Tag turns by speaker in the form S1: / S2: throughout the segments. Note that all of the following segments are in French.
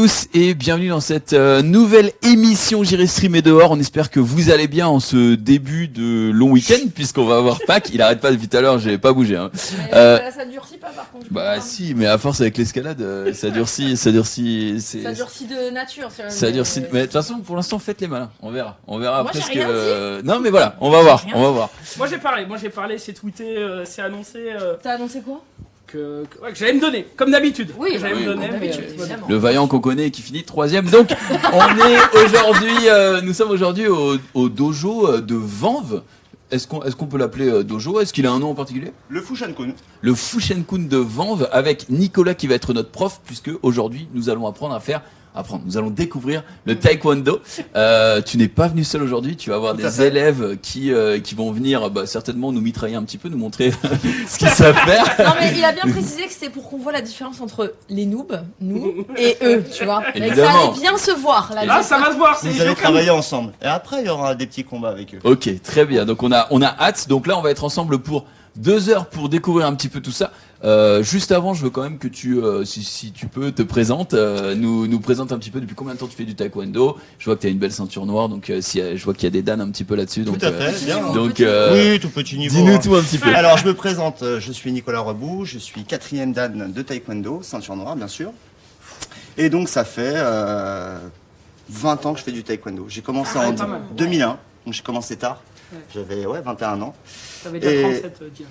S1: tous et bienvenue dans cette nouvelle émission J'irai streamer dehors. On espère que vous allez bien en ce début de long week-end puisqu'on va avoir Pâques. Il arrête pas depuis tout à l'heure, j'ai pas bougé. Hein.
S2: Ça durcit pas par contre.
S1: Bah si, mais à force avec l'escalade, ça durcit.
S2: Ça durcit de nature.
S1: Ça durcit. Mais de toute façon, pour l'instant, faites les malins. On verra
S2: moi,
S1: après
S2: j'ai rien dit.
S1: Non mais voilà, on va voir.
S3: Moi j'ai parlé, c'est tweeté, c'est annoncé.
S2: T'as annoncé quoi?
S3: Que j'allais me donner, comme d'habitude.
S2: Oui,
S3: que j'allais me donner,
S2: comme
S3: mais,
S2: d'habitude, évidemment.
S1: Le vaillant qu'on connaît et qui finit 3ème. Donc, nous sommes aujourd'hui au dojo de Vanves. Est-ce qu'on peut l'appeler dojo? Est-ce qu'il a un nom en particulier?
S4: Le Fushan-kun.
S1: Le Fushan-kun de Vanves avec Nicolas qui va être notre prof puisque aujourd'hui nous allons nous allons découvrir le taekwondo. Tu n'es pas venu seul aujourd'hui, tu vas avoir des élèves qui vont venir certainement nous mitrailler un petit peu, nous montrer ce qu'ils savent faire.
S2: Non mais il a bien précisé que c'était pour qu'on voit la différence entre les noobs, nous, et eux, tu vois. Et que ça allait bien se voir.
S3: Là, ça va se voir.
S4: Vous allez travailler ensemble. Et après, il y aura des petits combats avec eux.
S1: Ok, très bien. Donc on a hâte. Donc là, on va être ensemble pour 2 heures pour découvrir un petit peu tout ça. Juste avant, je veux quand même que tu, si tu peux, te présentes, nous présentes un petit peu depuis combien de temps tu fais du taekwondo. Je vois que tu as une belle ceinture noire, donc je vois qu'il y a des dan un petit peu là-dessus.
S4: Tout
S1: Donc,
S4: à fait, bien.
S1: Donc,
S4: oui, tout petit niveau.
S1: dis-nous tout un petit peu.
S4: Alors, je me présente, je suis Nicolas Rebout, je suis 4e dan de taekwondo, ceinture noire, bien sûr. Et donc, ça fait 20 ans que je fais du taekwondo. J'ai commencé en 2001, donc j'ai commencé tard. Ouais. J'avais 21 ans.
S3: T'avais déjà 37, Dia.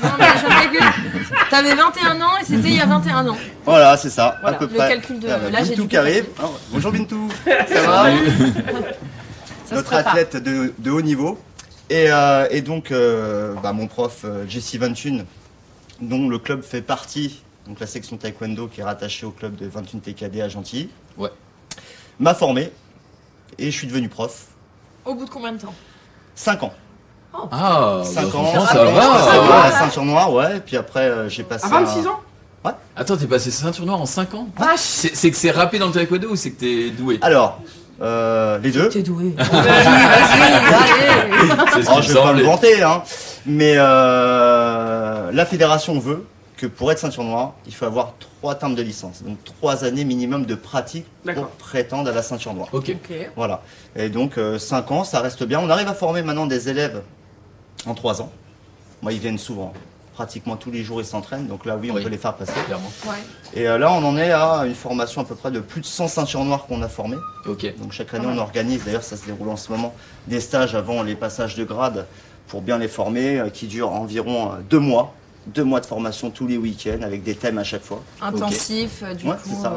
S2: Non mais je calcule. T'avais 21 ans et c'était il y a 21 ans.
S4: Voilà, c'est ça,
S2: voilà,
S4: à peu
S2: le
S4: près.
S2: Calcul de l'âge
S4: Bintou qui arrive. Oh, bonjour Bintou, ça va? Notre athlète de haut niveau. Et donc, mon prof, Jesse Vantune, dont le club fait partie, donc la section taekwondo qui est rattachée au club de Vantune TKD à Gentilly, m'a formé et je suis devenu prof.
S2: Au bout de combien de temps?
S4: 5 ans.
S2: Oh.
S1: Ah,
S4: 5 ans,
S1: ça va.
S4: La ceinture noire, ouais. Puis après, j'ai passé.
S3: À 26 ans?
S4: Ouais.
S1: Attends, t'es passé ceinture noire en 5 ans?
S2: Vache.
S1: C'est que c'est rapide dans le taekwondo ou c'est que t'es doué?
S4: Alors, les deux.
S2: T'es doué.
S4: Oh, je vais pas me vanter, hein. Mais la fédération veut que pour être ceinture noire, il faut avoir 3 termes de licence. Donc 3 années minimum de pratique pour prétendre à la ceinture noire.
S1: Ok.
S4: Voilà. Et donc 5 ans, ça reste bien. On arrive à former maintenant des élèves en 3 ans. Moi, ils viennent souvent. Pratiquement tous les jours, ils s'entraînent. Donc là, oui, on peut les faire passer.
S1: Clairement.
S2: Ouais.
S4: Et là, on en est à une formation à peu près de plus de 100 ceintures noires qu'on a formées.
S1: Ok.
S4: Donc chaque année, on organise, d'ailleurs, ça se déroule en ce moment, des stages avant les passages de grade pour bien les former, qui durent environ 2 mois. 2 mois de formation tous les week-ends avec des thèmes à chaque fois.
S2: Intensif, du coup.
S4: C'est ça,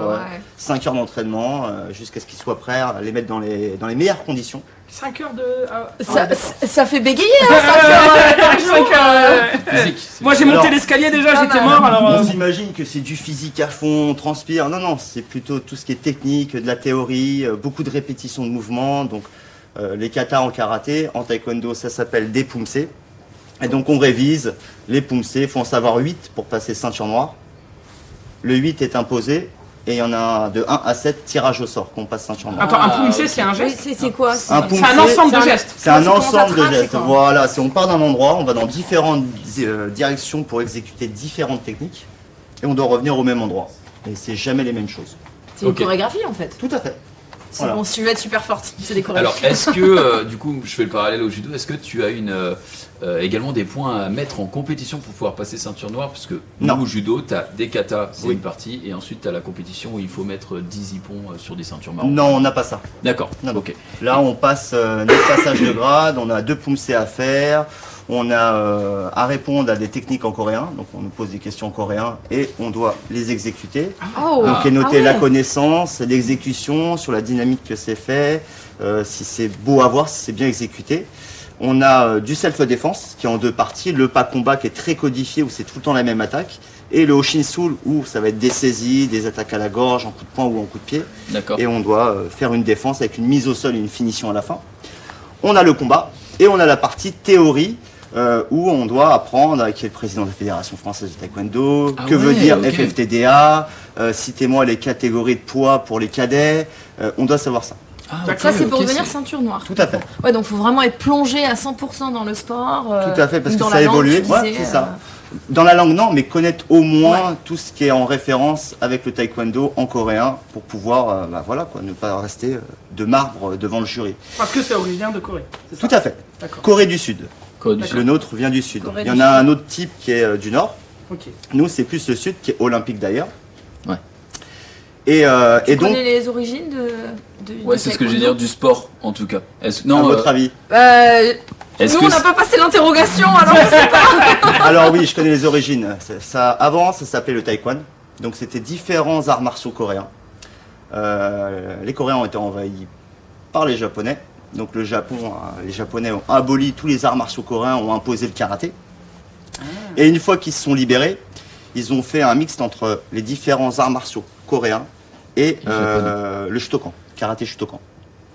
S4: 5 heures d'entraînement jusqu'à ce qu'ils soient prêts à les mettre dans les meilleures conditions.
S3: 5 heures de.
S2: Ça fait bégayer, hein, 5 heures.
S1: Physique.
S3: Moi j'ai monté l'escalier déjà, j'étais mort.
S4: On s'imagine que c'est du physique à fond, on transpire. Non, c'est plutôt tout ce qui est technique, de la théorie, beaucoup de répétitions de mouvements. Donc les katas en karaté, en taekwondo, ça s'appelle des pumse. Et donc on révise les pumse, il faut en savoir 8 pour passer ceinture noire. Le 8 est imposé et il y en a de 1 à 7 tirages au sort qu'on passe ceinture noire.
S3: Attends, un pumse c'est un geste?
S2: C'est quoi?
S3: C'est un ensemble de gestes.
S4: C'est un ensemble de gestes, voilà. Si on part d'un endroit, on va dans différentes directions pour exécuter différentes techniques et on doit revenir au même endroit. Et c'est jamais les mêmes choses.
S2: C'est une chorégraphie en fait.
S4: Tout à fait.
S2: Voilà. Bon, si tu veux être super forte, c'est des chorégraphies.
S1: Alors, est-ce que, du coup, je fais le parallèle au judo, est-ce que tu as également des points à mettre en compétition pour pouvoir passer ceinture noire? Parce que nous, au judo, tu as des katas, c'est une partie, et ensuite tu as la compétition où il faut mettre 10 hippons sur des ceintures marron.
S4: Non, on n'a pas ça.
S1: D'accord,
S4: ok. Là, on passe notre passage de grade, on a 2 pumse à faire. On a à répondre à des techniques en coréen, donc on nous pose des questions en coréen et on doit les exécuter. Donc est noté la connaissance, l'exécution, sur la dynamique que c'est fait, si c'est beau à voir, si c'est bien exécuté. On a du self-défense qui est en 2 parties, le pas combat qui est très codifié où c'est tout le temps la même attaque, et le Hoshinsul où ça va être des saisies, des attaques à la gorge, en coup de poing ou en coup de pied. Et on doit faire une défense avec une mise au sol et une finition à la fin. On a le combat et on a la partie théorie. Où on doit apprendre qui est le président de la Fédération Française de Taekwondo, que veut dire FFTDA, citez-moi les catégories de poids pour les cadets, on doit savoir ça.
S2: Ça c'est pour devenir ceinture noire.
S4: Tout à fait.
S2: Ouais, donc il faut vraiment être plongé à 100% dans le sport.
S4: Tout à fait, parce que ça a évolué. C'est ça. Dans la langue, non, mais connaître au moins tout ce qui est en référence avec le taekwondo en coréen pour pouvoir, voilà, quoi, ne pas rester de marbre devant le jury.
S3: Parce que c'est originaire de Corée. C'est ça?
S4: Tout à fait.
S3: D'accord.
S4: Corée du Sud.
S1: Corée du Sud.
S4: Le nôtre vient du Sud.
S2: Corée
S4: Il y
S2: du
S4: en a
S2: Sud.
S4: un autre type qui est du Nord.
S3: Ok.
S4: Nous, c'est plus le Sud qui est olympique d'ailleurs.
S1: Ouais.
S4: Et
S2: Tu
S4: donc,
S2: connais les origines
S1: Ouais,
S2: du
S1: c'est ce que j'ai
S2: taekwondo
S1: dire du sport en tout cas.
S4: à
S1: Non,
S4: votre avis
S1: est-ce
S2: Nous,
S1: que
S2: on n'a pas passé l'interrogation, alors je sais pas.
S4: Alors oui, je connais les origines. Avant, ça s'appelait le taekwondo. Donc c'était différents arts martiaux coréens. Les Coréens ont été envahis par les Japonais. Donc le Japon, les Japonais ont aboli tous les arts martiaux coréens, ont imposé le karaté. Et une fois qu'ils se sont libérés, ils ont fait un mixte entre les différents arts martiaux coréens et le Shotokan, karaté Shotokan.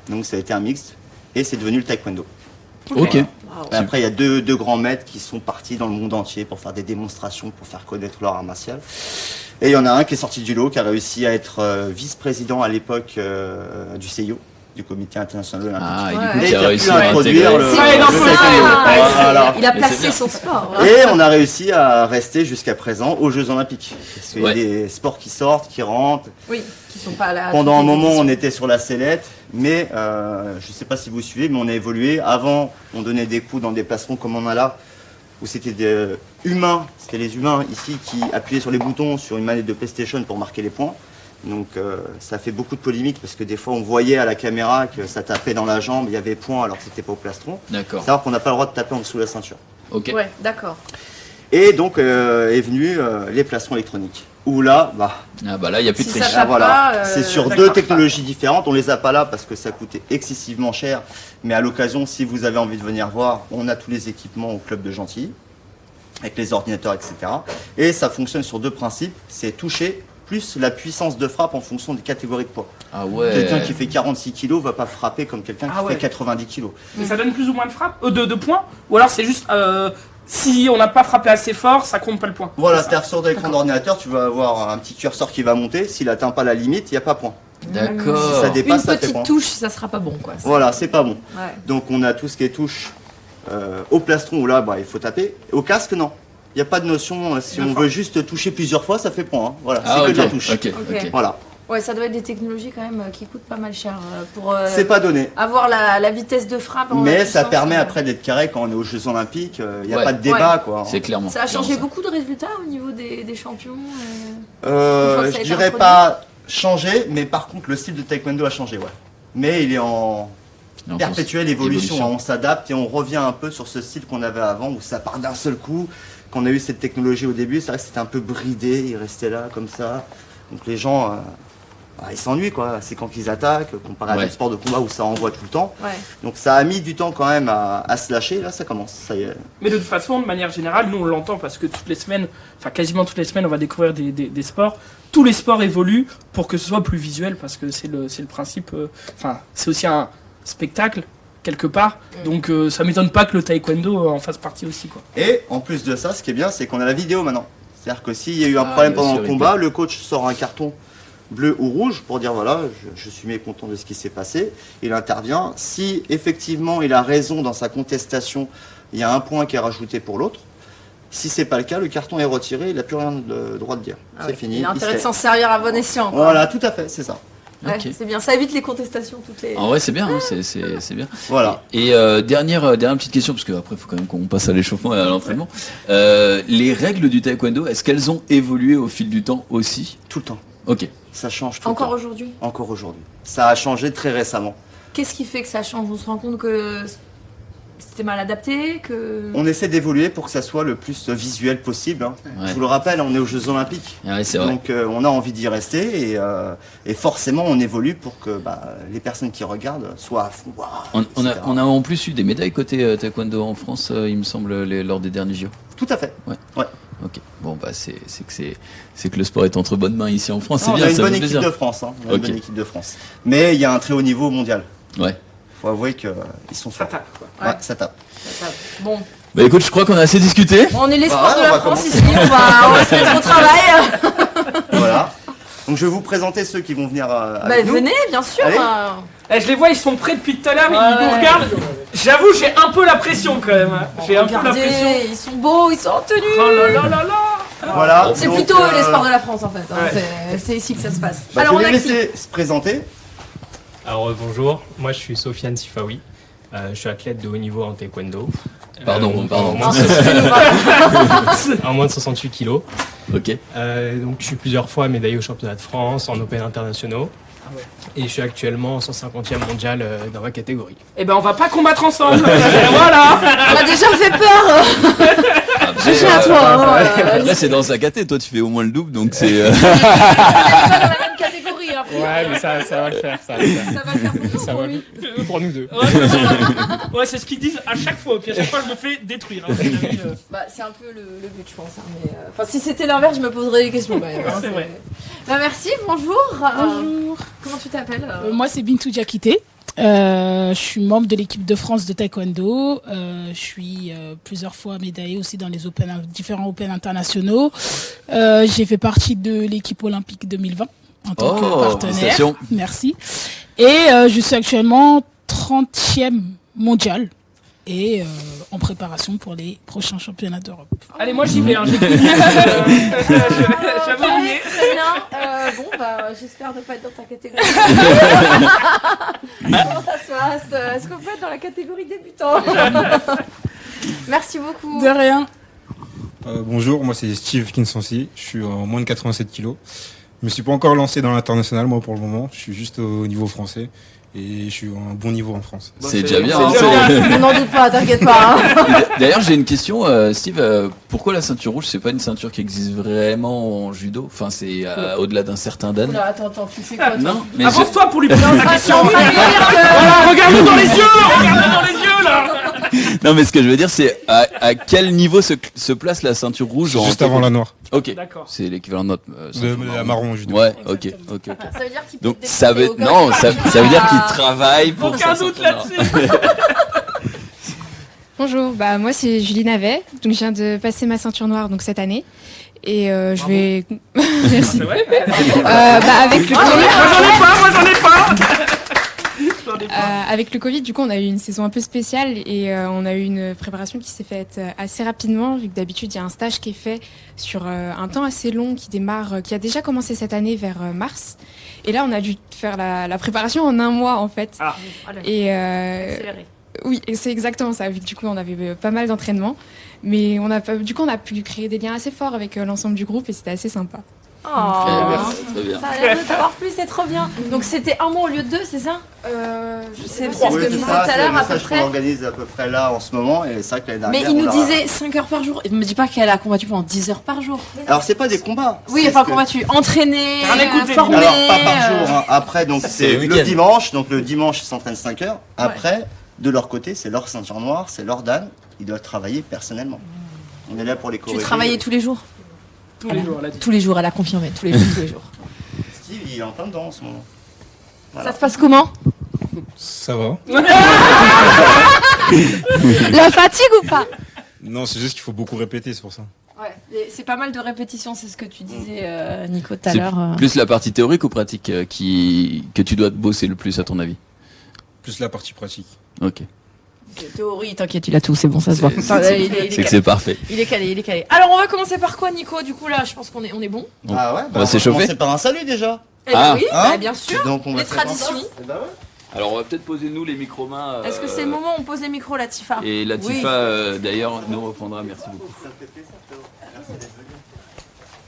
S4: Donc ça a été un mixte et c'est devenu le taekwondo.
S1: Ok.
S4: Et après, il y a deux grands maîtres qui sont partis dans le monde entier pour faire des démonstrations, pour faire connaître leur art martial. Et il y en a un qui est sorti du lot, qui a réussi à être vice-président à l'époque du CIO, du Comité international olympique.
S1: Ah, et du
S2: Ouais.
S1: coup,
S4: Et
S1: tu
S4: qui
S1: as
S4: a
S1: réussi
S4: pu
S1: à
S4: introduire
S1: intégrer.
S4: le-
S2: C'est
S3: Ouais,
S2: pour
S3: non,
S2: ça.
S4: Voilà.
S2: Il a
S1: Mais c'est
S2: placé
S1: bien.
S2: son sport.
S4: Et on a réussi à rester jusqu'à présent aux Jeux Olympiques. Parce qu'il y a
S1: Ouais.
S4: des sports qui sortent, qui rentrent.
S2: Oui, qui sont pas là.
S4: Pendant un
S2: toutes les
S4: moment, on
S2: éditions.
S4: était sur la sellette, mais je ne sais pas si vous suivez, mais on a évolué. Avant, on donnait des coups dans des placerons comme on a là, où c'était des humains, c'était les humains ici qui appuyaient sur les boutons sur une manette de PlayStation pour marquer les points. Donc ça fait beaucoup de polémiques parce que des fois on voyait à la caméra que ça tapait dans la jambe, il y avait point alors que c'était pas au plastron.
S1: D'accord.
S4: C'est-à-dire qu'on n'a pas le droit de taper en dessous de la ceinture.
S1: Ok.
S2: Ouais, d'accord.
S4: Et donc est venu les plastrons électroniques. Où là,
S1: Ah bah là, il n'y a plus de
S2: Si
S1: triche.
S2: ça tape
S4: voilà,
S2: pas,
S4: c'est sur
S3: d'accord.
S4: deux technologies différentes. On les a pas là parce que ça coûtait excessivement cher. Mais à l'occasion, si vous avez envie de venir voir, on a tous les équipements au club de Gentilly, avec les ordinateurs, etc. Et ça fonctionne sur deux principes. C'est toucher plus la puissance de frappe en fonction des catégories de poids.
S1: Ah ouais.
S4: Quelqu'un qui fait 46 kg va pas frapper comme quelqu'un qui
S3: Ah ouais.
S4: fait 90 kg.
S3: Mais ça donne plus ou moins de frappe, de points. Ou alors c'est juste si on n'a pas frappé assez fort, ça compte pas le point.
S4: Voilà,
S3: C'est ça.
S4: c'est-à-dire sur l'écran d'ordinateur, tu vas avoir un petit curseur qui va monter. S'il atteint pas la limite, il n'y a pas point.
S1: D'accord.
S4: Si ça
S2: Une
S4: dépasse, ça fait
S2: petite
S4: point.
S2: touche, ça sera pas bon, quoi.
S4: Voilà, c'est pas bon.
S2: Ouais.
S4: Donc on a tout ce qui est touche au plastron où là il faut taper. Au casque non. Il n'y a pas de notion, si on veut juste toucher plusieurs fois, ça fait point. Hein. Voilà,
S1: Ah
S4: c'est que
S1: ok.
S4: de la touche.
S1: Ok.
S2: Ok.
S1: Ok.
S4: Voilà,
S2: Ouais, ça doit être des technologies quand même qui coûtent pas mal cher pour
S4: c'est pas donné.
S2: avoir la vitesse de frappe. en
S4: Mais ça
S2: puissance,
S4: permet après d'être carré quand on est aux Jeux Olympiques. Il n'y a
S1: Ouais.
S4: pas de débat quoi.
S1: C'est clairement.
S2: Ça a changé
S1: clairement
S2: beaucoup de résultats au niveau des champions. Une fois que ça a
S4: Je
S2: été
S4: dirais
S2: introduit.
S4: pas changer, mais par contre le style de taekwondo a changé, ouais. Mais il est en
S1: ça. En
S4: perpétuelle
S1: plus,
S4: évolution. Hein. On s'adapte et on revient un peu sur ce style qu'on avait avant où ça part d'un seul coup. Quand on a eu cette technologie au début, c'est vrai que c'était un peu bridé, il restait là comme ça. Donc les gens, ils s'ennuient quoi. C'est quand ils attaquent, comparé à
S1: Ouais.
S4: d'autres sports de combat où ça envoie tout le temps.
S2: Ouais.
S4: Donc ça a mis du temps quand même à se lâcher. Là, ça commence. Ça y est.
S3: Mais de toute façon, de manière générale, nous on l'entend parce que toutes les semaines, enfin quasiment toutes les semaines, on va découvrir des sports. Tous les sports évoluent pour que ce soit plus visuel parce que c'est le principe. Enfin, c'est aussi un spectacle quelque part. Donc ça m'étonne pas que le taekwondo en fasse partie aussi quoi.
S4: Et en plus de ça, ce qui est bien, c'est qu'on a la vidéo maintenant. C'est-à-dire que s'il y a eu un
S1: Ah,
S4: problème
S1: bien
S4: pendant
S1: sûr,
S4: le
S1: il
S4: combat, le coach sort un carton bleu ou rouge pour dire voilà, je suis mécontent de ce qui s'est passé. Il intervient. Si effectivement il a raison dans sa contestation, il y a un point qui est rajouté pour l'autre. Si c'est pas le cas, le carton est retiré, il n'a plus rien de droit de dire.
S2: Ah
S4: c'est
S2: ouais.
S4: fini.
S2: Il a
S4: il
S2: intérêt de
S4: se
S2: s'en
S4: tait.
S2: servir à bon escient. quoi.
S4: Voilà, tout à fait, c'est ça.
S2: Ouais,
S1: Ok.
S2: c'est bien. Ça évite les contestations toutes les.
S1: En vrai, c'est bien. Hein, c'est bien.
S4: Voilà.
S1: Et dernière petite question, parce qu'après, il faut quand même qu'on passe à l'échauffement et à l'entraînement. Les règles du taekwondo, est-ce qu'elles ont évolué au fil du temps aussi?
S4: Tout le temps.
S1: Ok.
S4: Ça change tout
S2: Encore
S4: le temps.
S2: aujourd'hui.
S4: Encore aujourd'hui. Ça a changé très récemment.
S2: Qu'est-ce qui fait que ça change? On se rend compte que c'était mal adapté, que.
S4: On essaie d'évoluer pour que ça soit le plus visuel possible. Hein.
S1: Ouais.
S4: Je vous le rappelle, on est aux Jeux Olympiques.
S1: Ah ouais, c'est vrai.
S4: Donc on a envie d'y rester et forcément on évolue pour que les personnes qui regardent soient à fond. Waouh,
S1: On a,
S4: etc.
S1: on a en plus eu des médailles côté taekwondo en France, il me semble, lors des derniers JO.
S4: Tout à fait.
S1: Ok. Bon, bah, c'est que le sport est entre bonnes mains ici en France. C'est
S4: Non, on
S1: bien,
S4: a une
S1: ça
S4: bonne
S1: fait
S4: équipe
S1: plaisir.
S4: de France. Hein. On a
S1: Ok.
S4: une bonne équipe de France. Mais il y a un très haut niveau mondial.
S1: Ouais.
S4: Faut avouer qu'ils sont
S3: Ça
S4: forts.
S3: tape quoi.
S2: Ouais.
S4: Ouais, ça tape.
S2: Bon.
S1: Bah écoute, je crois qu'on a assez discuté.
S2: Bon, on est l'espoir
S4: Bah,
S2: de
S4: on
S2: la
S4: va
S2: France
S4: commencer.
S2: ici. On va se mettre au travail.
S4: Voilà. Donc je vais vous présenter ceux qui vont venir avec nous.
S2: Venez, bien sûr.
S4: Allez.
S3: Eh, je les vois, ils sont prêts depuis tout à l'heure,
S2: Ouais,
S3: ils nous
S2: ouais.
S3: regardent. J'avoue, j'ai un peu la pression quand même. J'ai un peu la pression.
S2: Ils sont beaux, ils sont en tenue.
S3: Oh là là là là.
S4: Voilà.
S2: C'est
S4: donc,
S2: plutôt les sports de la France en fait. Hein.
S3: Ouais.
S2: C'est ici que ça se passe.
S4: Bah,
S2: Alors
S4: je
S2: on
S4: vais
S2: a
S4: les
S2: qui
S4: laisser se présenter.
S5: Alors bonjour, moi je suis Sofiane Sifawi, je suis athlète de haut niveau en taekwondo.
S1: Pardon.
S5: En moins de 68 kilos.
S1: Ok.
S5: Donc je suis plusieurs fois médaillé au championnat de France, en Open internationaux. Et je suis actuellement 150e mondial dans ma catégorie.
S3: Eh ben on va pas combattre ensemble. Voilà.
S2: On a déjà fait peur. J'ai à toi.
S1: Après, c'est dans sa caté. Toi, tu fais au moins le double, donc c'est.
S2: On est pas dans la même catégorie. Hein.
S5: Ouais, mais ça va le faire, ça va le faire.
S2: Ça va le faire pour nous,
S5: Ça
S2: pour
S5: va
S2: lui.
S5: pour nous deux.
S3: Ouais, c'est ce qu'ils disent à chaque fois. Puis à chaque fois, je me fais détruire. Hein.
S2: Bah, c'est un peu le but, je pense. Hein, mais, enfin, si c'était l'inverse, je me poserais des questions. Quand même, hein,
S3: C'est vrai.
S2: Bah, merci, bonjour.
S6: Bonjour.
S2: Comment tu t'appelles
S6: Moi, c'est Bintou Diakité. Je suis membre de l'équipe de France de taekwondo. Je suis plusieurs fois médaillée aussi dans les différents Open internationaux. J'ai fait partie de l'équipe olympique 2020 en tant que partenaire.
S1: Félicitations.
S6: Merci. Et je suis actuellement 30e mondial et en préparation pour les prochains championnats d'Europe.
S3: Allez, moi j'y vais. Hein, j'avais oublié.
S2: Très bien. Bon, bah, j'espère ne pas être dans ta catégorie. Comment ça se passe Est-ce qu'on peut être dans la catégorie débutant Merci beaucoup.
S6: De rien.
S7: Bonjour, moi c'est Steve Kinsansi, je suis en moins de 87 kilos. Je me suis pas encore lancé dans l'international moi pour le moment, je suis juste au niveau français et je suis à un bon niveau en France.
S1: C'est déjà bien.
S3: c'est
S1: hein,
S3: déjà
S1: c'est-
S2: On n'en doute pas, t'inquiète pas. Hein.
S1: D'ailleurs, j'ai une question, Steve. Pourquoi la ceinture rouge, c'est pas une ceinture qui existe vraiment en judo? Enfin, c'est au-delà d'un certain dan.
S2: Oula, attends, tu sais quoi toi
S1: Non, mais
S3: Avance-toi pour lui poser une
S2: Je suis
S3: question.
S2: en train de dire que...
S3: Voilà, regarde-le dans les yeux. Regarde-le dans les yeux là.
S1: non, mais ce que je veux dire, c'est à quel niveau se place la ceinture rouge en
S7: Juste avant la noire,
S1: Ok.
S3: D'accord.
S1: C'est l'équivalent de notre ceinture
S7: de la marron au judo.
S1: Ouais. Ok.
S2: Ça veut dire qu'il peut
S1: Donc
S2: te
S1: ça veut
S2: défoncer au
S1: non,
S2: coq.
S1: ça veut dire qu'il travaille pour
S3: Aucun
S1: sa
S3: doute
S1: ceinture noire.
S3: là-dessus.
S8: Bonjour, bah moi c'est Julie Navet, donc je viens de passer ma ceinture noire donc cette année et je vais merci.
S3: C'est vrai.
S8: Bah avec le Covid,
S3: Moi j'en ai pas.
S8: avec le Covid, du coup on a eu une saison un peu spéciale et on a eu une préparation qui s'est faite assez rapidement vu que d'habitude il y a un stage qui est fait sur un temps assez long qui démarre, qui a déjà commencé cette année vers mars et là on a dû faire la préparation en un mois en fait
S3: Ah.
S8: et
S2: Accéléré.
S8: oui, c'est exactement ça. Vu que du coup, on avait pas mal d'entraînement, mais on a pu créer des liens assez forts avec l'ensemble du groupe et c'était assez sympa.
S2: Oh,
S1: Très bien.
S2: ça a l'air de t'avoir plu, c'est trop bien. Donc c'était un mois au lieu de deux, c'est ça Je sais c'est ce
S4: Oui,
S2: que
S4: c'est
S2: je disais tout
S4: ça,
S2: à
S4: c'est
S2: l'heure
S4: le
S2: à peu
S4: message qu'on
S2: près.
S4: organise à peu près là en ce moment et c'est vrai que l'année
S2: Mais
S4: dernière,
S2: il nous
S4: on a-
S2: disait 5 heures par jour. Il me dit pas qu'elle a combattu pendant 10 heures par jour.
S4: Alors c'est pas des combats.
S2: Oui,
S4: c'est
S2: enfin
S4: ce que-
S2: combattu, entraîné,
S3: Rien écouté.
S2: formé.
S4: Alors pas par jour, hein. Après donc
S1: c'est
S4: c'est
S1: le
S4: le
S1: week-end.
S4: dimanche, donc le dimanche ils s'entraînent 5 heures. Après, de leur côté, c'est leur ceinture noire, c'est leur dan, ils doivent travailler personnellement. On est là pour les
S2: Tu
S4: corriger.
S2: travaillais tous les jours
S3: Tous les jours, elle a dit.
S2: Tous les jours, elle a confirmé. Tous les jours, tous les jours.
S4: Steve, il est en plein dedans en ce moment. Voilà.
S2: Ça se passe comment
S7: Ça va.
S2: La fatigue ou pas
S7: Non, c'est juste qu'il faut beaucoup répéter, c'est pour ça.
S2: Ouais, c'est pas mal de répétitions, c'est ce que tu disais, Nico, tout à
S1: C'est
S2: l'heure.
S1: plus la partie théorique ou pratique que tu dois te bosser le plus à ton avis?
S7: Plus la partie pratique.
S1: Ok.
S2: Théorie, t'inquiète, il a tout, c'est bon, ça se voit.
S1: C'est-
S2: Ça,
S1: c'est-
S2: il est
S1: C'est que
S2: calé.
S1: c'est parfait.
S2: Il est calé, il est calé. Alors, on va commencer par quoi, Nico? Du coup, là, je pense qu'on est bon.
S1: Bon.
S4: Ah ouais,
S1: On va s'échauffer.
S4: commencer par un salut déjà.
S2: Eh ben
S1: Ah.
S2: oui,
S4: Hein
S2: bah, bien sûr.
S4: Donc on va
S2: Les
S4: se mettre en
S2: traditions.
S4: place. Eh ben ouais.
S1: Alors on va peut-être poser nous les micro-mains.
S2: Est-ce que c'est le moment où on pose les micros, Latifa?
S1: Et Latifa
S2: Oui.
S1: d'ailleurs nous reprendra. Merci beaucoup.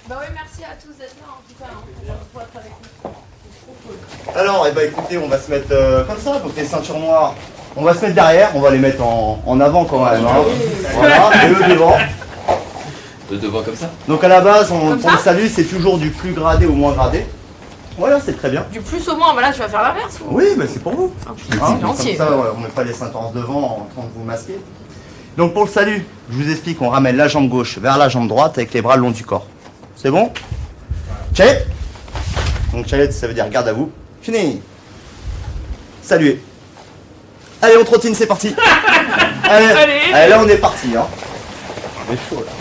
S2: Bah oui, merci à tous d'être là, en tout cas. Pour être avec nous.
S4: Alors, eh ben, écoutez, on va se mettre comme ça, donc les ceintures noires, on va se mettre derrière, on va les mettre en avant quand même. Hein. Voilà, et eux devant.
S1: De devant comme ça.
S4: Donc à la base,
S2: Comme
S4: pour
S2: ça
S4: le salut, c'est toujours du plus gradé au moins gradé. Voilà, c'est très bien.
S2: Du plus au moins, voilà, tu vas faire l'inverse. ou-
S4: Oui, bah, c'est pour vous.
S2: Enfin,
S4: Hein,
S2: c'est gentil.
S4: comme ça, ouais, on met pas les ceintures devant en train de vous masquer. Donc pour le salut, je vous explique, on ramène la jambe gauche vers la jambe droite avec les bras le long du corps. C'est bon? Chalet. Donc chalet, ça veut dire garde à vous. Fini. Saluez. Allez, on trottine, c'est parti. Allez, allez, là on est parti. Hein. On est chaud là.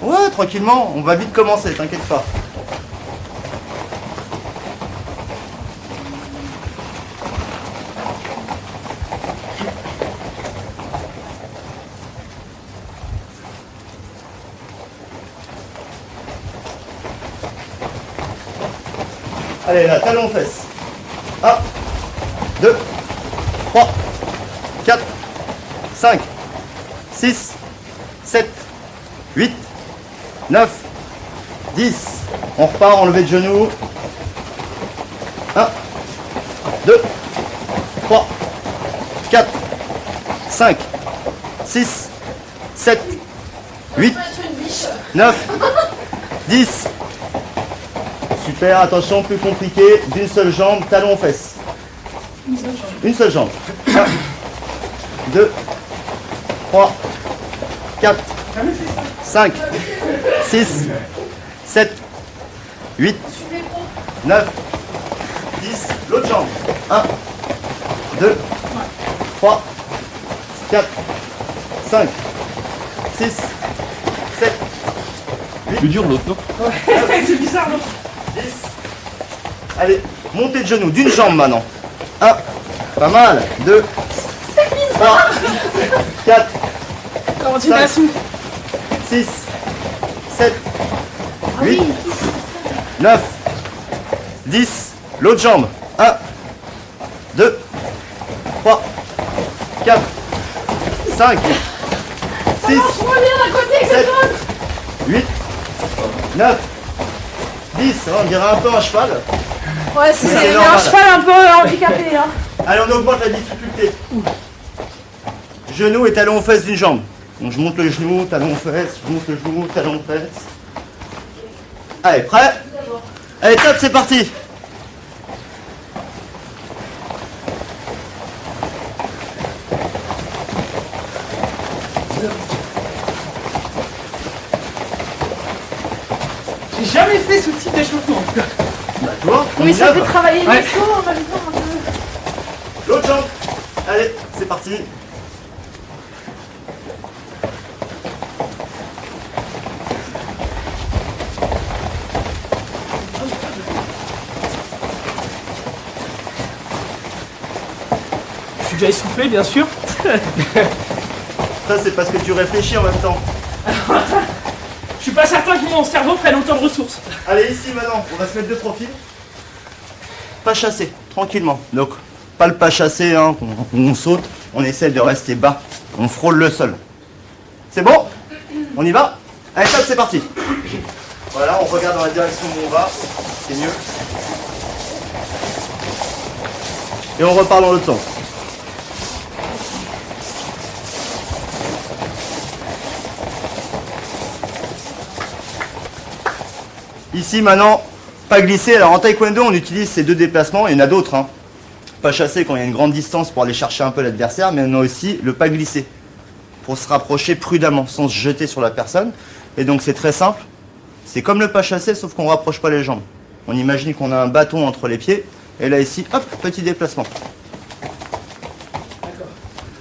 S4: Ouais, tranquillement, on va vite commencer, t'inquiète pas. Allez, là, talon aux fesses. 1, 2, 3, 4, 5, 6, 7, 8, 9, 10. On repart, enlevé de genoux. 1, 2, 3, 4, 5, 6, 7, 8, 9, 10. Super, attention, plus compliqué. D'une seule jambe, talon aux fesses. Une seule jambe. 1, 2, 3, 4, 5, 6, 7, 8, 9, 10. L'autre jambe. 1, 2, 3, 4, 5, 6, 7, 8.
S1: Plus dur l'autre, non?
S3: C'est bizarre, non?
S4: 10. Allez, montée de genoux, d'une jambe maintenant. 1, pas mal. 2, 3, 4,
S3: Comment tu
S4: 5,
S3: l'as sous?
S4: 6, 7, 8, 9, 10. L'autre jambe. 1, 2, 3, 4, 5, 6, 7, 8, 9, 10. On dirait un peu un cheval.
S2: Ouais, c'est
S4: C'est
S2: un
S4: normal.
S2: cheval un peu handicapé. Hein.
S4: Allez, on augmente la difficulté. Genou et talon aux fesses d'une jambe. Donc je monte le genou, talon aux fesses, je monte le genou, talon aux fesses. Allez, prêt? Allez, top, c'est parti.
S3: J'ai jamais fait ce type d'échauffement.
S4: Bah, tu vois, on
S2: Oui, ça
S4: innove.
S2: fait travailler les
S3: Ouais.
S2: os en même temps un peu.
S4: L'autre jambe. Allez, c'est parti.
S3: Je suis déjà essoufflé, bien sûr.
S4: Ça, c'est parce que tu réfléchis en même temps.
S3: Je suis pas certain que mon cerveau prenne autant de ressources.
S4: Allez, ici maintenant, on va se mettre de profil. Pas chasser, tranquillement. Donc, pas le pas chassé, hein, on saute, on essaie de rester bas. On frôle le sol. C'est bon? On y va? Allez, top, c'est parti. Voilà, on regarde dans la direction où on va. C'est mieux. Et on repart dans l'autre sens. Ici maintenant, pas glisser. Alors en taekwondo, on utilise ces deux déplacements. Il y en a d'autres. Hein. Pas chasser quand il y a une grande distance pour aller chercher un peu l'adversaire, mais on a aussi le pas glisser pour se rapprocher prudemment, sans se jeter sur la personne. Et donc c'est très simple. C'est comme le pas chasser, sauf qu'on rapproche pas les jambes. On imagine qu'on a un bâton entre les pieds. Et là ici, hop, petit déplacement.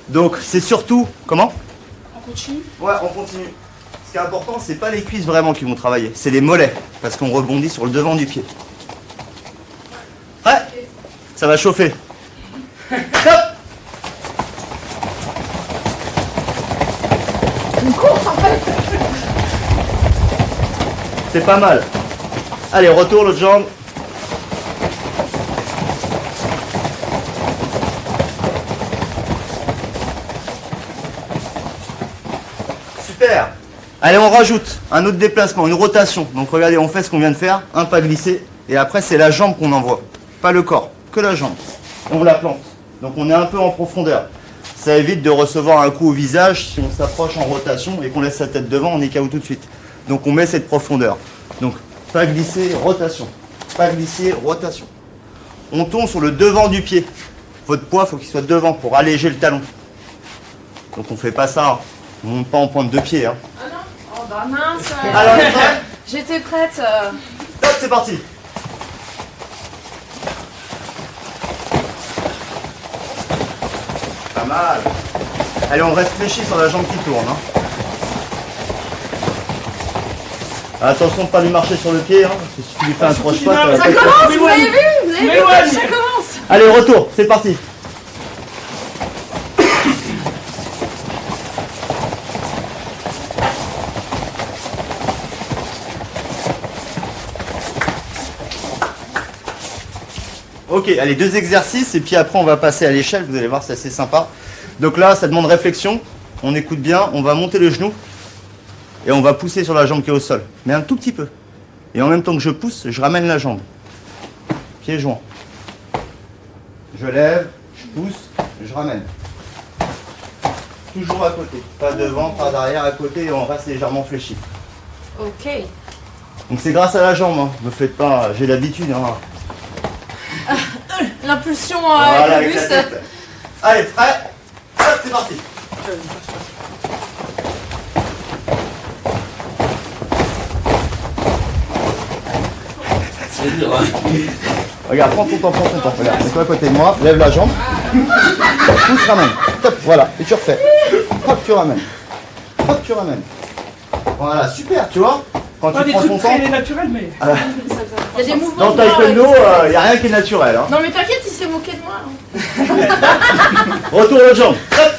S4: Donc c'est surtout... Comment?
S3: On continue.
S4: Ouais, on continue. Ce qui est important, c'est pas les cuisses vraiment qui vont travailler, c'est les mollets, parce qu'on rebondit sur le devant du pied. Prêt? Ça va chauffer. Stop!
S2: Une course en fait.
S4: C'est pas mal. Allez, retour l'autre jambe. Super. Allez, on rajoute un autre déplacement, une rotation. Donc regardez, on fait ce qu'on vient de faire, un pas glissé, et après c'est la jambe qu'on envoie, pas le corps, que la jambe. Et on la plante. Donc on est un peu en profondeur. Ça évite de recevoir un coup au visage si on s'approche en rotation et qu'on laisse sa tête devant, on est KO tout de suite. Donc on met cette profondeur. Donc pas glisser, rotation. Pas glisser, rotation. On tombe sur le devant du pied. Votre poids, faut qu'il soit devant pour alléger le talon. Donc on fait pas ça. Hein. On monte pas en pointe de pied. Hein.
S2: Ah non? Oh bah mince.
S4: Alors, on est prêt?
S2: J'étais prête.
S4: Top, c'est parti. Pas mal. Allez, on reste fléchi sur la jambe qui tourne. Hein. Attention de ne pas lui marcher sur le pied. Hein, parce que si tu lui fais un croche-pas, ça va
S2: Ça
S4: pas être
S2: commence,
S4: facile.
S2: vous l'avez vu? Vous avez vu
S3: m'éloigne.
S2: Ça commence.
S4: Allez, retour, c'est parti. Ok, allez, 2 exercices et puis après on va passer à l'échelle, vous allez voir, c'est assez sympa. Donc là, ça demande réflexion, on écoute bien, on va monter le genou et on va pousser sur la jambe qui est au sol, mais un tout petit peu. Et en même temps que je pousse, je ramène la jambe. Pieds joints. Je lève, je pousse, je ramène. Toujours à côté, pas devant, pas derrière, à côté et on reste légèrement fléchi.
S2: Ok.
S4: Donc c'est grâce à la jambe, hein. Me faites pas, j'ai l'habitude. Hein.
S2: L'impulsion
S4: Voilà,
S2: avec le
S4: avec la
S2: buste.
S4: tête. Allez, prêt? Hop, c'est parti. Regarde, prends ton temps, Regarde, c'est toi à côté de moi, lève la jambe. Pousse, ramène. Top, voilà, et tu refais. Hop, tu ramènes. Hop, tu ramènes. Voilà, super, tu vois? Quand
S3: Pas
S4: tu
S3: des
S4: prends ton
S3: trucs
S4: temps.
S3: très naturels, mais.
S2: Il y a des mouvements.
S4: Dans
S2: de bras,
S4: taekwondo, il n'y a rien qui est naturel. Hein.
S2: Non mais t'inquiète, il s'est moqué de moi. Hein.
S4: Retour l'autre jambe. Hop.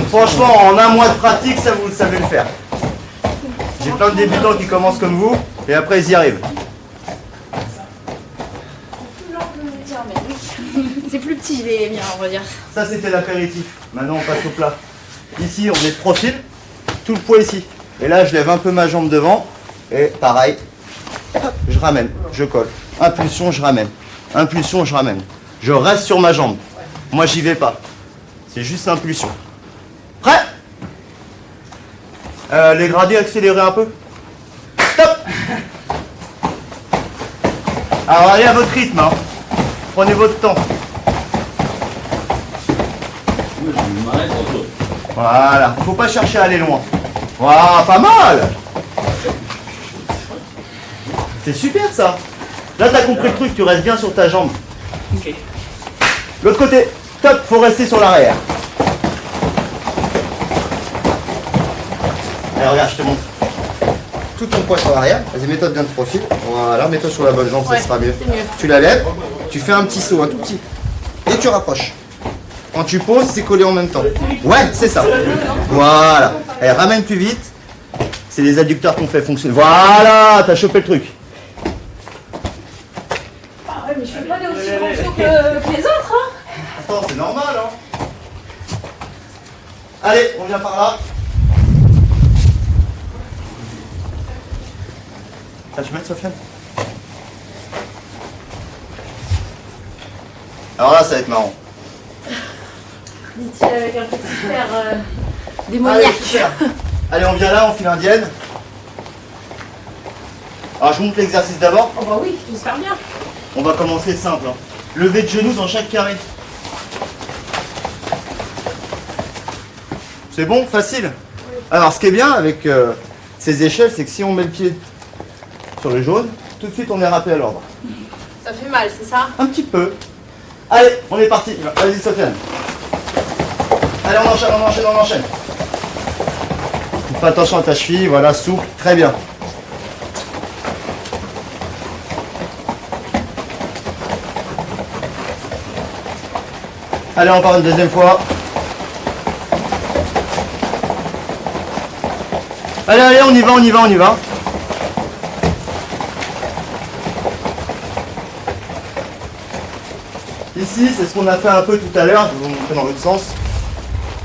S4: Franchement, en un mois de pratique, ça vous savez le faire. J'ai plein de débutants qui commencent comme vous, et après ils y arrivent.
S2: C'est plus petit les miens, on va dire.
S4: Ça c'était l'apéritif. Maintenant on passe au plat. Ici on est de profil, tout le poids ici. Et là je lève un peu ma jambe devant, et pareil, hop, je ramène, je colle. Impulsion, je ramène. Impulsion, je ramène. Je reste sur ma jambe. Moi j'y vais pas. C'est juste impulsion. Prêt? Les gradés accélérés un peu. Stop. Alors allez à votre rythme. Hein. Prenez votre temps. Voilà. Faut pas chercher à aller loin. Voilà, pas mal. C'est super ça. Là t'as compris le truc, tu restes bien sur ta jambe.
S3: Ok.
S4: L'autre côté. Top, faut rester sur l'arrière. Allez, regarde, je te montre. Tout ton poids sur l'arrière. Vas-y, mets-toi bien de profil. Voilà, mets-toi sur la bonne jambe, ça sera mieux. Tu la lèves, tu fais un petit saut, un tout petit. Et tu rapproches. Quand tu poses, c'est collé en même temps. Ouais, c'est ça. Voilà. Allez, ramène plus vite. C'est les adducteurs qu'on fait fonctionner. Voilà, t'as chopé le truc.
S2: Ah ouais, mais je fais pas des aussi grands sauts que les autres, hein.
S4: Attends, c'est normal, hein. Allez, on vient par là. Ah, tu peux mettre Sofiane? Alors là, ça va être marrant.
S2: Dit-il avec un petit air
S4: Allez,
S2: démoniaque.
S4: super. Allez, on vient là, on file indienne. Alors, je vous montre l'exercice d'abord.
S2: Oh bah oui, j'espère bien.
S4: On va commencer simple. Hein. Lever de genoux dans chaque carré. C'est bon? Facile? Alors, ce qui est bien avec ces échelles, c'est que si on met le pied sur le jaune, tout de suite on est rappelé à l'ordre.
S2: Ça fait mal, c'est ça?
S4: Un petit peu. Allez, on est parti. Vas-y, Sofiane. Allez, on enchaîne, on enchaîne, on enchaîne. Fais attention à ta cheville, voilà, souple, très bien. Allez, on part une deuxième fois. Allez, allez, on y va, on y va, on y va. Ici, c'est ce qu'on a fait un peu tout à l'heure, je vais vous montrer dans l'autre sens.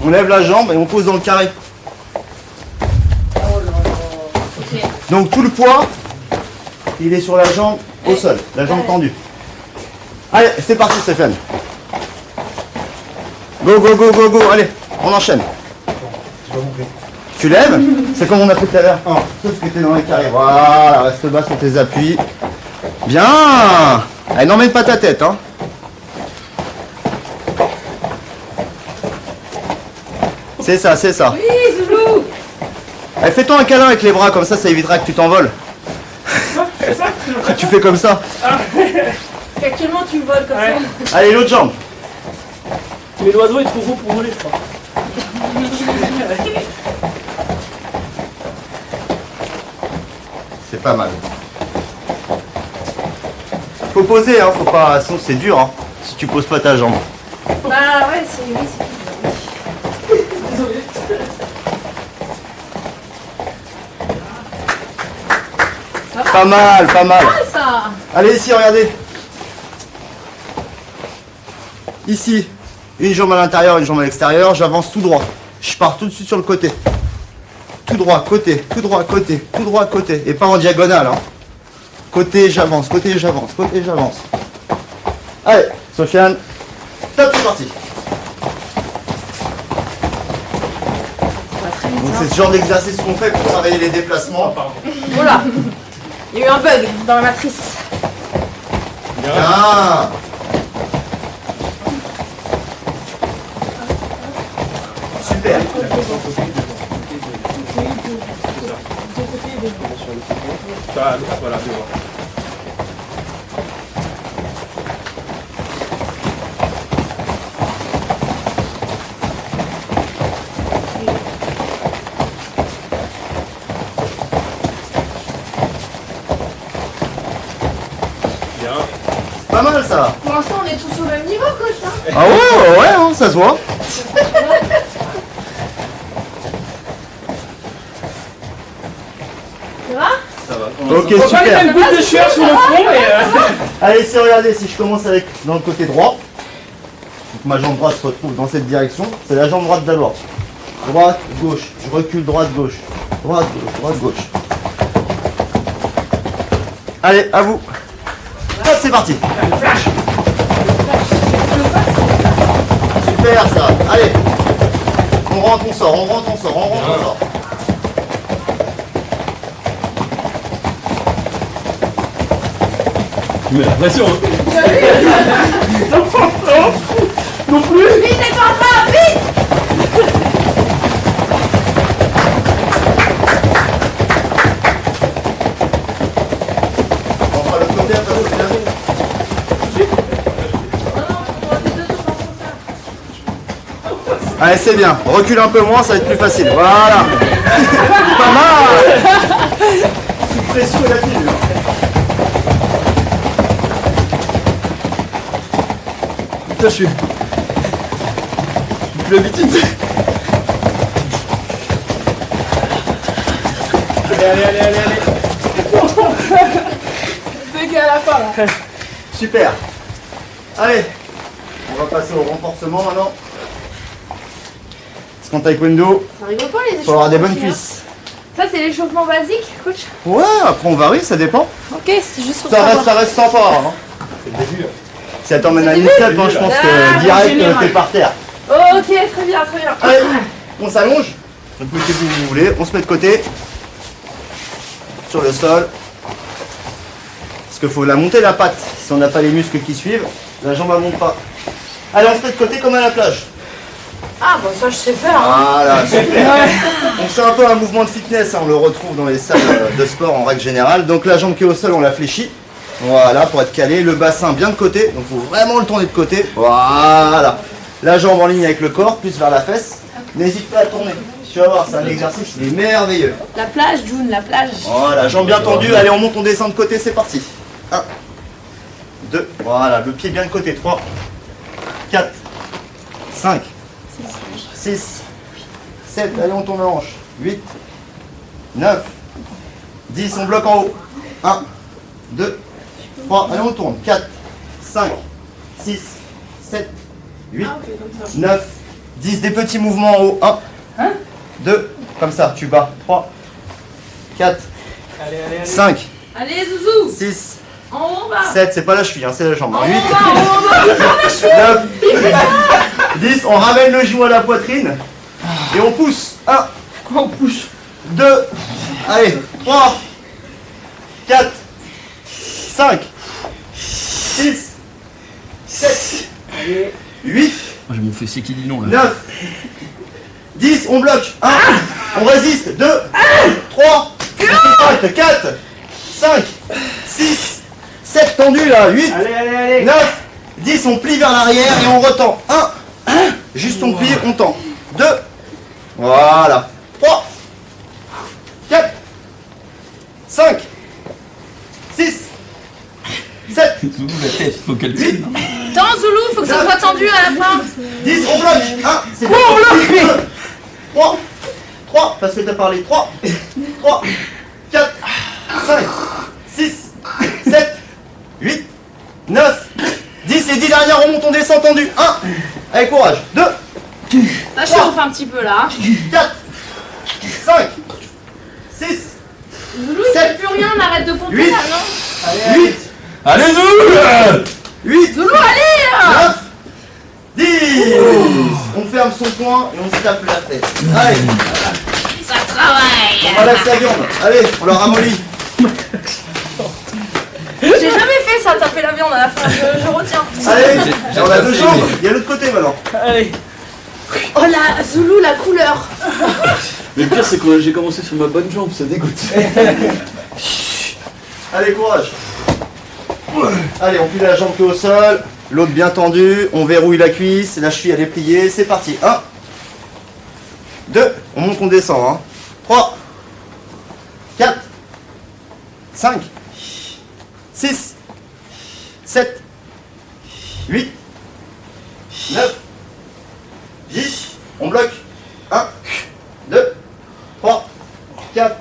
S4: On lève la jambe et on pose dans le carré. Donc tout le poids, il est sur la jambe au sol, la jambe tendue. Allez, c'est parti Stéphane. Go, go, go, go, go, allez, on enchaîne. Tu lèves, c'est comme on a fait tout à l'heure. Sauf que tu es dans les carrés. Voilà, reste bas sur tes appuis. Bien. Allez, n'emmène pas ta tête, hein. C'est ça, c'est ça.
S2: Oui, Zoulou.
S4: Allez, fais-toi un câlin avec les bras, comme ça évitera que tu t'envoles. Tu fais comme ça.
S2: Actuellement, tu voles comme ça.
S4: Allez, l'autre jambe.
S3: Mais l'oiseau est trop gros pour voler, je crois.
S4: C'est pas mal. Faut poser, hein, faut pas. Sinon c'est dur, hein, si tu poses pas ta jambe.
S2: Bah ouais, c'est. Oui, c'est.
S4: Pas mal, pas mal.
S2: Ça.
S4: Allez, ici, regardez. Ici, une jambe à l'intérieur, une jambe à l'extérieur. J'avance tout droit. Je pars tout de suite sur le côté. Tout droit, côté, tout droit, côté, tout droit, côté. Et pas en diagonale. Hein. Côté, j'avance, côté, j'avance, côté, j'avance. Allez, Sofiane. Top, c'est parti. Donc c'est ce genre d'exercice qu'on fait pour travailler les déplacements.
S2: Voilà. Il y a eu un bug dans la matrice.
S4: Bien. Super.
S5: Voilà, devant.
S4: Pas mal ça.
S2: Pour l'instant, on est tous au même niveau, coach. Hein.
S4: Ah ouais, ouais, hein, ça se voit.
S2: Ça va?
S4: Ça va. Ok,
S3: Faut pas
S4: super.
S3: mettre une goutte de sueur sur le front et...
S4: Allez, si regardez, si je commence avec dans le côté droit, donc ma jambe droite se retrouve dans cette direction, c'est la jambe droite d'abord. Droite, gauche, je recule, droite, gauche. Droite, gauche, droite, gauche. Allez, à vous. Hop, c'est parti. Super ça. Allez. On rentre, on sort, on rentre, on sort, on rentre, on sort.
S1: Tu mets la pression.
S3: Non plus.
S2: Vite, et toi, vite.
S4: On fera l'autre côté après, c'est la même. Allez, c'est bien. Recule un peu moins, ça va être plus facile. Voilà. Pas mal. Sous pression et la pilule. Putain, je suis plus l'habitude.
S3: Allez.
S2: Bug à la fin, là.
S4: Super. Allez, on va passer au renforcement maintenant. Parce qu'en taekwondo,
S2: Ça rigole pas, les
S4: il faut avoir des bonnes
S2: échauffements,
S4: cuisses.
S2: hein. Ça, c'est l'échauffement basique, coach.
S4: Ouais, après on varie, ça dépend.
S2: Ok, c'est juste pour
S4: Ça
S2: savoir.
S4: reste sympa. Hein. C'est le début. Si ça t'emmène à une step, hein, je pense
S2: Ah,
S4: que direct
S2: général.
S4: t'es par terre.
S2: Ok, très bien, très bien.
S4: Allez, on s'allonge. Donc mettez-vous où vous voulez, on se met de côté. Sur le sol. Parce qu'il faut la monter la patte. Si on n'a pas les muscles qui suivent, la jambe ne monte pas. Allez, on se met de côté comme à la plage.
S2: Ah, bon, ça, je sais faire. Hein.
S4: Voilà, super. Donc c'est un peu un mouvement de fitness, hein, on le retrouve dans les salles de sport en règle générale. Donc la jambe qui est au sol, on la fléchit. Voilà, pour être calé. Le bassin bien de côté, donc il faut vraiment le tourner de côté. Voilà. La jambe en ligne avec le corps, plus vers la fesse. N'hésite pas à tourner. Tu vas voir, c'est un exercice, il est merveilleux.
S2: La plage, June, la plage.
S4: Voilà, jambe bien tendue. Allez, on monte, on descend de côté, c'est parti. 1, 2, voilà, le pied bien de côté. 3, 4, 5, 6, 7, allez, on tourne la hanche. 8, 9, 10, on bloque en haut. 1, 2, 3, allez, on tourne. 4, 5, 6, 7, 8, 9, 10, des petits mouvements en haut. 1, 2, comme ça, tu bats. 3, 4, 5,
S2: Allez, Zouzou.
S4: 6,
S2: En haut, en bas.
S4: 7, c'est pas la cheville, hein, c'est la jambe.
S2: En
S4: 8,
S2: haut, en bas, en haut, en bas.
S4: 9, 10, on ramène le genou à la poitrine et on pousse. 1,
S3: On pousse.
S4: 2, allez, 3, 4, 5, 6, 7, 8,
S1: J'ai mon fessier qui dit non là.
S4: 9, 10, on bloque. 1, on résiste. 2, 3, 4, 5, 6, 7, tendu là. 8,
S3: Allez.
S4: 9, 10, on plie vers l'arrière et on retend. 1, juste on plie, on tend. 2, voilà. 3, 4, 5, 6, 7,
S1: Zoulou, la tête, faut qu'elle tienne.
S2: Attends, Zoulou, faut que ça soit tendu à la fin.
S4: 10, on bloque. 1, c'est bon. 3, 3, parce que t'as parlé. 3, 4, 5, on monte, on descend, tendu. 1. Allez, courage. 2.
S2: Ça chauffe un petit peu là.
S4: 4. 5. 6.
S2: Zoulou, il fait plus rien, on arrête de compter
S4: 8.
S2: là, non?
S4: 8.
S1: Allez, Zoulou!
S4: 8.
S2: Zoulou, allez!
S4: 9. 10. On ferme son poing et on se tape la tête. Allez.
S2: Ça travaille!
S4: On relâche la viande. Allez, on leur ramollit.
S2: J'ai jamais fait ça, taper la viande à la fin, je retiens.
S4: Allez, on a 2 jambes. Il y a l'autre côté maintenant.
S3: Allez.
S2: Oh la Zoulou, la couleur!
S1: Mais le pire, c'est que j'ai commencé sur ma bonne jambe, ça dégoûte.
S4: Allez, courage. Allez, on plie la jambe que au sol. L'autre bien tendue. On verrouille la cuisse. La cheville, elle est pliée. C'est parti. 1. 2. On monte, on descend. Hein. 3. 4. 5. 6. 7. 8. 9. 10. On bloque. 1. 2. 3. 4.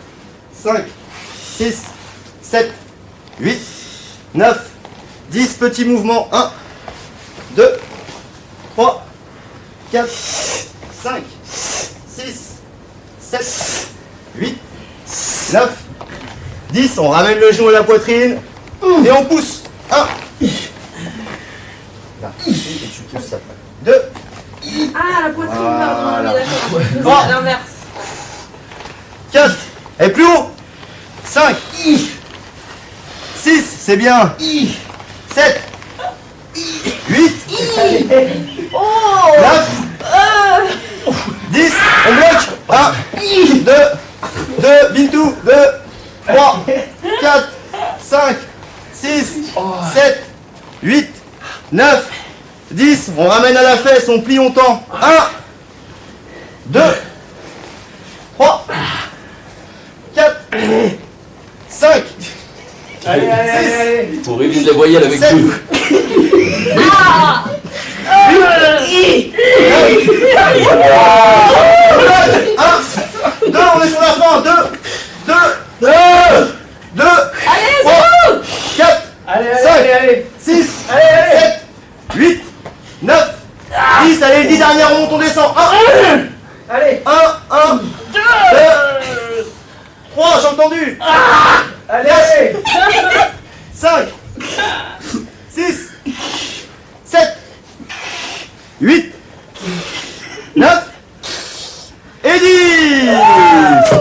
S4: 5. 6. 7. 8. 9. 10 petits mouvements. 1. 2. 3. 4. 5. 6. 7. 8. 9. 10. On ramène le genou à la poitrine. Et on pousse. 1. Là. Et tu pousses après. 2.
S2: Ah, la poitrine, pardon, on est d'accord.
S4: Trois.
S2: C'est l'inverse.
S4: 4. Et plus haut. 5. 6. C'est bien. 7. 8.
S2: Oh!
S4: 9. 10. On bloque. 1. 2. 2. Bintou. 2. 3. 4. 5. 6. 7. 8. 9. 10. On ramène à la fesse. On plie, on tend. 1. 2. 3. 4. 5.
S3: Allez, allez, allez, allez.
S1: Pour réviser la voyelle avec
S4: Sept.
S1: vous.
S2: Ah!
S4: 1. 2. On est sur la fin. 2. 2. 2. 2.
S2: Allez,
S4: 3.
S2: Zoulou!
S4: 4.
S3: Allez, allez,
S4: 5.
S3: allez, allez.
S4: 6.
S3: Allez, allez.
S4: 7. 8. 9. 10. Allez, 10 dernières, on monte, on descend. 1.
S3: Allez.
S4: 1. 1. 2. 3. Jambes tendues.
S3: Allez, allez.
S4: 5. 6. 7. 8. 9. Et 10.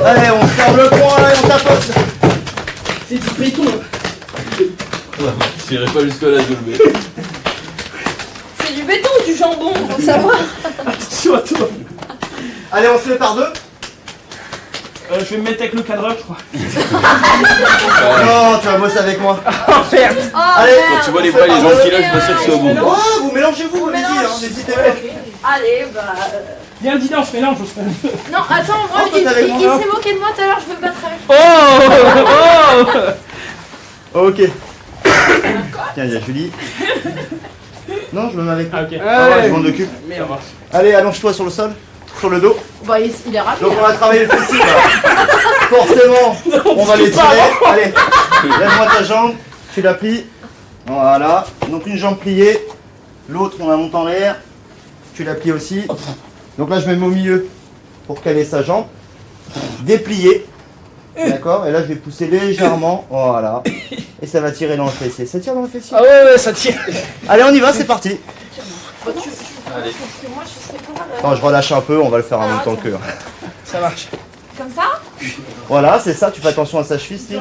S4: Allez, on ferme le poing et on tapote.
S3: C'est du béton.
S1: J'irai pas jusque-là, je le mets.
S2: C'est du béton ou du jambon, faut savoir.
S3: Attention à toi.
S4: Allez, on se fait par 2.
S3: Je vais me mettre avec le cadreur, je crois.
S4: Non, tu vas bosser avec moi.
S3: Oh merde.
S2: Oh,
S4: Allez,
S2: merde.
S1: Quand tu vois les bras et les jambes qu'il a, je me sûr que c'est au bout.
S4: Oh, vous mélangez vous, allez-y, hein, n'hésitez pas.
S2: Allez, bah.
S3: Viens, dis donc, je mélange, je fais.
S2: Non, attends, moi,
S4: Oh, toi,
S2: il
S4: t'avais
S2: s'est
S4: moi.
S2: moqué de moi tout à l'heure, je veux me battre avec.
S3: Oh.
S4: Ok. Tiens, il y a Julie. Non, je me mets avec toi.
S3: Ah, ok.
S4: Ah ouais, je m'en occupe.
S3: Merde.
S4: Allez, allonge-toi sur le sol, sur le dos.
S2: Bah, il est rapide.
S4: Donc on va travailler le fessier là. Forcément, on va les tirer. Allez, lève-moi ta jambe, tu la plies. Voilà. Donc une jambe pliée, l'autre on la monte en l'air. Tu la plies aussi. Donc là je me mets au milieu pour caler sa jambe. Déplier. D'accord. Et là je vais pousser légèrement. Voilà. Et ça va tirer dans le fessier. Ça tire dans le fessier.
S3: Ah ouais, ça tire.
S4: Allez, on y va, c'est parti.
S2: Bah, parce que moi, je serais pas là.
S4: Attends, je relâche un peu, on va le faire en même temps que.
S3: Ça marche.
S2: Comme ça?
S4: Voilà, c'est ça, tu fais attention à sa cheville, Steve.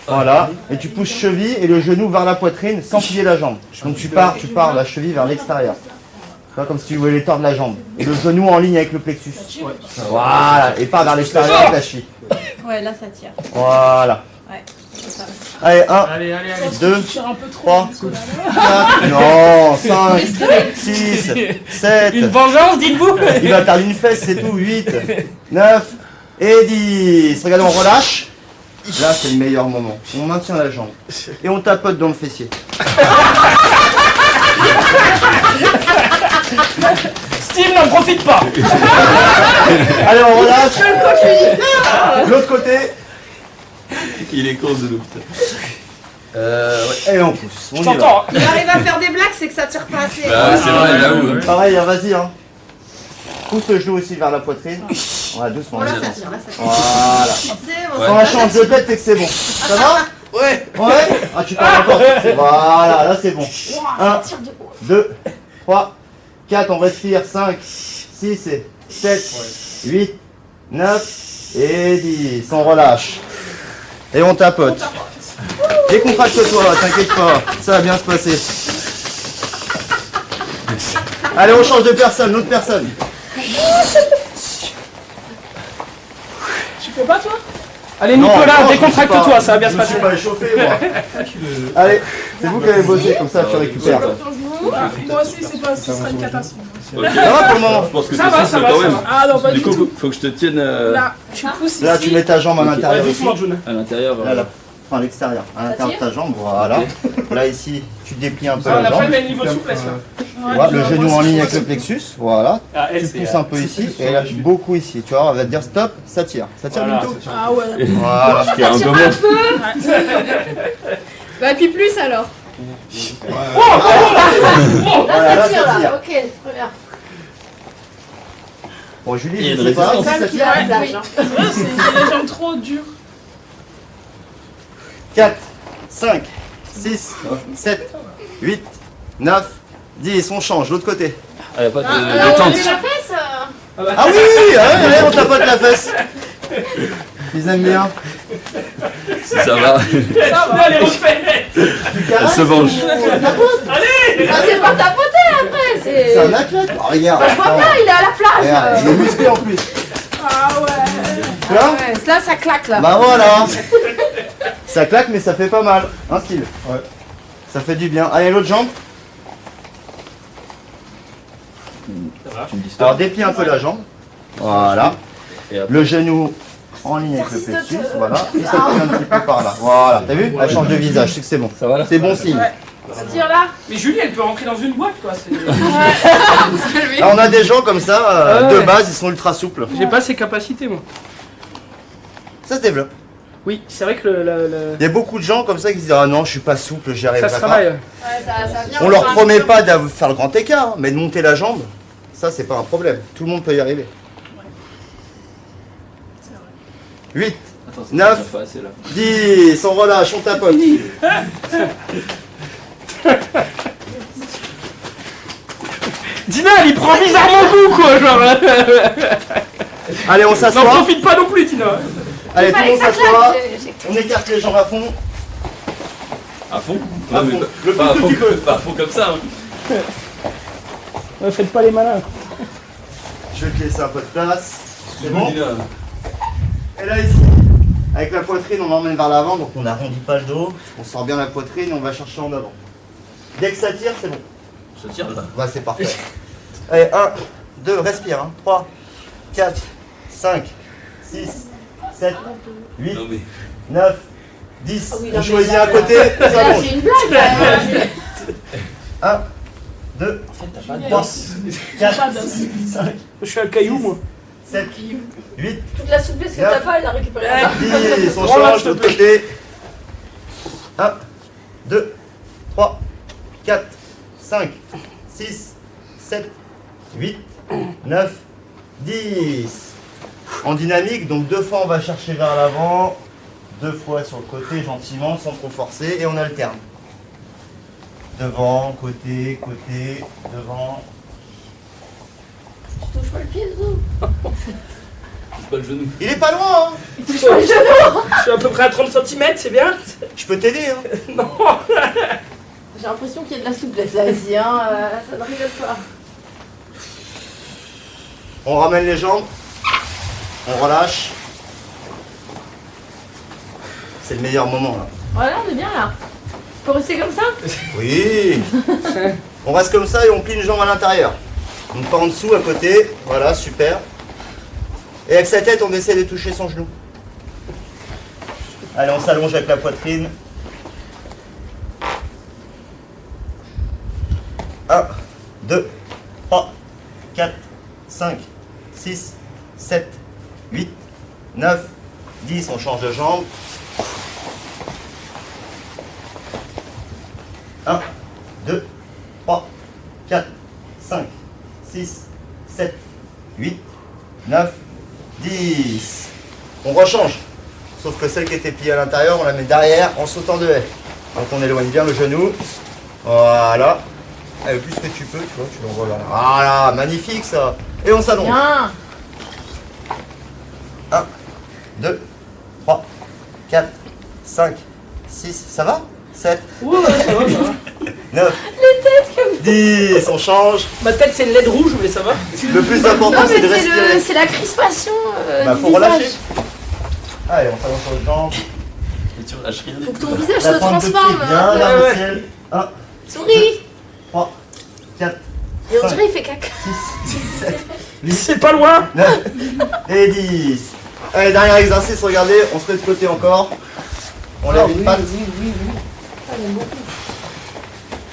S4: Voilà, et tu pousses cheville et le genou vers la poitrine sans plier la jambe. Donc tu pars la cheville vers l'extérieur. Tu vois, comme si tu voulais les tordre la jambe. Et le genou en ligne avec le plexus. Voilà, et pas vers l'extérieur avec la cheville.
S2: Ouais, là, ça tire.
S4: Voilà.
S2: Ouais, c'est ça.
S4: Allez, 1,
S3: Allez, allez, allez.
S4: 2, 3, 4, non, 5, 6, 7.
S3: Une vengeance, dites-vous.
S4: Il va perdre une fesse, c'est tout. 8, 9 et 10. Regardez, on relâche. Là, c'est le meilleur moment. On maintient la jambe. Et on tapote dans le fessier.
S3: Steve n'en profite pas.
S4: Allez, on relâche. L'autre côté.
S1: Il est con, Zoulou.
S4: Ouais. Et on pousse. On
S3: Je
S4: y va.
S3: t'entends.
S2: Il arrive à faire des blagues, c'est que ça tire pas assez.
S1: Bah, c'est vrai, j'avoue.
S4: Pareil, hein, vas-y. Hein. Pousse le genou aussi vers la poitrine. Ouais, doucement.
S2: Bon, là, ça tire, là, ça tire.
S4: Voilà.
S2: C'est bon,
S4: Quand la change de tête, c'est que c'est bon. Ça va? Ouais. Ouais. Ah, tu parles encore. Voilà, là c'est bon.
S2: Ouah,
S4: 1,
S2: ça tire de ouf.
S4: 2, 3, 4, on respire. 5, 6, 7, 8, 9 et 10. On relâche. Et on tapote. Décontracte-toi, t'inquiète pas. Ça va bien se passer. Allez, on change de personne, l'autre personne.
S3: Tu fais pas toi? Allez Nicolas, décontracte-toi, ça va bien se passer.
S4: Je suis pas échauffé moi. Allez, c'est vous qui avez bossé, comme ça tu récupères.
S6: Moi aussi, c'est pas, ce serait une catastrophe.
S4: Ça va pour le moment?
S1: Je pense que
S3: Ça va, ça va,
S1: quand
S3: ça
S1: même.
S3: va. Ah non, pas
S1: Du
S3: du
S1: coup,
S3: tout.
S1: faut que je te tienne
S6: Là, tu pousses ici.
S4: Là tu mets ta jambe à l'intérieur ici.
S3: Doucement, June.
S1: à l'intérieur.
S4: Là, là. Enfin à l'extérieur, à l'intérieur de ta jambe, voilà. Là ici, tu déplies un peu
S3: Ah, on
S4: la
S3: n'a pas le
S4: jambe.
S3: même niveau de souplesse là.
S4: Voilà, le genou en ligne avec le plexus, voilà.
S3: Ah, elle,
S4: Tu
S3: c'est,
S4: pousses un peu ici et là beaucoup ici. Tu vois, on va te dire stop, ça tire. Ça tire
S3: Voilà,
S4: du tout.
S6: Ah ouais.
S4: Voilà.
S1: Ce qui est un peu moins.
S2: Bah, puis plus alors.
S4: Voilà, là
S2: Ça tire
S4: ça
S2: là,
S4: tire.
S2: ok, très bien.
S4: Bon Julie,
S1: Et
S4: je
S1: de
S4: sais pas si
S1: résistance.
S4: ça
S2: Il
S4: tire.
S2: a la plage. Hein.
S6: C'est les jambes trop dures.
S4: 4, 5, 6, 7, 8, 9, 10. On change, l'autre côté.
S1: Ah, y a pas de
S2: Alors, on a
S1: détente.
S2: vu la fesse
S4: Ah oui, allez, on tapote la fesse. Ils aiment bien.
S1: Si ça va.
S3: Allez, refais.
S1: Elle se venge.
S2: Ah, c'est pas tapoter après,
S4: C'est un athlète. Oh, regarde.
S2: Je vois bien, il est à la plage.
S4: Regarde, il est musclé en plus.
S6: Ah ouais.
S4: Tu vois?
S2: Ouais, là, ça claque là.
S4: Bah voilà. Ça claque, mais ça fait pas mal. Un style. Ouais. Ça fait du bien. Allez, l'autre jambe.
S1: Tu me dis stop.
S4: Alors, déplie un peu la jambe. Voilà.
S1: Et après-
S4: Le genou en ligne avec le plexus. Voilà. Et ça tire un petit peu par là. Voilà. T'as vu? Elle change de visage. C'est que c'est bon.
S1: Ça va là?
S4: C'est bon signe.
S2: Ça tire là.
S3: Mais Julie, elle peut rentrer dans une boîte quoi. c'est-
S4: Alors, on a des gens comme ça, de base, ils sont ultra souples.
S3: J'ai pas ces capacités moi.
S4: Ça se développe.
S3: Oui, c'est vrai que le...
S4: Il y a beaucoup de gens comme ça qui se disent ah non, je suis pas souple, j'y
S3: ça
S4: arriverai
S3: se
S4: pas.
S3: travaille.
S2: Ouais, ça vient.
S4: On leur promet pas de faire le grand écart, mais de monter la jambe, ça c'est pas un problème. Tout le monde peut y arriver. 8,
S1: Attends,
S4: 9.
S1: ça pas assez là.
S4: 10, on relâche, on tapote.
S3: Dina, elle y prend bizarrement goût quoi, genre.
S4: Allez, on
S3: N'en
S4: s'assoit.
S3: profite pas non plus, Dina.
S4: Allez, tout le monde
S2: Ça
S4: s'assoit.
S2: claque.
S4: On écarte les jambes à fond.
S1: À fond?
S4: À
S1: Non, mais
S4: fond.
S1: pas-
S4: Le
S1: pas à
S4: plus
S1: fond,
S4: que tu peux.
S1: pas à fond comme ça. Hein.
S3: Faites pas les malins.
S4: Je vais te laisser un peu de place. C'est
S1: Excuse-moi,
S4: bon.
S1: Dina.
S4: Et là, ici, avec la poitrine, on l'emmène vers l'avant, donc on n'arrondit pas le dos. On sort bien la poitrine et on va chercher en avant. Dès que ça tire, c'est bon.
S1: Ça tire là.
S4: Ouais, c'est parfait. Allez, 1, 2, respire. Hein. 3, 4, 5, 6, 7, 8,
S1: Non mais.
S4: 9, 10.
S2: Ah oui,
S4: On
S2: non,
S4: choisit
S2: mais
S4: un côté, on
S2: Là,
S4: s'allonge.
S2: c'est une blague là.
S4: 1, 2, 3, 4, 5,
S3: Je suis un caillou moi.
S4: 7, 8,
S2: Toute la souplesse que
S4: Là.
S2: t'as pas, elle a récupéré là.
S4: 10. On
S3: Voilà,
S4: change
S3: s'il
S4: de
S3: te
S4: l'autre côté. 1, 2, 3, 4, 5, 6, 7, 8, 9, 10. En dynamique, donc 2 fois on va chercher vers l'avant, 2 fois sur le côté gentiment, sans trop forcer, et on alterne. Devant, côté, côté, devant.
S2: Tu touches pas le pied, Zou.
S1: C'est pas le genou.
S4: Il est pas loin, hein.
S2: Tu touches pas le genou.
S3: Je suis à peu près à 30 cm, c'est bien.
S4: Je peux t'aider, hein.
S2: J'ai l'impression qu'il y a de la souplesse là ici, hein. Ça ne rigole pas.
S4: On ramène les jambes, on relâche. C'est le meilleur moment là.
S2: Voilà, on est bien là. Faut rester comme ça.
S4: Oui. On reste comme ça et on plie une jambe à l'intérieur. Donc pas en dessous, à côté. Voilà, super. Et avec sa tête, on essaie de toucher son genou. Allez, on s'allonge avec la poitrine. 1, 2, 3, 4, 5, 6, 7, 8, 9, 10. On change de jambe. rechange. Sauf que celle qui était pliée à l'intérieur, on la met derrière en sautant de haie. Donc on éloigne bien le genou. Voilà. Et le plus que tu peux, tu vois, tu l'envoies là. Voilà, magnifique ça. Et on s'allonge.
S2: Bien.
S4: 1, 2, 3, 4, 5, 6, ça va 7,
S3: Ouais, ça va, ça va.
S4: 9, 10, on change.
S3: Ma tête, c'est une LED rouge, mais ça va.
S4: Le plus important,
S2: Non,
S4: c'est
S2: mais
S4: de respirer.
S2: c'est la crispation
S4: Bah,
S2: du
S4: faut
S2: visage.
S4: relâcher. Allez, on s'allonge sur le jambe.
S1: Et tu relâches rien.
S2: Faut que ton visage
S4: La
S2: se
S4: pointe de pied
S2: transforme.
S4: bien vers
S3: Ouais.
S4: le ciel. 1,
S2: Souris.
S4: 3, 4,
S2: Et on dirait il fait caca.
S4: 8,
S3: C'est pas loin.
S4: 9 et 10. Allez, dernier exercice, regardez, on se met de côté encore. On lève une patte.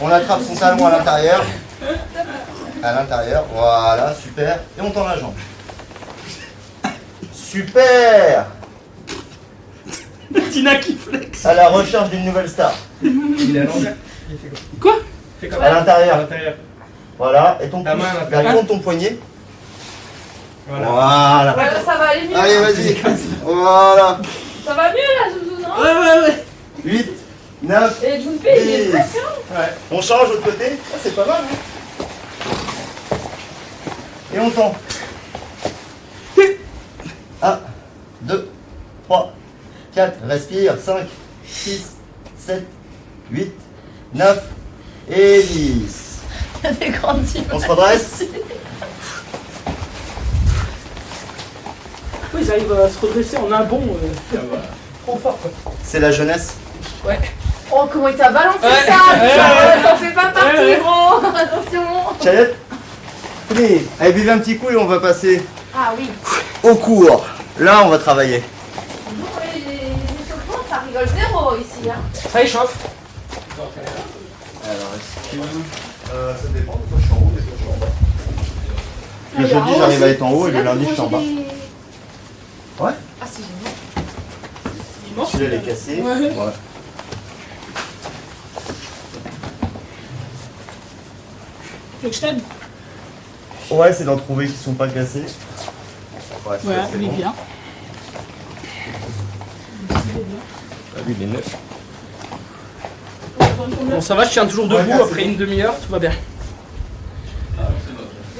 S4: On attrape son talon à l'intérieur. À l'intérieur, voilà, super. Et on tend la jambe. Super.
S3: Tina qui flex.
S4: À la recherche d'une nouvelle star.
S5: Il est à l'envers. Il fait
S3: Quoi
S5: Fais comme
S4: À
S5: À
S4: l'intérieur.
S5: l'intérieur.
S4: Voilà, et ton
S5: La
S4: pouce
S5: main à l'intérieur.
S4: vers le fond de ton poignet.
S5: Voilà.
S4: Voilà.
S2: Ouais, ça va aller mieux.
S4: Allez, vas-y. Voilà.
S2: Ça va mieux là, Zouzou, non?
S3: Ouais.
S4: 8, 9,
S2: Et Junpei, il est
S4: 10.
S2: stressé.
S4: On change de l'autre côté. Ah, c'est pas mal, hein. Et on tend. 1, 2, 3, 4, respire. 5, 6, 7, 8, 9 et 10.
S2: Il y a des grandes images.
S4: On se redresse.
S3: Oui, ils arrivent à se redresser en un bond. Trop fort, quoi.
S4: C'est la jeunesse.
S3: Ouais.
S2: Oh, comment il t'a balancé
S3: Ouais.
S2: ça
S3: Ouais.
S2: T'en fais pas partie,
S3: Ouais.
S2: gros. Attention.
S4: Chayette. Allez, allez, buvez un petit coup et on va passer
S2: Ah oui.
S4: au cours. Là, on va travailler.
S2: Nous, les échauffements, ça rigole zéro ici. Hein.
S3: Ça échauffe.
S4: Alors, est-ce que... ça dépend, des fois je suis en haut, des fois je suis en bas. Le
S2: Ah,
S4: jeudi,
S2: là,
S4: j'arrive
S2: c'est-
S4: à être en haut et
S2: c'est
S4: le
S2: là
S4: lundi,
S2: que
S4: je suis en bas.
S2: j'ai
S4: Ouais.
S2: Ah, c'est génial.
S4: Celui-là, il est cassé.
S3: Ouais.
S4: Ouais.
S6: Tu veux que je t'aide?
S4: Ouais, c'est d'en trouver qui sont pas cassés. Ouais, c'est
S6: Ouais,
S4: c'est
S6: lui
S4: bon.
S6: bien.
S5: Lui, il est neuf.
S3: Bon, ça va, je tiens toujours
S4: Ouais,
S3: debout
S4: c'est
S3: après
S4: bon.
S3: une demi-heure, tout va bien.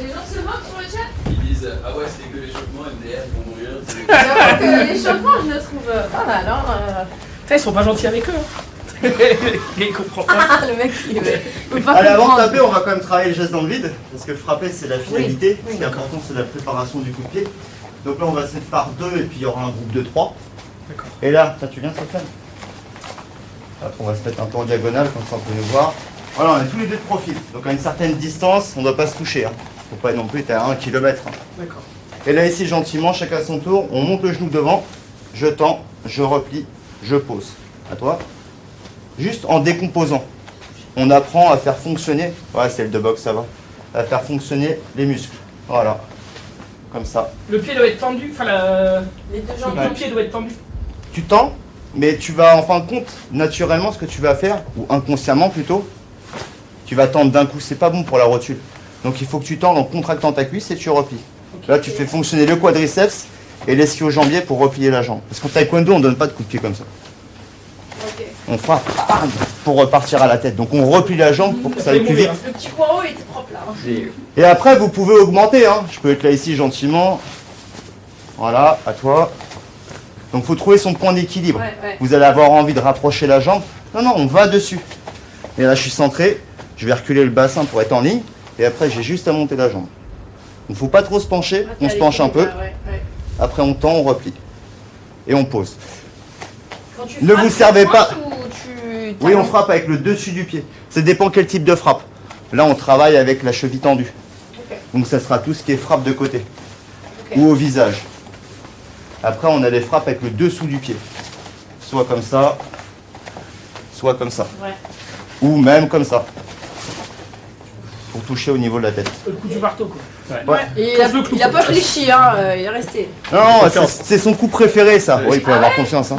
S2: Les gens se moquent sur le chat.
S1: Ils disent ah ouais c'est que l'échauffement MDR ils vont mourir.
S2: Alors que l'échauffement, je le trouve pas mal. Hein.
S3: Putain, ils sont pas gentils avec eux. Hein. Il comprend pas.
S2: Ah, le mec, il peut pas
S4: Allez, avant de
S2: comprendre.
S4: taper, on va quand même travailler le geste dans le vide. Parce que frapper, c'est la finalité.
S2: Oui,
S4: Ce qui est important, c'est la préparation du coup de pied. Donc là, on va se mettre par deux et puis il y aura un groupe de 3.
S3: D'accord.
S4: Et là, tu viens, Sofiane. Hop, on va se mettre un peu en diagonale, comme ça on peut les voir. Voilà, on est tous les deux de profil. Donc à une certaine distance, on ne doit pas se toucher. Hein. Faut pas non plus être à 1 km. Hein.
S3: D'accord.
S4: Et là, ici, gentiment, chacun à son tour, on monte le genou devant, je tends, je replie, je pose. À toi. Juste en décomposant. On apprend à faire fonctionner, ouais, c'est le de boxe, ça va, à faire fonctionner les muscles. Voilà. Comme ça.
S3: Le pied doit être tendu, enfin
S2: Les deux jambes.
S3: le pied doit être tendu.
S4: Tu tends, mais tu vas en fin de compte, naturellement, ce que tu vas faire, ou inconsciemment plutôt, tu vas tendre d'un coup, c'est pas bon pour la rotule. Donc il faut que tu tendes en contractant ta cuisse et tu replies. Là, tu fais fonctionner le quadriceps et l'ischio-jambier pour replier la jambe. Parce qu'en taekwondo, on donne pas de coup de pied comme ça.
S2: Ok.
S4: On frappe bam, pour repartir à la tête. Donc on replie la jambe pour que ça aille plus vite.
S2: Le petit poireau, il était propre là. Hein.
S4: Et après, vous pouvez augmenter. Hein. Je peux être là ici gentiment. Voilà, à toi. Donc faut trouver son point d'équilibre.
S2: Ouais, ouais.
S4: Vous allez avoir envie de rapprocher la jambe. Non, non, on va dessus. Et là, je suis centré. Je vais reculer le bassin pour être en ligne. Et après, j'ai juste à monter la jambe. Il ne faut pas trop se pencher.
S2: Ouais,
S4: On se penche un peu.
S2: ouais, ouais.
S4: Après, on tend, on replie. Et on pose.
S2: Quand tu
S4: Ne
S2: frappes,
S4: vous servez
S2: tu
S4: pas.
S2: penches ou tu-
S4: Oui, on frappe avec le dessus du pied. Ça dépend quel type de frappe. Là, on travaille avec la cheville tendue.
S2: Ok.
S4: Donc, ça sera tout ce qui est frappe de côté.
S2: Ok.
S4: Ou au visage. Après, on a les frappes avec le dessous du pied. Soit comme ça, soit comme ça.
S2: Ouais.
S4: Ou même comme ça. Pour toucher au niveau de la tête.
S3: Le coup du marteau, quoi.
S4: Ouais.
S2: Et
S3: Pose le clou.
S2: il a pas fléchi, hein, il est resté.
S4: Non, non, c'est son coup préféré, ça. Oui, il faut avoir confiance. Hein.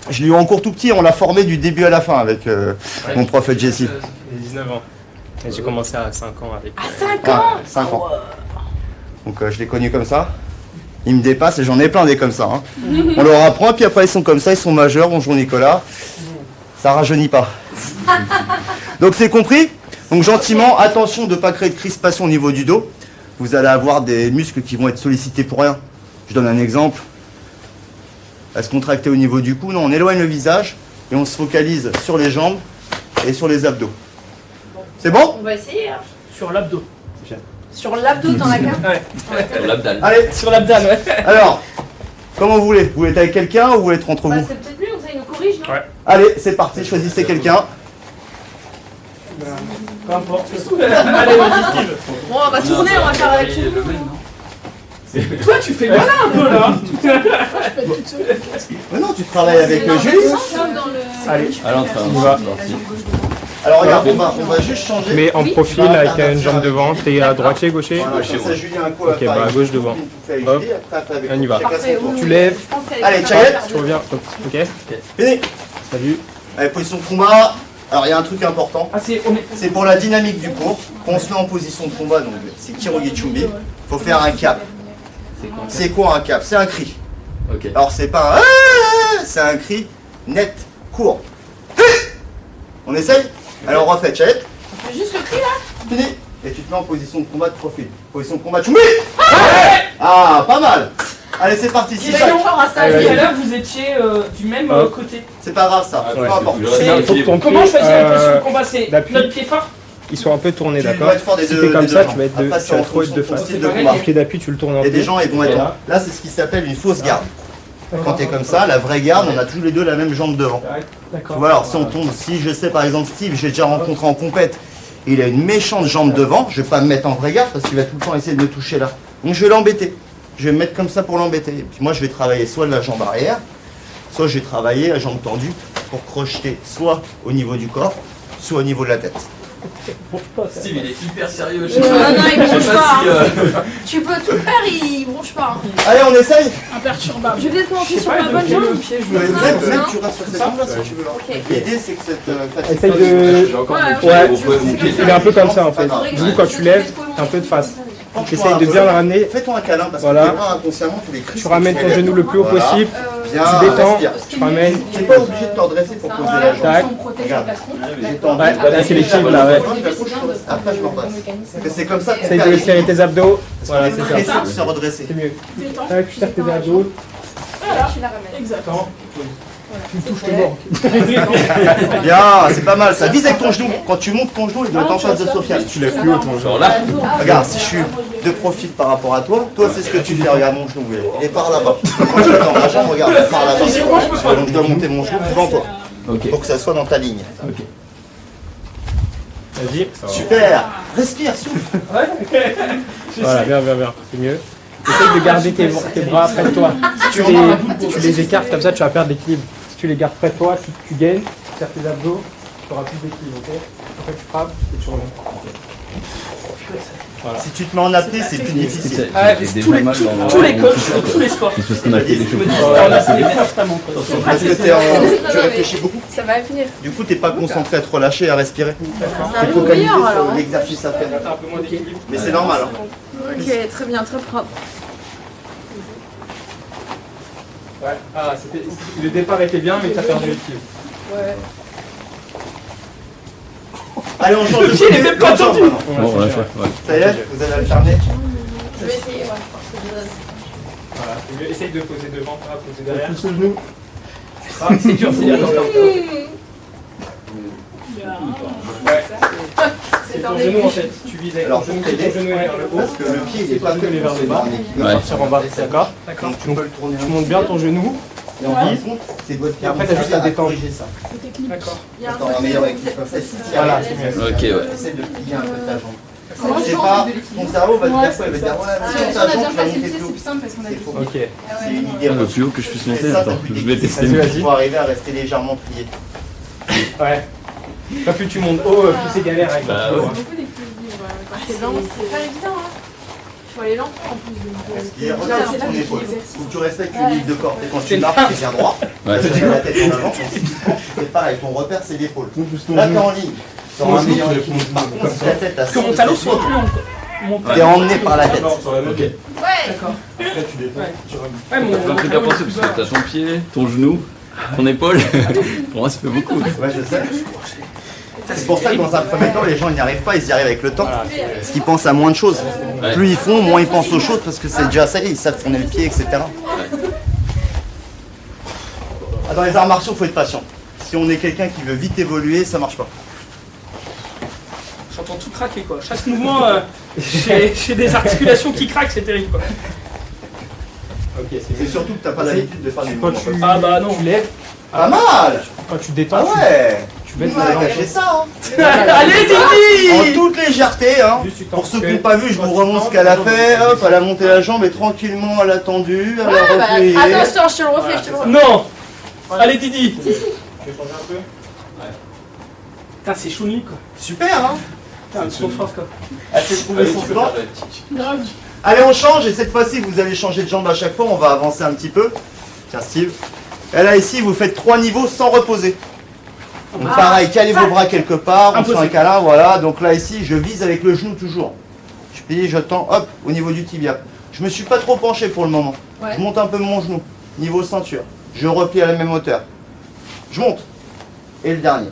S4: Je l'ai eu en cours tout petit, on l'a formé du début à la fin avec mon prof Jesse.
S5: J'ai 19 ans. Et j'ai commencé à 5 ans avec.
S2: À 5
S4: Ah,
S2: ans
S4: 5 ans. Donc je l'ai connu comme ça. Ils me dépassent et j'en ai plein des comme ça. Hein. On leur apprend, et puis après ils sont comme ça, ils sont majeurs. Bonjour Nicolas. Ça rajeunit pas. Donc c'est compris. Donc gentiment, attention de ne pas créer de crispation au niveau du dos. Vous allez avoir des muscles qui vont être sollicités pour rien. Je donne un exemple. À se contracter au niveau du cou. Non, on éloigne le visage et on se focalise sur les jambes et sur les abdos. C'est bon?
S2: On va essayer. Hein.
S3: Sur l'abdo.
S2: Sur l'abdo dans la carte.
S1: Sur l'abdal.
S4: Allez,
S3: Sur l'abdal, ouais.
S4: alors, comment vous voulez? Vous voulez être avec quelqu'un ou vous voulez être entre
S2: Bah,
S4: vous?
S2: c'est peut-être mieux, comme ça il nous corrige, non?
S3: Ouais.
S4: Allez, c'est parti, choisissez quelqu'un.
S3: Peu importe. Allez, vas-y, Steve.
S2: Bon, on va tourner, on va faire avec tout.
S3: Toi, tu fais malin un peu là.
S4: Mais non, tu travailles avec Julie.
S3: Allez.
S1: Alors, enfin,
S5: On va.
S4: Alors regarde, on va juste changer.
S5: Mais en profil avec une jambe devant, t'es à droitier, gaucher.
S4: Voilà, comme ça, Julie a un coup
S5: Ok, bah à gauche devant. Hop. On y va. Tu lèves,
S4: Allez, Chayette,
S5: tu reviens. Hop. Ok.
S4: fini.
S5: Salut.
S4: Allez, position de combat. Alors il y a un truc important.
S3: Ah,
S4: C'est pour la dynamique du cours. Quand on se met en position de combat, donc c'est Kirogi Chumbi, il faut faire un cap. C'est quoi un cap? C'est un cri.
S1: Ok.
S4: Alors c'est pas un ah, c'est un cri net, court. On essaye? Alors on refait, Chayette.
S2: On fait juste le cri là.
S4: Fini. Et tu te mets en position de combat de profil. Position de combat Chumbi. Ah, pas mal. Allez, c'est parti.
S2: Il va y avoir un stage.
S3: Et là, vous étiez du même
S5: Hop.
S3: côté.
S4: C'est pas grave ça, peu importe.
S5: Faut que ton
S3: Comment
S5: pied,
S3: choisir la position de combat? C'est
S5: d'appui.
S3: notre pied fort?
S5: Ils sont un peu tournés,
S4: Tu
S5: d'accord?
S4: dois être fort des
S5: Si
S4: deux-
S5: t'es comme
S4: des
S5: ça,
S4: deux
S5: tu vas être
S4: jambes.
S5: de,
S4: Après,
S5: tu vas
S4: c'est en
S5: trop être de
S4: fonction de ton
S5: face.
S4: style de
S3: pareil,
S4: combat.
S5: Le pied d'appui, tu le tournes un
S4: Il y a
S5: peu.
S4: des gens, ils vont être.
S5: Voilà.
S4: Là, c'est ce qui s'appelle une fausse garde. Quand t'es comme ça, la vraie garde, on a tous les deux la même jambe devant. Tu
S3: D'accord.
S4: vois, alors si on tombe, si je sais par exemple Steve, j'ai déjà rencontré en compète, il a une méchante jambe devant, je vais pas me mettre en vraie garde parce qu'il va tout le temps essayer de me toucher là. Donc je vais l'embêter. Je vais me mettre comme ça pour l'embêter. Et puis moi, je vais travailler soit de la jambe arrière, soit je vais travailler la jambe tendue pour crocheter soit au niveau du corps, soit au niveau de la tête.
S1: Steve, il est hyper sérieux.
S2: Ah non, il bronche pas.
S1: si,
S2: Hein. Tu peux tout faire, il bronche pas. Hein.
S4: Allez, on essaye.
S6: Imperturbable.
S2: Je vais te commencer sur la bonne jambe.
S4: Même tu restes sur cette jambe là si tu veux.
S2: Ok.
S4: L'idée, c'est que cette fatigue.
S5: Essaye de.
S1: J'ai encore
S2: Ouais,
S1: mon
S5: ouais.
S1: pied, mon pied.
S5: Il est un peu comme ça en fait.
S4: Faudrait
S5: Du coup, quand tu lèves, t'es un peu de face.
S4: Penche-toi
S5: Essaye
S4: un
S5: de
S4: peu.
S5: bien le ramener.
S4: Fais-toi un câlin parce
S5: Voilà.
S4: que tu vois inconsciemment tous les cris.
S5: Tu ramènes ton genou le plus haut
S4: Voilà.
S5: possible.
S4: Bien,
S5: Tu détends.
S4: respire.
S5: Tu ramènes.
S4: Tu n'es pas obligé de te redresser pour poser la jambe.
S5: Tac.
S4: Regarde. J'ai tendu.
S5: Ouais, là, c'est l'équilibre là, ouais.
S4: Après, je me redresse. Parce que c'est comme ça qu'on
S5: Essaye
S4: perd
S5: de
S4: les
S5: serrer
S4: kilos.
S5: tes abdos.
S4: Parce
S5: Voilà,
S4: qu'on est
S5: c'est
S4: très
S5: ça.
S4: sûr de se redresser.
S5: C'est mieux. Tac, tu serres tes abdos.
S6: Exactement.
S5: Tu touches le bord.
S4: Bien, c'est pas mal. Ça vise avec ton genou. Quand tu montes ton genou, il doit être en face de Sofiane.
S5: Tu lèves plus haut ton
S1: Genre là.
S4: Regarde, si je suis de profil par rapport à toi, toi c'est ce que tu fais. Regarde mon genou, il est par là-bas. Quand je tends ma jambe, regarde, par là-bas. Donc je dois monter mon genou devant toi.
S1: Ok.
S4: Pour que ça soit dans ta ligne.
S5: Vas-y.
S4: Super. Respire, souffle.
S5: Voilà, bien, bien, bien. C'est mieux. Essaye de garder tes bras près de toi. Si tu les écartes comme ça, tu vas perdre l'équilibre. Si tu les gardes près de toi, tu gagnes, tu serres tes abdos, tu auras plus d'équilibre, ok? Après tu frappes et tu reviens. Voilà.
S4: Si tu te mets en apnée, c'est plus difficile.
S3: Tous les coachs, tous les sports.
S1: C'est parce qu'on a fait des choses.
S3: On a fait constamment.
S4: Parce que tu réfléchis beaucoup.
S8: Ça va venir.
S4: Du coup, t'es pas concentré à te relâcher, à respirer.
S2: C'est
S4: T'es
S2: un
S4: focalisé
S2: meilleur
S4: sur
S2: alors.
S4: l'exercice à faire.
S5: T'as un peu moins d'équilibre.
S4: Mais c'est normal. Hein.
S2: Ok, très bien, très propre.
S5: Ouais. Ah, le départ était bien, mais t'as perdu l'équilibre.
S4: Allez, on change de pied.
S3: Il est même pas tendu.
S1: Bon, on l'a fait. Ouais.
S4: Ça y est, vous allez alterner.
S2: Je vais essayer, ouais.
S5: Voilà, c'est mieux. Essaye de poser devant, pas poser derrière.
S4: Pousse le genou.
S3: Ah, c'est dur, c'est dur. C'est ton genou en fait. Tu vises avec
S4: Alors,
S3: ton genou,
S4: pour t'aider,
S3: ton genou est vers le haut.
S4: Parce que le pied, il est pas fait
S5: vers le bas.
S1: Ouais.
S5: Partir en bas, d'accord?
S4: Donc tu peux le tourner.
S5: Tu montes bien ton genou.
S4: Et en vise, c'est votre pied.
S5: Et après, t'as juste à détendre.
S4: corriger ça.
S3: D'accord.
S4: Attends, un meilleur équilibre comme ça.
S5: Voilà, c'est mieux.
S1: Ok, ouais.
S4: Essaie de plier un peu ta jambe. C'est pas, ton cerveau va te dire quoi? Il va te dire, ouais, si ta jambe, tu vas monter plus haut. C'est faux.
S5: Ok.
S4: C'est une idée
S1: Un peu
S4: reçue.
S1: plus haut que je puisse monter.
S4: Et ça,
S1: Attends,
S4: t'as plus
S1: je vais
S4: d'équilibre.
S1: tester.
S5: Vas-y.
S4: Pour arriver à rester légèrement plié.
S5: Ouais. Pas plus tu montes haut, plus c'est galère avec
S1: Bah,
S5: ton
S1: ouais.
S5: genou.
S2: C'est lent, c'est pas évident, hein. Il faut aller lentement en plus.
S4: Respire, regarde sur ton épaule. Faut que tu respectes une ligne de corps. Et quand tu marches, tu viens droit.
S1: Ouais.
S4: Tu mets la tête en avant. C'est pareil, ton repère, c'est l'épaule. Là, t'es en ligne. T'auras un meilleur équilibre. Par contre, si la tête a
S3: Que mon talon soit plus long. Mon
S4: T'es emmené par la tête.
S1: Ok.
S2: Ouais,
S3: D'accord.
S5: Après, tu détends.
S3: Ouais.
S5: Tu ramènes.
S3: Ouais, mon
S1: T'as un truc à penser parce que t'as ton pied, ton genou, ton épaule. Pour moi, ça fait beaucoup.
S4: Ouais, je sais. C'est pour ça que dans un premier temps, les gens ils n'y arrivent pas, ils y arrivent avec le temps. Parce qu'ils pensent à moins de choses.
S1: Ouais.
S4: Plus ils font, moins ils pensent aux choses parce que c'est déjà ça, ils savent tourner le pied, etc. Ah, dans les arts martiaux, il faut être patient. Si on est quelqu'un qui veut vite évoluer, ça marche pas.
S3: J'entends tout craquer quoi. Chaque mouvement, j'ai des articulations qui craquent, c'est terrible quoi.
S5: Ok, c'est
S4: C'est surtout que tu n'as pas l'habitude de faire des
S5: Quand
S4: mouvements.
S5: tu,
S3: Ah bah non.
S5: tu lèves,
S4: Pas mal.
S5: quand tu détends,
S4: Ah ouais.
S5: tu baisses
S4: Vous
S5: la
S4: avez
S5: jambe.
S4: caché ça, hein.
S3: Allez
S4: En
S3: Didi.
S4: toute légèreté, hein.
S5: Juste, tu t'en
S4: Pour ceux qui
S5: fais.
S4: n'ont pas vu, je vous remonte ce qu'elle a fait. Hop, elle a monté la jambe et tranquillement elle a tendu, elle a replié.
S2: Attends, je te le refais, je te le refais.
S3: Non. Allez Didi.
S5: Tu veux changer un peu?
S3: Putain, c'est chouni quoi.
S4: Super, hein.
S3: Putain, trop fort quoi.
S4: Elle s'est trouvée
S1: Allez,
S4: son
S1: tu peux
S4: sport.
S1: faire la petite.
S4: Allez, on change et cette fois-ci, vous allez changer de jambe à chaque fois. On va avancer un petit peu. Tiens, Steve. Et là, ici, vous faites 3 niveaux sans reposer. Donc, pareil, calez vos bras quelque part. On fait un
S3: Impossible.
S4: câlin, voilà. Donc là, ici, je vise avec le genou toujours. Je plie, je tends, hop, au niveau du tibia. Je me suis pas trop penché pour le moment.
S2: Ouais.
S4: Je monte un peu mon genou. Niveau ceinture. Je replie à la même hauteur. Je monte. Et le dernier.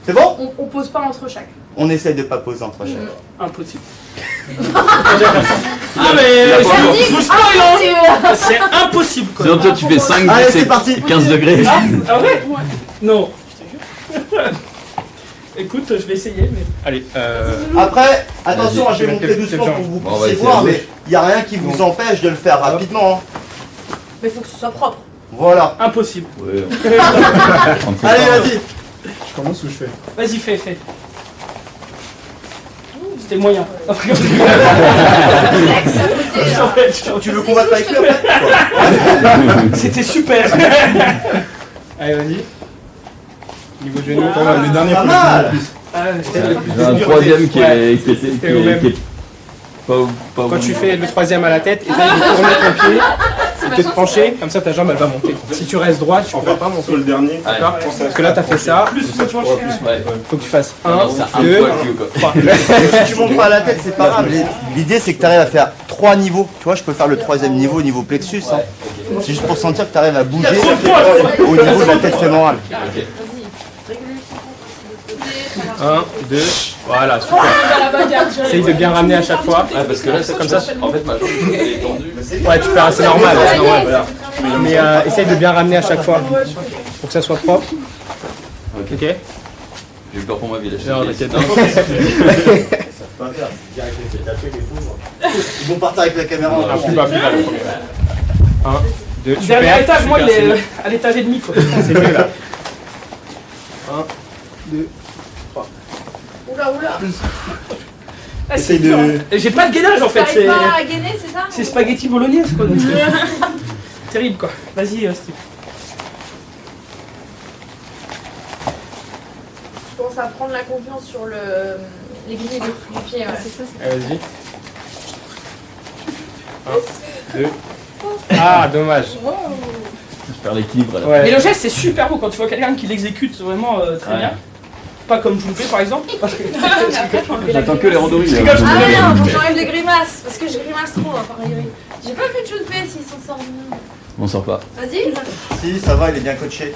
S4: C'est bon?
S2: On pose pas entre chaque.
S4: On essaye de pas poser entre chaque.
S3: Impossible. Ah mais je vous spoil hein. C'est impossible quoi.
S1: Sinon, toi, tu fais 5,
S4: Allez, c'est
S1: c'est
S4: parti.
S1: 15 degrés.
S3: Ah ouais? Non. Écoute, je vais essayer mais.
S5: Allez,
S4: Après, attention,
S5: Vas-y,
S4: je vais
S5: tu
S4: monter
S5: mets
S4: doucement
S5: quel
S4: pour que vous
S1: Bon, on va
S4: puissiez
S1: essayer
S4: voir,
S1: à
S4: mais
S1: gauche.
S4: il n'y a rien qui vous empêche de le faire rapidement. Hein.
S2: Mais faut que ce soit propre.
S4: Voilà.
S3: Impossible.
S1: Ouais.
S4: Allez, vas-y.
S5: je commence ou je fais?
S3: Vas-y, fais. C'était moyen.
S4: Tu veux combattre avec lui après?
S3: C'était super.
S5: Allez, vas-y. Niveau genou.
S7: Le dernier,
S4: Pas
S7: faut le
S4: mal.
S7: plus.
S1: J'ai un troisième qui
S5: Ouais,
S1: est
S5: c'était au même.
S1: pas
S5: Quand tu fais le troisième à la tête, essaye de tourner ton pied, de te pencher, comme ça ta jambe elle va monter. Si tu restes droit, tu ne vas pas monter.
S7: Sur le dernier,
S5: D'accord? Parce que là tu as fait ça,
S3: Plus me pencher.
S1: Ouais.
S5: faut que tu fasses
S1: C'est
S5: 1,
S1: un
S5: 2,
S1: poil plus, quoi.
S5: 3.
S4: Si tu montes pas à la tête, c'est pas grave. L'idée, c'est que tu arrives à faire 3 niveaux. Tu vois, je peux faire le 3e niveau au niveau plexus. Hein. C'est juste pour sentir que tu arrives à bouger au niveau de la tête fémorale.
S5: 1, 2, voilà, super. Essaye de bien ramener à chaque fois.
S1: Ouais, parce que là, c'est comme ça. En fait, ma jambe est tendue.
S5: Ouais, tu perds, c'est normal. C'est normal. Mais essaye de bien ramener à chaque fois pour que ça soit propre. Ok?
S1: J'ai eu peur pour ma vie, là.
S5: Non, t'inquiète.
S4: Ils vont partir avec la caméra.
S5: Ah, plus bas, plus bas le premier. 1, 2,
S3: Dernier
S5: super.
S3: étage, moi
S5: Super,
S3: il est à l'étage et demi quoi.
S5: c'est mieux là. 1, 2,
S2: Oula.
S3: Ah, c'est
S7: essaye
S3: dur, hein.
S7: de.
S3: Et j'ai pas de gainage en fait,
S2: T'arrives pas à gainer, c'est ça?
S3: c'est spaghetti bolognaise quoi. donc, terrible quoi. Vas-y Steve.
S2: Je commence à prendre la confiance sur les lignes du pied. Ouais.
S5: allez, vas-y. 1, 2. Ah, dommage.
S1: Je perds l'équilibre, là.
S3: Mais
S5: Ouais.
S3: le geste c'est super beau quand tu vois quelqu'un qui l'exécute vraiment très
S1: Ouais.
S3: bien. Pas comme je vous le fais par exemple. Parce que...
S1: J'attends que les randomies. là.
S2: Ah non, faut que j'enlève les grimaces, parce que je grimace trop à Paris. J'ai pas fait de jeu de paix s'ils s'en sortent bien.
S1: On sort pas.
S2: Vas-y.
S4: Si, ça va, il est bien coaché.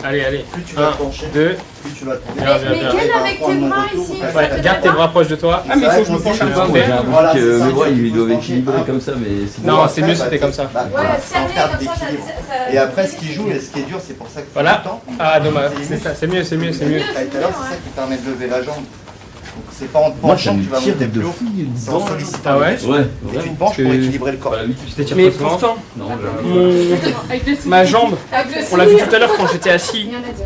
S5: Allez, allez.
S4: Plus tu vas
S5: 1,
S4: te pencher,
S5: 2.
S4: plus tu vas tourner.
S5: Bien, bien,
S2: Mais
S5: bien.
S2: quel
S4: Arrive à
S2: avec tes
S4: prendre mon
S2: bras
S4: retour,
S2: ici?
S4: ouais.
S5: Ouais, garde tes bras proches de toi.
S3: Ah mais il faut que je me penche un peu.
S1: J'ai un
S4: Voilà,
S1: truc,
S4: c'est ça,
S1: mes bras,
S4: il
S1: ils
S4: faut
S1: doivent
S4: se
S1: équilibrer
S4: pencher.
S1: comme ça, mais c'est
S5: Non,
S4: Après,
S5: c'est mieux,
S4: bah,
S5: c'était comme ça.
S4: bah, voilà,
S2: Ouais,
S4: c'est en
S2: cerner
S4: perte
S2: comme ça,
S4: d'équilibre.
S2: ça.
S4: Et après, ce qui joue et ce qui est dur, c'est pour ça que
S5: Voilà.
S4: tout le temps.
S5: Ah, dommage. C'est ça, c'est mieux, c'est mieux, c'est mieux.
S4: Tout à l'heure, c'est ça qui permet de lever la jambe. Donc, c'est pas en te
S1: moi, ça
S4: penchant que
S1: me
S4: tu vas
S1: tire
S4: monter
S1: de
S4: plus haut,
S1: fou
S4: c'est en
S1: dedans.
S4: sollicitant.
S5: Ah ouais?
S4: les muscles.
S1: Ouais,
S4: Et tu
S1: vraiment.
S4: te penches pour
S5: Tu-
S4: équilibrer le corps.
S1: Pas l'habitude.
S5: Tu t'étires
S3: Mais
S5: pas souvent.
S3: pourtant,
S1: Non, j'avoue.
S3: ma jambe,
S2: Avec le
S3: on l'a vu
S2: sourire.
S3: tout à l'heure quand j'étais assis,
S2: Rien à dire.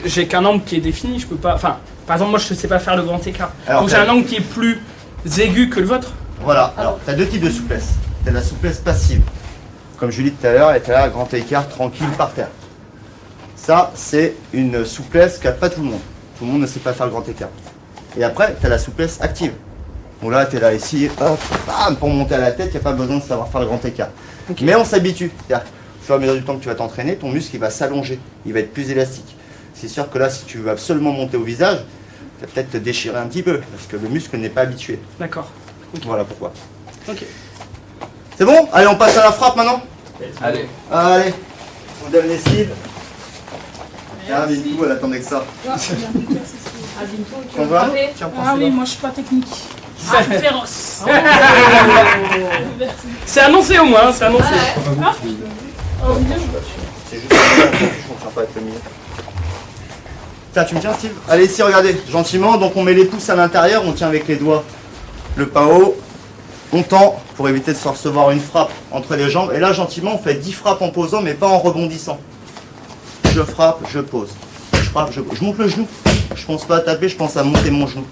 S3: j'ai qu'un angle qui est défini, je peux pas. Enfin, par exemple, moi je sais pas faire le grand écart.
S4: Alors,
S3: Donc j'ai un angle qui est plus aigu que le vôtre.
S4: Voilà, alors tu as deux types de souplesse. Tu as la souplesse passive. Comme je l'ai dit tout à l'heure, elle était là, grand écart, tranquille, par terre. Ça, c'est une souplesse qu'a pas tout le monde. Tout le monde ne sait pas faire le grand écart. Et après, tu as la souplesse active. Bon là, tu es là ici, hop, bam, pour monter à la tête, il n'y a pas besoin de savoir faire le grand écart. Mais on s'habitue. C'est-à-dire, au fur et à mesure du temps que tu vas t'entraîner, ton muscle il va s'allonger, il va être plus élastique. C'est sûr que là, si tu veux absolument monter au visage, tu vas peut-être te déchirer un petit peu, parce que le muscle n'est pas habitué.
S3: D'accord.
S4: Voilà pourquoi.
S3: Ok.
S4: C'est bon? Allez, on passe à la frappe maintenant.
S1: Allez.
S4: Allez, on donne les cibles. Ah, Bintou, elle attendait que ça. On va? Tiens, prends
S3: Ah oui,
S4: celui-là.
S3: moi je suis pas technique. Je suis féroce. C'est annoncé au moins, c'est annoncé.
S4: C'est juste on tient pas avec le milieu. Tiens, tu me tiens, Steve? Allez, ici, regardez, gentiment. Donc, on met les pouces à l'intérieur, on tient avec les doigts le pao. On tend pour éviter de se recevoir une frappe entre les jambes. Et là, gentiment, on fait 10 frappes en posant, mais pas en rebondissant. Je frappe, je pose. Je frappe, je pose. Je monte le genou. Je pense pas à taper, je pense à monter mon genou.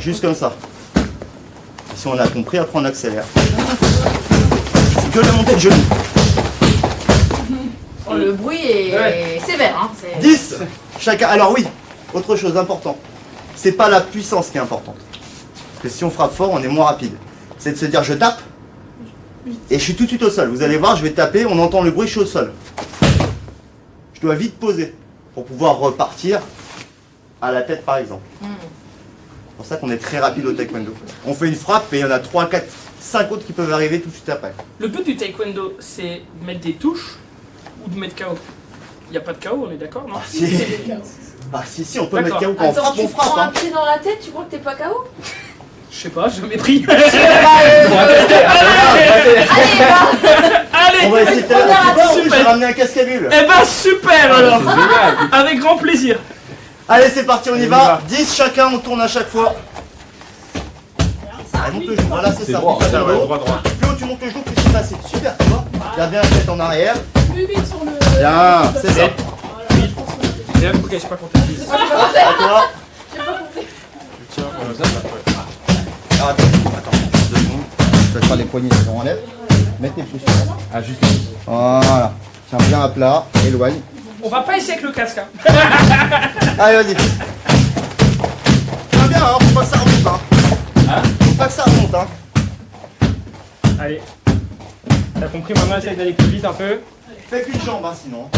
S4: Juste comme ça. Si on a compris, après on accélère. C'est que la montée de genou.
S2: Oh, le bruit est sévère. Hein.
S4: 10 chacun. Alors oui, autre chose important. C'est pas la puissance qui est importante. Parce que si on frappe fort, on est moins rapide. C'est de se dire je tape et je suis tout de suite au sol. Vous allez voir, je vais taper, on entend le bruit, je suis au sol. Je dois vite poser pour pouvoir repartir à la tête par exemple. C'est pour ça qu'on est très rapide au taekwondo. On fait une frappe et il y en a 3, 4, 5 autres qui peuvent arriver tout de suite après.
S3: Le but du taekwondo, c'est de mettre des touches ou de mettre KO. Il n'y a pas de KO, on est d'accord, non?
S4: Si, on peut mettre KO quand on
S2: Attends,
S4: frappe,
S2: tu
S4: on frappe.
S2: prends un
S4: Hein.
S2: pied dans la tête, tu crois que t'es pas KO?
S3: Je sais pas, j'ai jamais pris.
S2: Allez,
S3: Allez,
S4: On va essayer de faire
S3: super.
S4: j'ai ramené un casque à bulles.
S3: Eh ben super alors. Avec grand plaisir.
S4: Allez, c'est parti, on y va. 10 chacun, on tourne à chaque fois. Allez, monte le genou, voilà, c'est ça.
S1: droit,
S4: Plus
S1: ça,
S4: haut.
S7: droit.
S4: Plus haut tu montes le genou, plus c'est facile. Super, tu vois. Garde bien la tête en arrière.
S6: Plus vite sur le.
S4: Bien, c'est ça.
S3: Et là, ok, je sais pas compter.
S4: À toi. Alors, attends, 2 secondes. Je vais faire les poignets, on enlève. Mets tes pouces.
S1: Ah, juste.
S4: Voilà. Tiens bien à plat, éloigne.
S3: On va pas essayer avec le casque. Hein.
S4: Allez, vas-y. Tiens bien, hein, faut pas que ça remonte. Hein. Faut pas que ça remonte. Hein.
S5: Allez. T'as compris, maintenant essaye d'aller plus vite un peu.
S4: Fais qu'une jambe, hein, sinon.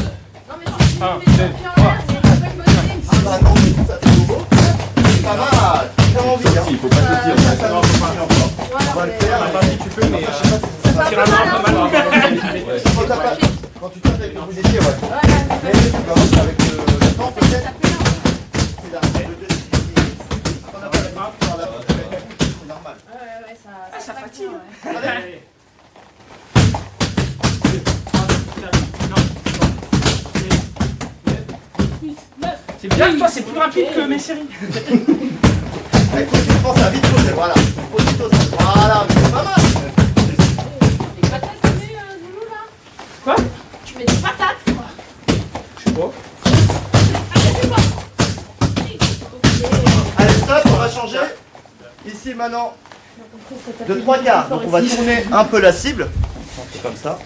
S2: Non, mais si tu
S5: 1,
S2: mets ton
S5: 2,
S2: pied en l'air, c'est pas une bonne idée.
S4: Ah bah non, mais ça fait beau. Pas mal. Très envie. Hein.
S1: Il faut pas te dire.
S4: Ça va on va le faire.
S5: tu peux, mais.
S2: Ça fait mal, hein.
S4: Quand tu tapes avec le bout des pieds, ouais. Mais tu vas voir avec le temps, peut-être. C'est là, le deuxième. On n'a pas la main, on l'a pas fait. C'est normal.
S3: Ça fatigue.
S4: Allez.
S3: C'est bien que toi, c'est plus rapide que mes séries.
S4: Allez, faut que tu penses à vite poser, voilà. Pose vite au sol. Voilà, mais c'est pas mal.
S2: Des patates, tu mets, Loulou, là?
S3: Quoi?
S2: Tu mets des patates?
S3: Je sais pas.
S4: Allez, stop, on va changer. Ici, maintenant, de 3 quarts. Donc, on va tourner un peu la cible. C'est comme ça.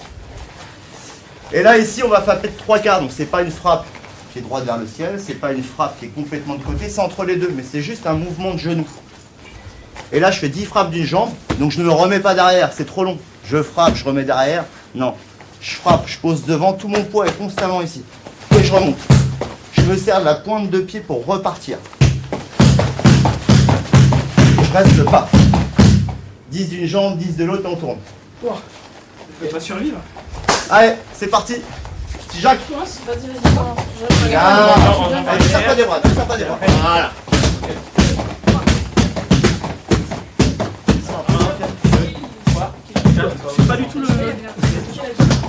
S4: Et là, ici, on va frapper de 3 quarts. Donc, c'est pas une frappe qui est droite vers le ciel. C'est pas une frappe qui est complètement de côté. C'est entre les deux. Mais c'est juste un mouvement de genou. Et là, je fais 10 frappes d'une jambe. Donc, je ne me remets pas derrière. C'est trop long. Je frappe, je remets derrière. Non. Je frappe, je pose devant. Tout mon poids est constamment ici. Et je remonte. Je me sers de la pointe de pied pour repartir. Je reste pas. 10 d'une jambe, 10 de l'autre, on tourne.
S3: Je vais pas survivre.
S4: Allez, c'est parti. Petit Jacques.
S2: Vas-y, non.
S4: Ah, allez, tu sers pas des bras, tu sers pas des bras. Voilà.
S3: C'est pas du tout le.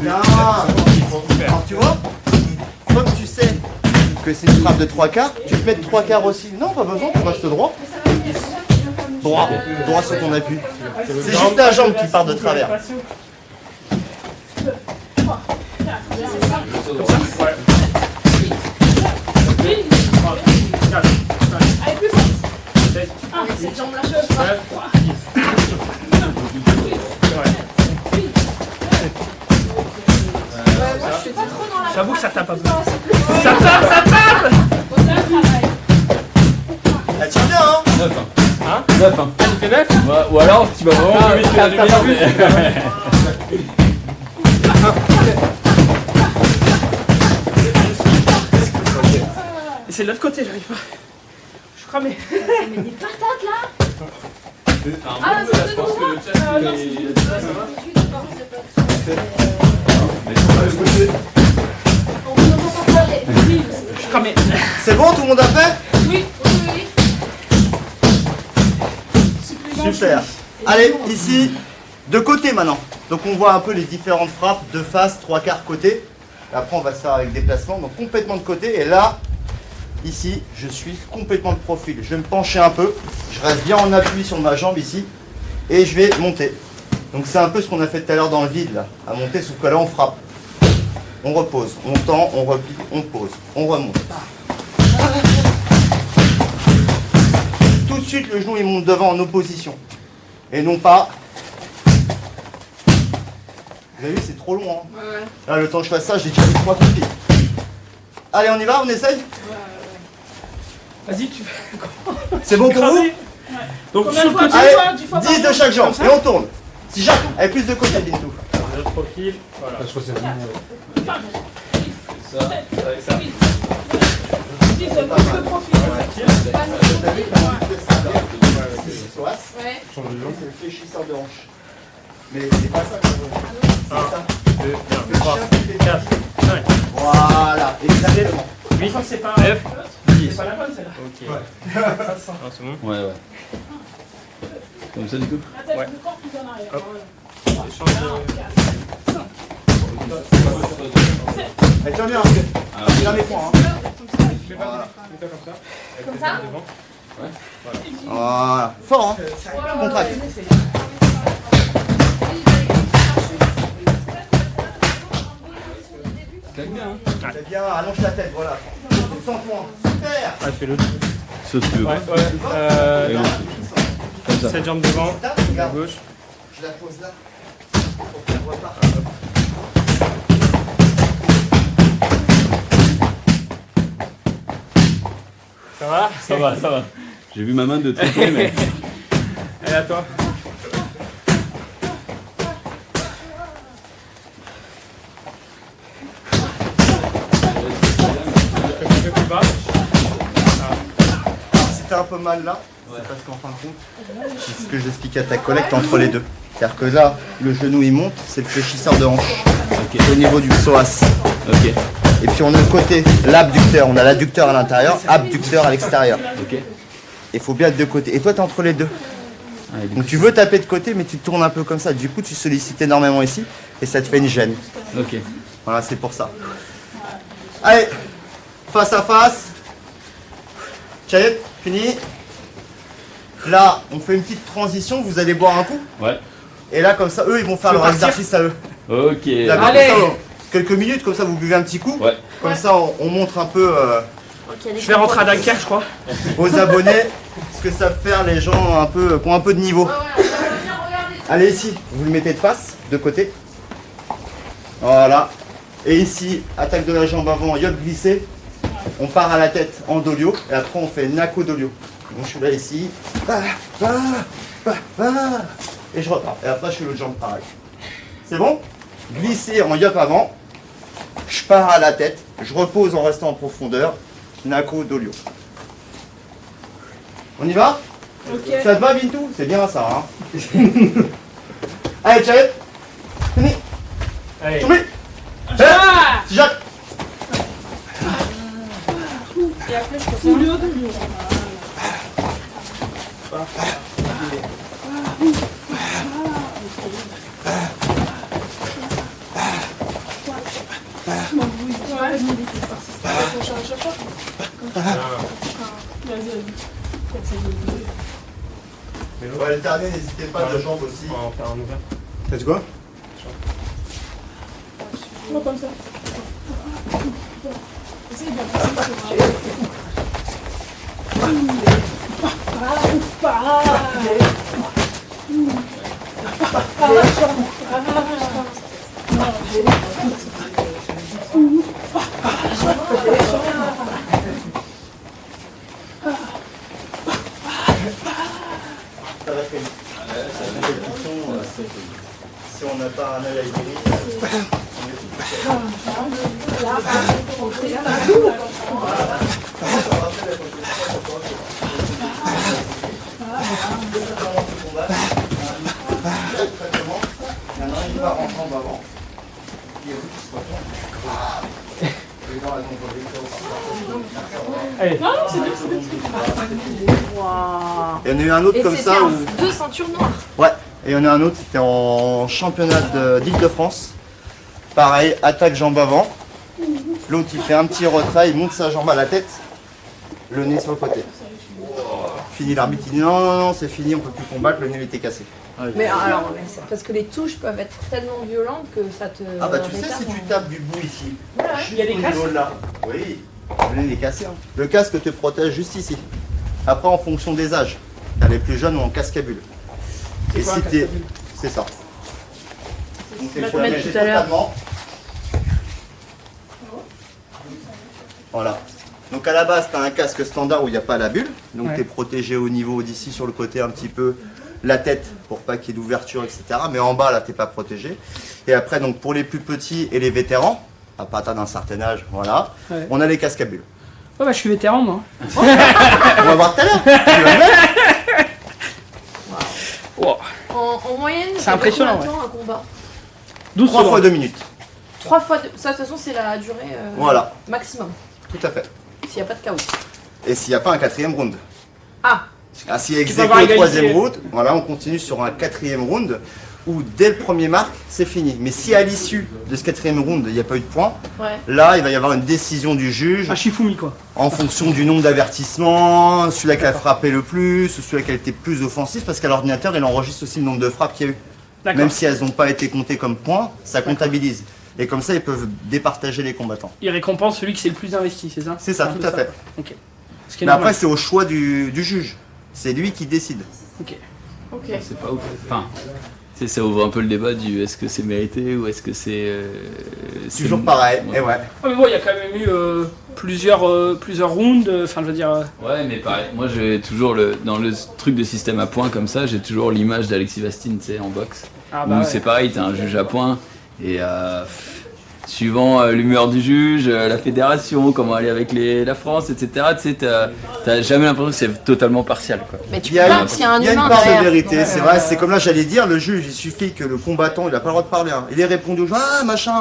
S4: Bien. Alors tu vois, comme tu sais que c'est une frappe de 3 quarts, tu peux mettre 3 quarts aussi. Non, pas besoin, tu restes droit. Droit, droit sur ton appui. C'est juste la jambe qui part de travers.
S2: Cette jambe-là, je peux pas. Moi, je suis pas trop dans la.
S3: J'avoue que ça tape un peu. Ça tape, ça tape.
S4: Elle tient bien, hein.
S1: 9. Hein 9. Hein.
S5: Tu fais 9?
S1: Ou alors, tu vas vraiment plus vite que la lumière.
S3: Et c'est de l'autre côté, j'arrive pas. Je suis cramé.
S2: Mais des patates là. Ah, c'est de nouveau.
S4: C'est bon, tout le monde a fait?
S2: Oui, oui, oui.
S4: Super. Allez, ici, de côté maintenant. Donc on voit un peu les différentes frappes de face, 3/4 côté. Et après on va se faire avec déplacement, donc complètement de côté. Et là, ici, je suis complètement de profil. Je vais me pencher un peu. Je reste bien en appui sur ma jambe ici. Et je vais monter. Donc c'est un peu ce qu'on a fait tout à l'heure dans le vide là. À monter, sauf que là on frappe. On repose, on tend, on replie, on pose, on remonte. Tout de suite le genou il monte devant en opposition. Et non pas. Vous avez vu, c'est trop long. Hein.
S2: Ouais.
S4: Là, le temps que je fasse ça, j'ai déjà mis 3 coups de pied. Allez, on y va, on essaye.
S3: Vas-y, tu
S4: C'est bon pour vous?
S3: Donc,
S2: Combien
S3: sur
S2: de
S3: le
S2: fois?
S3: côté,
S4: Allez, 10 de chaque jambe. Et on tourne. Si Jacques, avec plus de côté, Bintou.
S5: Le profil, voilà.
S7: Je crois que c'est bon.
S2: Ouais.
S4: C'est le fléchisseur de hanche. Mais c'est pas ça qu'on veut. C'est ça.
S5: 2, 3, 4, 5.
S4: Voilà, exactement.
S5: 8,
S3: c'est pas,
S5: 9,
S3: c'est
S5: 10.
S3: pas la bonne celle-là.
S5: Ok.
S3: Ça sent.
S5: Ah, c'est bon.
S1: Ouais, ouais. Comme ça, du coup.
S5: Ouais. Hop. Échange de...
S4: Elle tient bien, hein. Jamais point. Hein. Voilà.
S5: Mets-toi comme ça.
S2: Comme ça?
S5: Devant.
S4: Voilà. Fort, hein. Contracte. C'est bien, allonge la tête, voilà. 100 points. Super.
S5: Ah, fais l'autre.
S1: Ça, tu veux.
S5: Ouais, ouais.
S1: Comme ça.
S5: Cette jambe devant, la
S4: Regarde,
S5: gauche.
S4: je la pose là. Pour qu'elle reparte.
S5: Ça va?
S1: Ça va, ça va. J'ai vu ma main de triper, mais.
S5: Allez, à toi. Un peu plus bas.
S4: Si t'as un peu mal là, c'est parce qu'en fin de compte, c'est ce que j'expliquais à ta collègue, t'es entre les deux. C'est-à-dire que là, le genou il monte, c'est le fléchisseur de hanche.
S1: Ok.
S4: Au niveau du psoas.
S1: Ok.
S4: Et puis on a le côté, l'abducteur. On a l'adducteur à l'intérieur, abducteur à l'extérieur.
S1: Ok.
S4: Il faut bien être de côté. Et toi, t'es entre les deux.
S1: Allez, du
S4: Donc
S1: coup,
S4: tu veux taper de côté, mais tu tournes un peu comme ça. Du coup, tu sollicites énormément ici et ça te fait une gêne.
S1: Ok.
S4: Voilà, c'est pour ça. Allez, face à face. Check, fini. Là, on fait une petite transition. Vous allez boire un coup.
S1: Ouais.
S4: Et là, comme ça, eux, ils vont faire
S3: Tu veux
S4: leur
S3: partir
S4: exercice à eux.
S1: Ok.
S4: D'accord,
S3: Allez.
S4: comme ça, quelques minutes, comme ça, vous buvez un petit coup.
S1: Ouais.
S4: Comme ça, on montre un peu
S3: Je vais rentrer à Dunkerque, je crois.
S4: aux abonnés ce que savent faire les gens un peu, qui ont un peu de niveau. Allez, ici, vous le mettez de face, de côté. Voilà. Et ici, attaque de la jambe avant, yop glissé. On part à la tête en dolio. Et après, on fait nako dolio. Donc, je suis là, ici. Et je repars. Et après, je fais l'autre jambe pareil. C'est bon? Glisser en yop avant. Je pars à la tête. Je repose en restant en profondeur. Nako dolio. On y va?
S2: Ok.
S4: Ça te va, Bintou? C'est bien ça, hein. Allez, Tchalet. Fini.
S5: Allez.
S4: Tournez. C'est Jacques.
S2: Et après, je peux faire.
S4: Ouais, le dernier, n'hésitez pas, de jambes aussi.
S5: On va en faire un ouvert.
S7: T'as dit quoi?
S2: Comme ça.
S4: Ça va très vite. Si on n'a pas un œil à guérir, on est
S5: Allez.
S3: Non, non, c'est bien, c'est bien.
S4: Et il y en a eu un autre
S2: Et
S4: comme
S2: c'était
S4: ça.
S2: deux ceintures noires.
S4: Ouais, et il y en a un autre, c'était en championnat d'Île-de-France. Pareil, attaque jambe avant. L'autre il fait un petit retrait, il monte sa jambe à la tête, le nez sur le côté. Fini, l'arbitre il dit non, non, non, c'est fini, on peut plus combattre, le nez était cassé.
S2: Mais alors, c'est parce que les touches peuvent être tellement violentes que ça te.
S4: Ah bah tu sais,
S2: rétarde,
S4: si tu
S2: hein.
S4: tapes du bout ici,
S3: Il y a des
S4: au
S3: casques.
S4: niveau de là, oui, le nez est cassé. Hein. Le casque te protège juste ici. Après, en fonction des âges, t'as les plus jeunes ou en casque à bulles. Et
S3: quoi un
S4: si
S3: casque
S4: t'es.
S3: à bulles?
S4: C'est ça. Donc t'es
S2: Je vais te
S4: protégé
S2: mettre tout à l'heure.
S4: totalement. Voilà. Donc à la base, tu as un casque standard où il n'y a pas la bulle. Donc
S3: Ouais.
S4: tu es protégé au niveau d'ici sur le côté un petit peu, la tête pour pas qu'il y ait d'ouverture, etc. Mais en bas, là, tu n'es pas protégé. Et après, donc pour les plus petits et les vétérans, à partir d'un certain âge, voilà,
S3: Ouais.
S4: on a les casques à bulles.
S3: Ouais, bah, je suis vétéran, moi.
S4: On va voir tout à l'heure. Tu vas le mettre.
S3: Wow.
S2: En moyenne,
S3: C'est
S2: ça fait
S3: impressionnant,
S2: combien de temps un combat
S3: 12
S4: 3 fois
S3: secondes.
S4: 2 minutes.
S2: 3 fois. Ça, de toute façon, c'est la durée
S4: Voilà,
S2: maximum.
S4: tout à fait.
S2: S'il n'y a pas de chaos.
S4: Et s'il n'y a pas un quatrième round.
S2: Ah,
S4: Ah, s'il y a
S3: Tu
S4: ex
S3: peux
S4: aequo
S3: avoir
S4: au troisième
S3: égalité.
S4: round, voilà, on continue sur un quatrième round où dès le premier marque, c'est fini. Mais si à l'issue de ce quatrième round, il n'y a pas eu de points,
S2: ouais.
S4: là, il va y avoir une décision du juge
S3: Un Shifumi, quoi.
S4: en fonction du nombre d'avertissements, celui-là qui a frappé le plus, ou celui-là qui a été plus offensif, parce qu'à l'ordinateur, il enregistre aussi le nombre de frappes qu'il y a eu.
S3: D'accord.
S4: Même si elles n'ont pas été comptées comme points, ça comptabilise. Et comme ça, ils peuvent départager les combattants.
S3: Il récompense celui qui s'est le plus investi, c'est ça?
S4: C'est ça,
S3: un
S4: tout
S3: peu
S4: à fait.
S3: Ok. Ce qui est
S4: Mais après,
S3: normal.
S4: c'est au choix du juge. C'est lui qui décide.
S3: Ok.
S2: Ok.
S1: C'est pas ouf. Enfin, ça ouvre un peu le débat du est-ce que c'est mérité ou est-ce que c'est.
S4: Toujours pareil,
S1: Ouais.
S4: et ouais.
S3: Ah, mais bon, il y a quand même eu plusieurs rounds, enfin, je veux dire.
S1: Ouais, mais pareil, moi j'ai toujours dans le truc de système à points comme ça, j'ai toujours l'image d'Alexis Vastine, tu sais, en boxe.
S3: Ah,
S1: Où
S3: bah, ouais.
S1: c'est pareil, t'as un juge à points et suivant l'humeur du juge, la fédération, comment aller avec la France, etc. Tu sais, t'as jamais l'impression que c'est totalement partial, quoi.
S2: Mais tu
S4: Il y
S2: peux
S4: a
S2: pas,
S4: une,
S2: parce qu'il y a un
S4: il y a une
S2: humain
S4: part de
S2: derrière.
S4: vérité, c'est vrai, c'est comme là j'allais dire, le juge, il suffit que le combattant, il n'a pas le droit de parler. Hein. Il est répondu au juge, ah machin,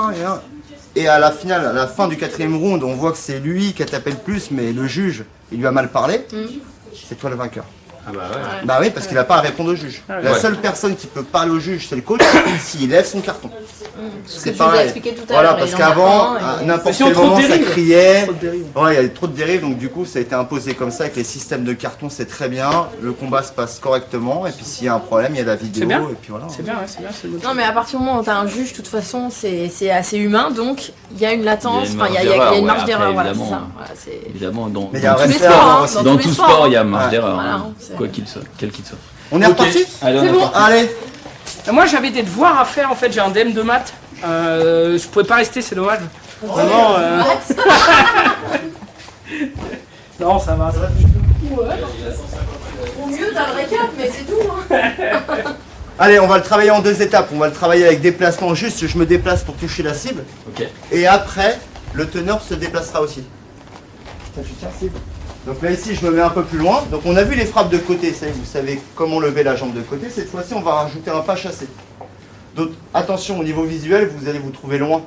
S4: et à la finale, à la fin du quatrième round, on voit que c'est lui qui a tapé le plus, mais le juge, il lui a mal parlé, c'est toi le vainqueur.
S1: Ah bah ouais.
S4: Bah oui, parce qu'il n'a pas à répondre au juge.
S3: Ah ouais.
S4: La
S1: Ouais.
S4: seule personne qui peut parler au juge, c'est le coach, s'il lève son carton.
S2: Ce que
S4: C'est
S2: tu nous as
S4: pareil.
S2: expliqué tout à
S4: Voilà,
S2: l'heure.
S4: parce
S2: il en
S4: qu'avant,
S2: a un,
S4: à
S2: et-
S4: n'importe
S3: Mais sinon,
S4: quel
S3: trop de
S4: moment, ça
S3: dérives.
S4: criait.
S3: Trop de dérives.
S4: Ouais, il y a trop de dérives, donc du coup, ça a été imposé comme ça avec les systèmes de carton, c'est très bien. Le combat se passe correctement, et puis s'il y a un problème, il y a la vidéo,
S3: C'est bien.
S4: et puis voilà.
S3: C'est bien, ouais, c'est bien, c'est le
S2: Non, mais à partir du moment où tu as un juge, de toute façon, c'est assez humain, donc il y a une latence,
S1: Il y a
S2: enfin,
S1: une
S2: il y a
S1: marge
S2: une
S1: d'erreur,
S2: marge
S1: ouais,
S2: d'erreur,
S1: après,
S2: voilà, c'est
S1: évidemment.
S2: ça. Voilà, c'est-
S1: Évidemment, dans,
S4: Mais il y a un
S2: tous les
S4: respect à
S2: sports,
S4: avoir
S2: hein,
S4: aussi.
S2: dans
S1: dans
S2: tous
S1: tout
S2: les
S1: sport,
S2: sports,
S1: il y a
S2: hein.
S1: marge
S4: Ouais.
S1: d'erreur,
S2: Voilà,
S1: hein.
S2: c'est-
S1: Quoi qu'il soit, quel qu'il soit.
S4: On est
S3: Ok.
S4: reparti
S1: Allez, on
S2: C'est
S1: est
S2: bon.
S1: reparti.
S4: Allez,
S3: Moi, j'avais des devoirs à faire. En fait, j'ai un DM de maths. Je pouvais pas rester, c'est dommage. Vraiment. Non, ça va.
S2: Au mieux, t'as le récap, mais c'est tout. Hein.
S4: allez, on va le travailler en 2 étapes. On va le travailler avec déplacement juste, je me déplace pour toucher la cible.
S1: Ok.
S4: Et après, le teneur se déplacera aussi. Ça, tu tiens, cible. Donc là, ici, je me mets un peu plus loin. Donc on a vu les frappes de côté, ça y est, vous savez comment lever la jambe de côté. Cette fois-ci, on va rajouter un pas chassé. Donc attention, au niveau visuel, vous allez vous trouver loin.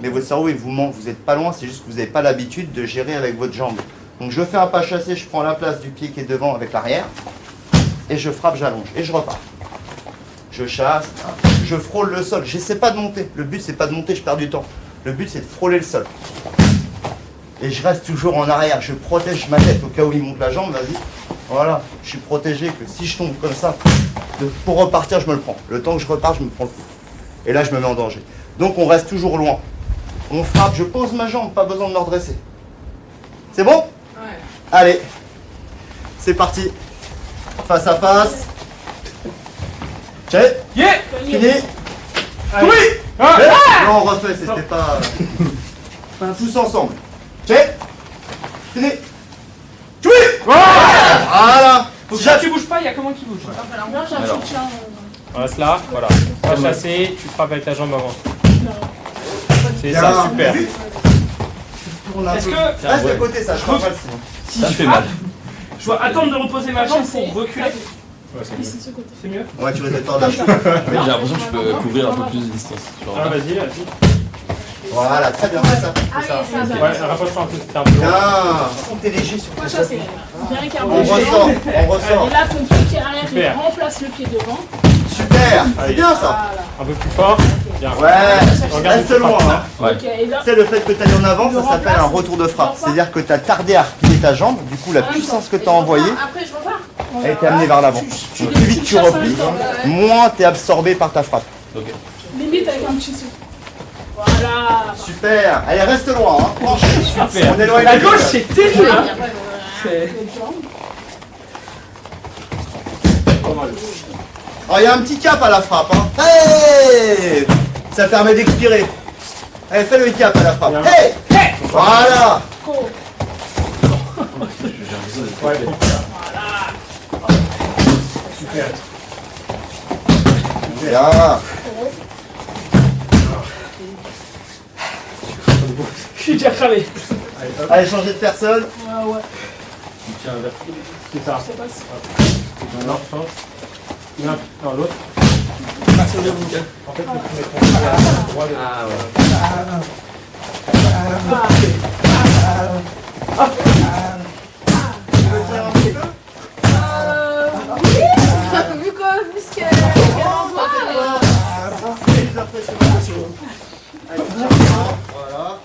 S4: Mais votre cerveau, il vous ment. Vous n'êtes pas loin, c'est juste que vous n'avez pas l'habitude de gérer avec votre jambe. Donc je fais un pas chassé, je prends la place du pied qui est devant avec l'arrière. Et je frappe, j'allonge. Et je repars. Je chasse, je frôle le sol. J'essaie pas de monter. Le but, c'est pas de monter, je perds du temps. Le but, c'est de frôler le sol. Et je reste toujours en arrière. Je protège ma tête au cas où il monte la jambe, vas-y. Voilà, je suis protégé que si je tombe comme ça, pour repartir, je me le prends. Le temps que je repars, je me prends le coup. Et là, je me mets en danger. Donc, on reste toujours loin. On frappe, je pose ma jambe, pas besoin de me redresser. C'est bon?
S2: Ouais.
S4: Allez, c'est parti. Face à face. Check.
S3: Yeah.
S4: Fini.
S3: Allez.
S4: Oui.
S3: Ah.
S4: Non, on refait, c'était pas... Tous ensemble. Check. Fini. Oui. Voilà.
S3: Faut que
S4: Si
S3: tu bouges pas, il y a comment qui bouge.
S2: Alors, moi, j'ai un
S1: Alors.
S2: soutien.
S5: On reste là, voilà. Pas chassé, tu frappes avec ta jambe avant. C'est
S4: Bien.
S5: ça, super.
S4: Tu tournes un
S3: Est-ce
S4: peu.
S3: que-
S4: Reste de côté, ça, je crois pas le sinon.
S3: Si
S1: Ça
S3: je
S1: me fait
S3: frappe,
S1: mal.
S3: je dois attendre de reposer ma jambe pour reculer.
S5: Ouais, c'est mieux.
S3: C'est mieux.
S4: Ouais, tu risques de tordre la cheville.
S1: J'ai l'impression que je peux couvrir un peu plus de distance. Genre,
S5: Ah, vas-y, vas-y.
S4: Voilà, très bien, c'est ça.
S5: Ouais, rapproche-toi un peu, c'était un peu long.
S4: Bien. T'es léger sur tes
S6: Ça, c'est
S4: appuis.
S6: bien qu'un
S4: On ressort, on ressort.
S6: Et là, ton pied arrière, il
S5: Super.
S6: remplace le pied devant.
S4: Super, c'est bien ça.
S6: Voilà.
S5: Un peu plus fort. Bien.
S4: Ouais, reste loin. Hein.
S1: Ouais.
S6: Ok, et là,
S4: C'est le fait que tu ailles en avant, ça s'appelle un retour de frappe. C'est-à-dire que tu as tardé à replier ta jambe, du coup la puissance que tu as envoyée
S2: Après, je repars.
S4: a été amenée vers l'avant. Donc plus vite tu replies, moins tu es absorbé par ta frappe.
S6: limite avec un petit saut. Voilà.
S4: Super, allez reste loin. Hein.
S5: Super.
S4: On est loin
S3: La
S4: de
S3: gauche, c'est terrible. Hein.
S4: Oh, il y a un petit cap à la frappe. Hein. Hey, ça permet d'expirer. Allez, fais le cap à la frappe. Hey, voilà.
S5: Ouais. Super.
S4: Bien.
S3: Je suis déjà cramé.
S4: Allez, changer de personne.
S6: Ouais.
S5: C'est ça.
S6: Je sais pas si...
S5: Non, change. Non, l'autre. En fait, tu mets ton pied à droite. Ah ouais.
S2: Vu ce qu'elle envoie.
S4: Voilà.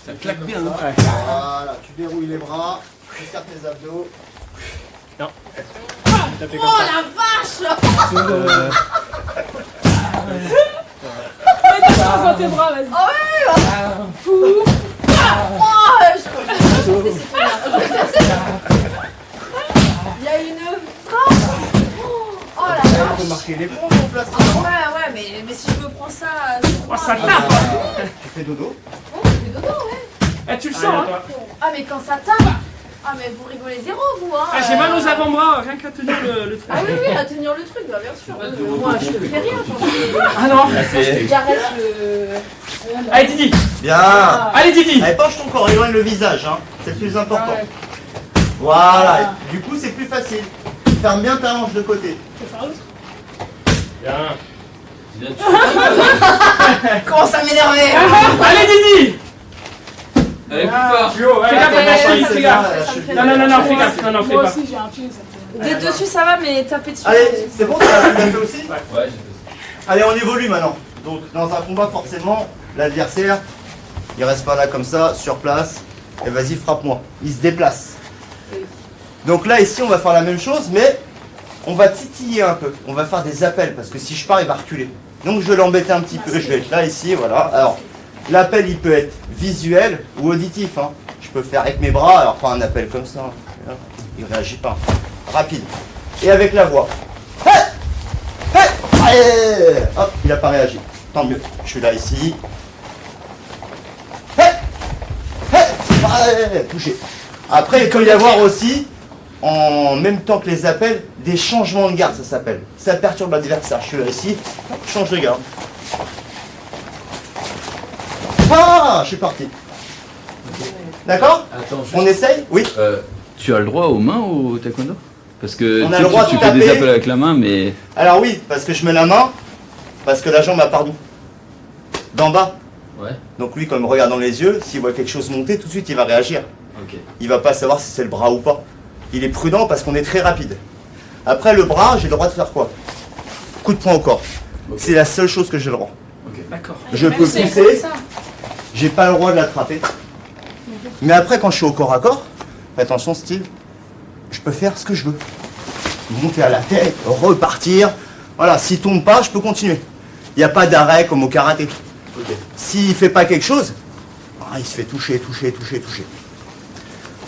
S1: Ça claque bien.
S4: Voilà, tu dérouilles les bras, tu serres tes abdos.
S5: Non.
S2: Oh la vache!
S6: Mets ta chance dans tes bras, vas-y.
S2: Il y a une frappe. Oh la
S4: On
S2: vache!
S4: peut marquer les points en place.
S2: Ouais, mais si je me prends ça.
S3: Oh, ça tape.
S4: Tu fais dodo.
S2: Oh, je fais dodo, ouais.
S3: Eh, tu le sens, hein.
S2: Ah, mais quand ça tape. Ah, mais vous rigolez zéro, vous, hein.
S3: Ah, j'ai mal aux avant-bras, rien qu'à tenir le truc.
S2: Ah oui, à tenir le truc, bah, bien sûr. Moi, je te fais rien.
S3: Ah non.
S2: J'arrête le.
S3: Allez, Didi.
S4: Bien.
S3: Allez, Didi.
S4: Allez, penche ton corps, éloigne le visage, hein. C'est le plus important. Voilà. Du coup, c'est plus facile. Ferme bien ta hanche de côté.
S5: Bien.
S2: Commence à m'énerver.
S3: Allez, Didi.
S1: Allez, plus fort.
S3: Fais gaffe à ta cheville, fais gaffe. Non, fais gaffe. Non, fais
S6: Moi
S3: pas.
S6: aussi, j'ai un pied, ça me fait...
S2: Des dessus, ça va, mais taper dessus.
S4: Allez, c'est bon, tu l'as fait aussi.
S1: Ouais, j'ai fait ça.
S4: Allez, on évolue maintenant. Donc, dans un combat, forcément, l'adversaire, il reste pas là comme ça, sur place. Et vas-y, frappe-moi. Il se déplace. Donc là, ici, on va faire la même chose, mais on va titiller un peu. On va faire des appels, parce que si je pars, il va reculer. Donc, je vais l'embêter un petit peu. Je vais être là, ici, voilà. Alors, l'appel, il peut être visuel ou auditif. Hein. Je peux faire avec mes bras, alors pas un appel comme ça. Il réagit pas. Rapide. Et avec la voix. Hey, hey, allez. Hop, il n'a pas réagi. Tant mieux. Je suis là, ici. Hey, hey, allez, touché. Après, il peut y avoir aussi, en même temps que les appels, des changements de garde, ça s'appelle. Ça perturbe l'adversaire. Je suis là, ici. Hop, je change de garde. Ah, je suis parti. D'accord?
S1: Attends, juste,
S4: On essaye? Oui.
S1: tu as le droit aux mains au taekwondo? Parce que
S4: On a
S1: tu,
S4: le droit
S1: tu
S4: de
S1: fais des
S4: taper.
S1: appels avec la main, mais...
S4: Alors oui, parce que je mets la main, parce que la jambe a part d'où? D'en bas.
S1: Ouais,
S4: Donc lui, comme regarde dans les yeux, s'il voit quelque chose monter, tout de suite il va réagir.
S1: ok.
S4: Il va pas savoir si c'est le bras ou pas. Il est prudent parce qu'on est très rapide. Après le bras, j'ai le droit de faire quoi? Coup de poing au corps.
S1: Ok.
S4: C'est la seule chose que j'ai le droit.
S3: D'accord.
S4: Je peux
S2: C'est
S4: pousser,
S2: cool, ça.
S4: j'ai pas le droit de l'attraper. Mais après, quand je suis au corps à corps, attention Steve, je peux faire ce que je veux. Monter à la tête, repartir. Voilà, s'il tombe pas, je peux continuer. Il n'y a pas d'arrêt comme au karaté.
S1: Ok.
S4: S'il fait pas quelque chose, il se fait toucher.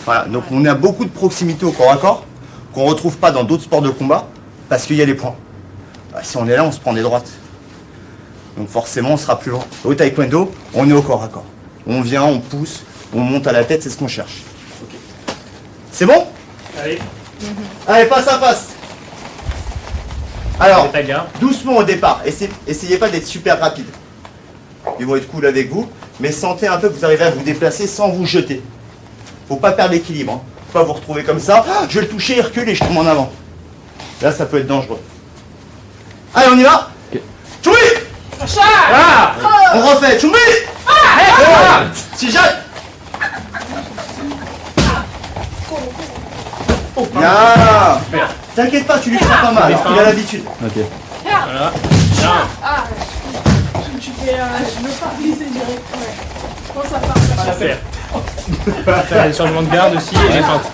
S4: Voilà, donc on a beaucoup de proximité au corps à corps qu'on retrouve pas dans d'autres sports de combat parce qu'il y a les points. Si on est là, on se prend des droites. Donc forcément, on sera plus loin. Au taekwondo, on est au corps à corps. On vient, on pousse, on monte à la tête, c'est ce qu'on cherche. C'est bon?
S5: Allez,
S4: Allez, face à face. Alors,
S5: mets ta garde.
S4: doucement au départ. Essayez pas d'être super rapide. Ils vont être cool avec vous, mais sentez un peu que vous arrivez à vous déplacer sans vous jeter. Faut pas perdre l'équilibre. Hein. Faut pas vous retrouver comme ça. Ah, je vais le toucher, il recule et je tombe en avant. Là, ça peut être dangereux. Allez, on y va.
S1: Ok.
S4: Choumi.
S3: Ah.
S4: On refait. Choumi. Si Jacques. Bien. T'inquiète pas, tu lui feras pas mal, il a l'habitude.
S1: Ok.
S5: Voilà.
S6: Tu fais. Je veux pas glisser direct. Ouais. Quand ça part,
S5: Pas la faire. Faire les changements de garde aussi et les feintes.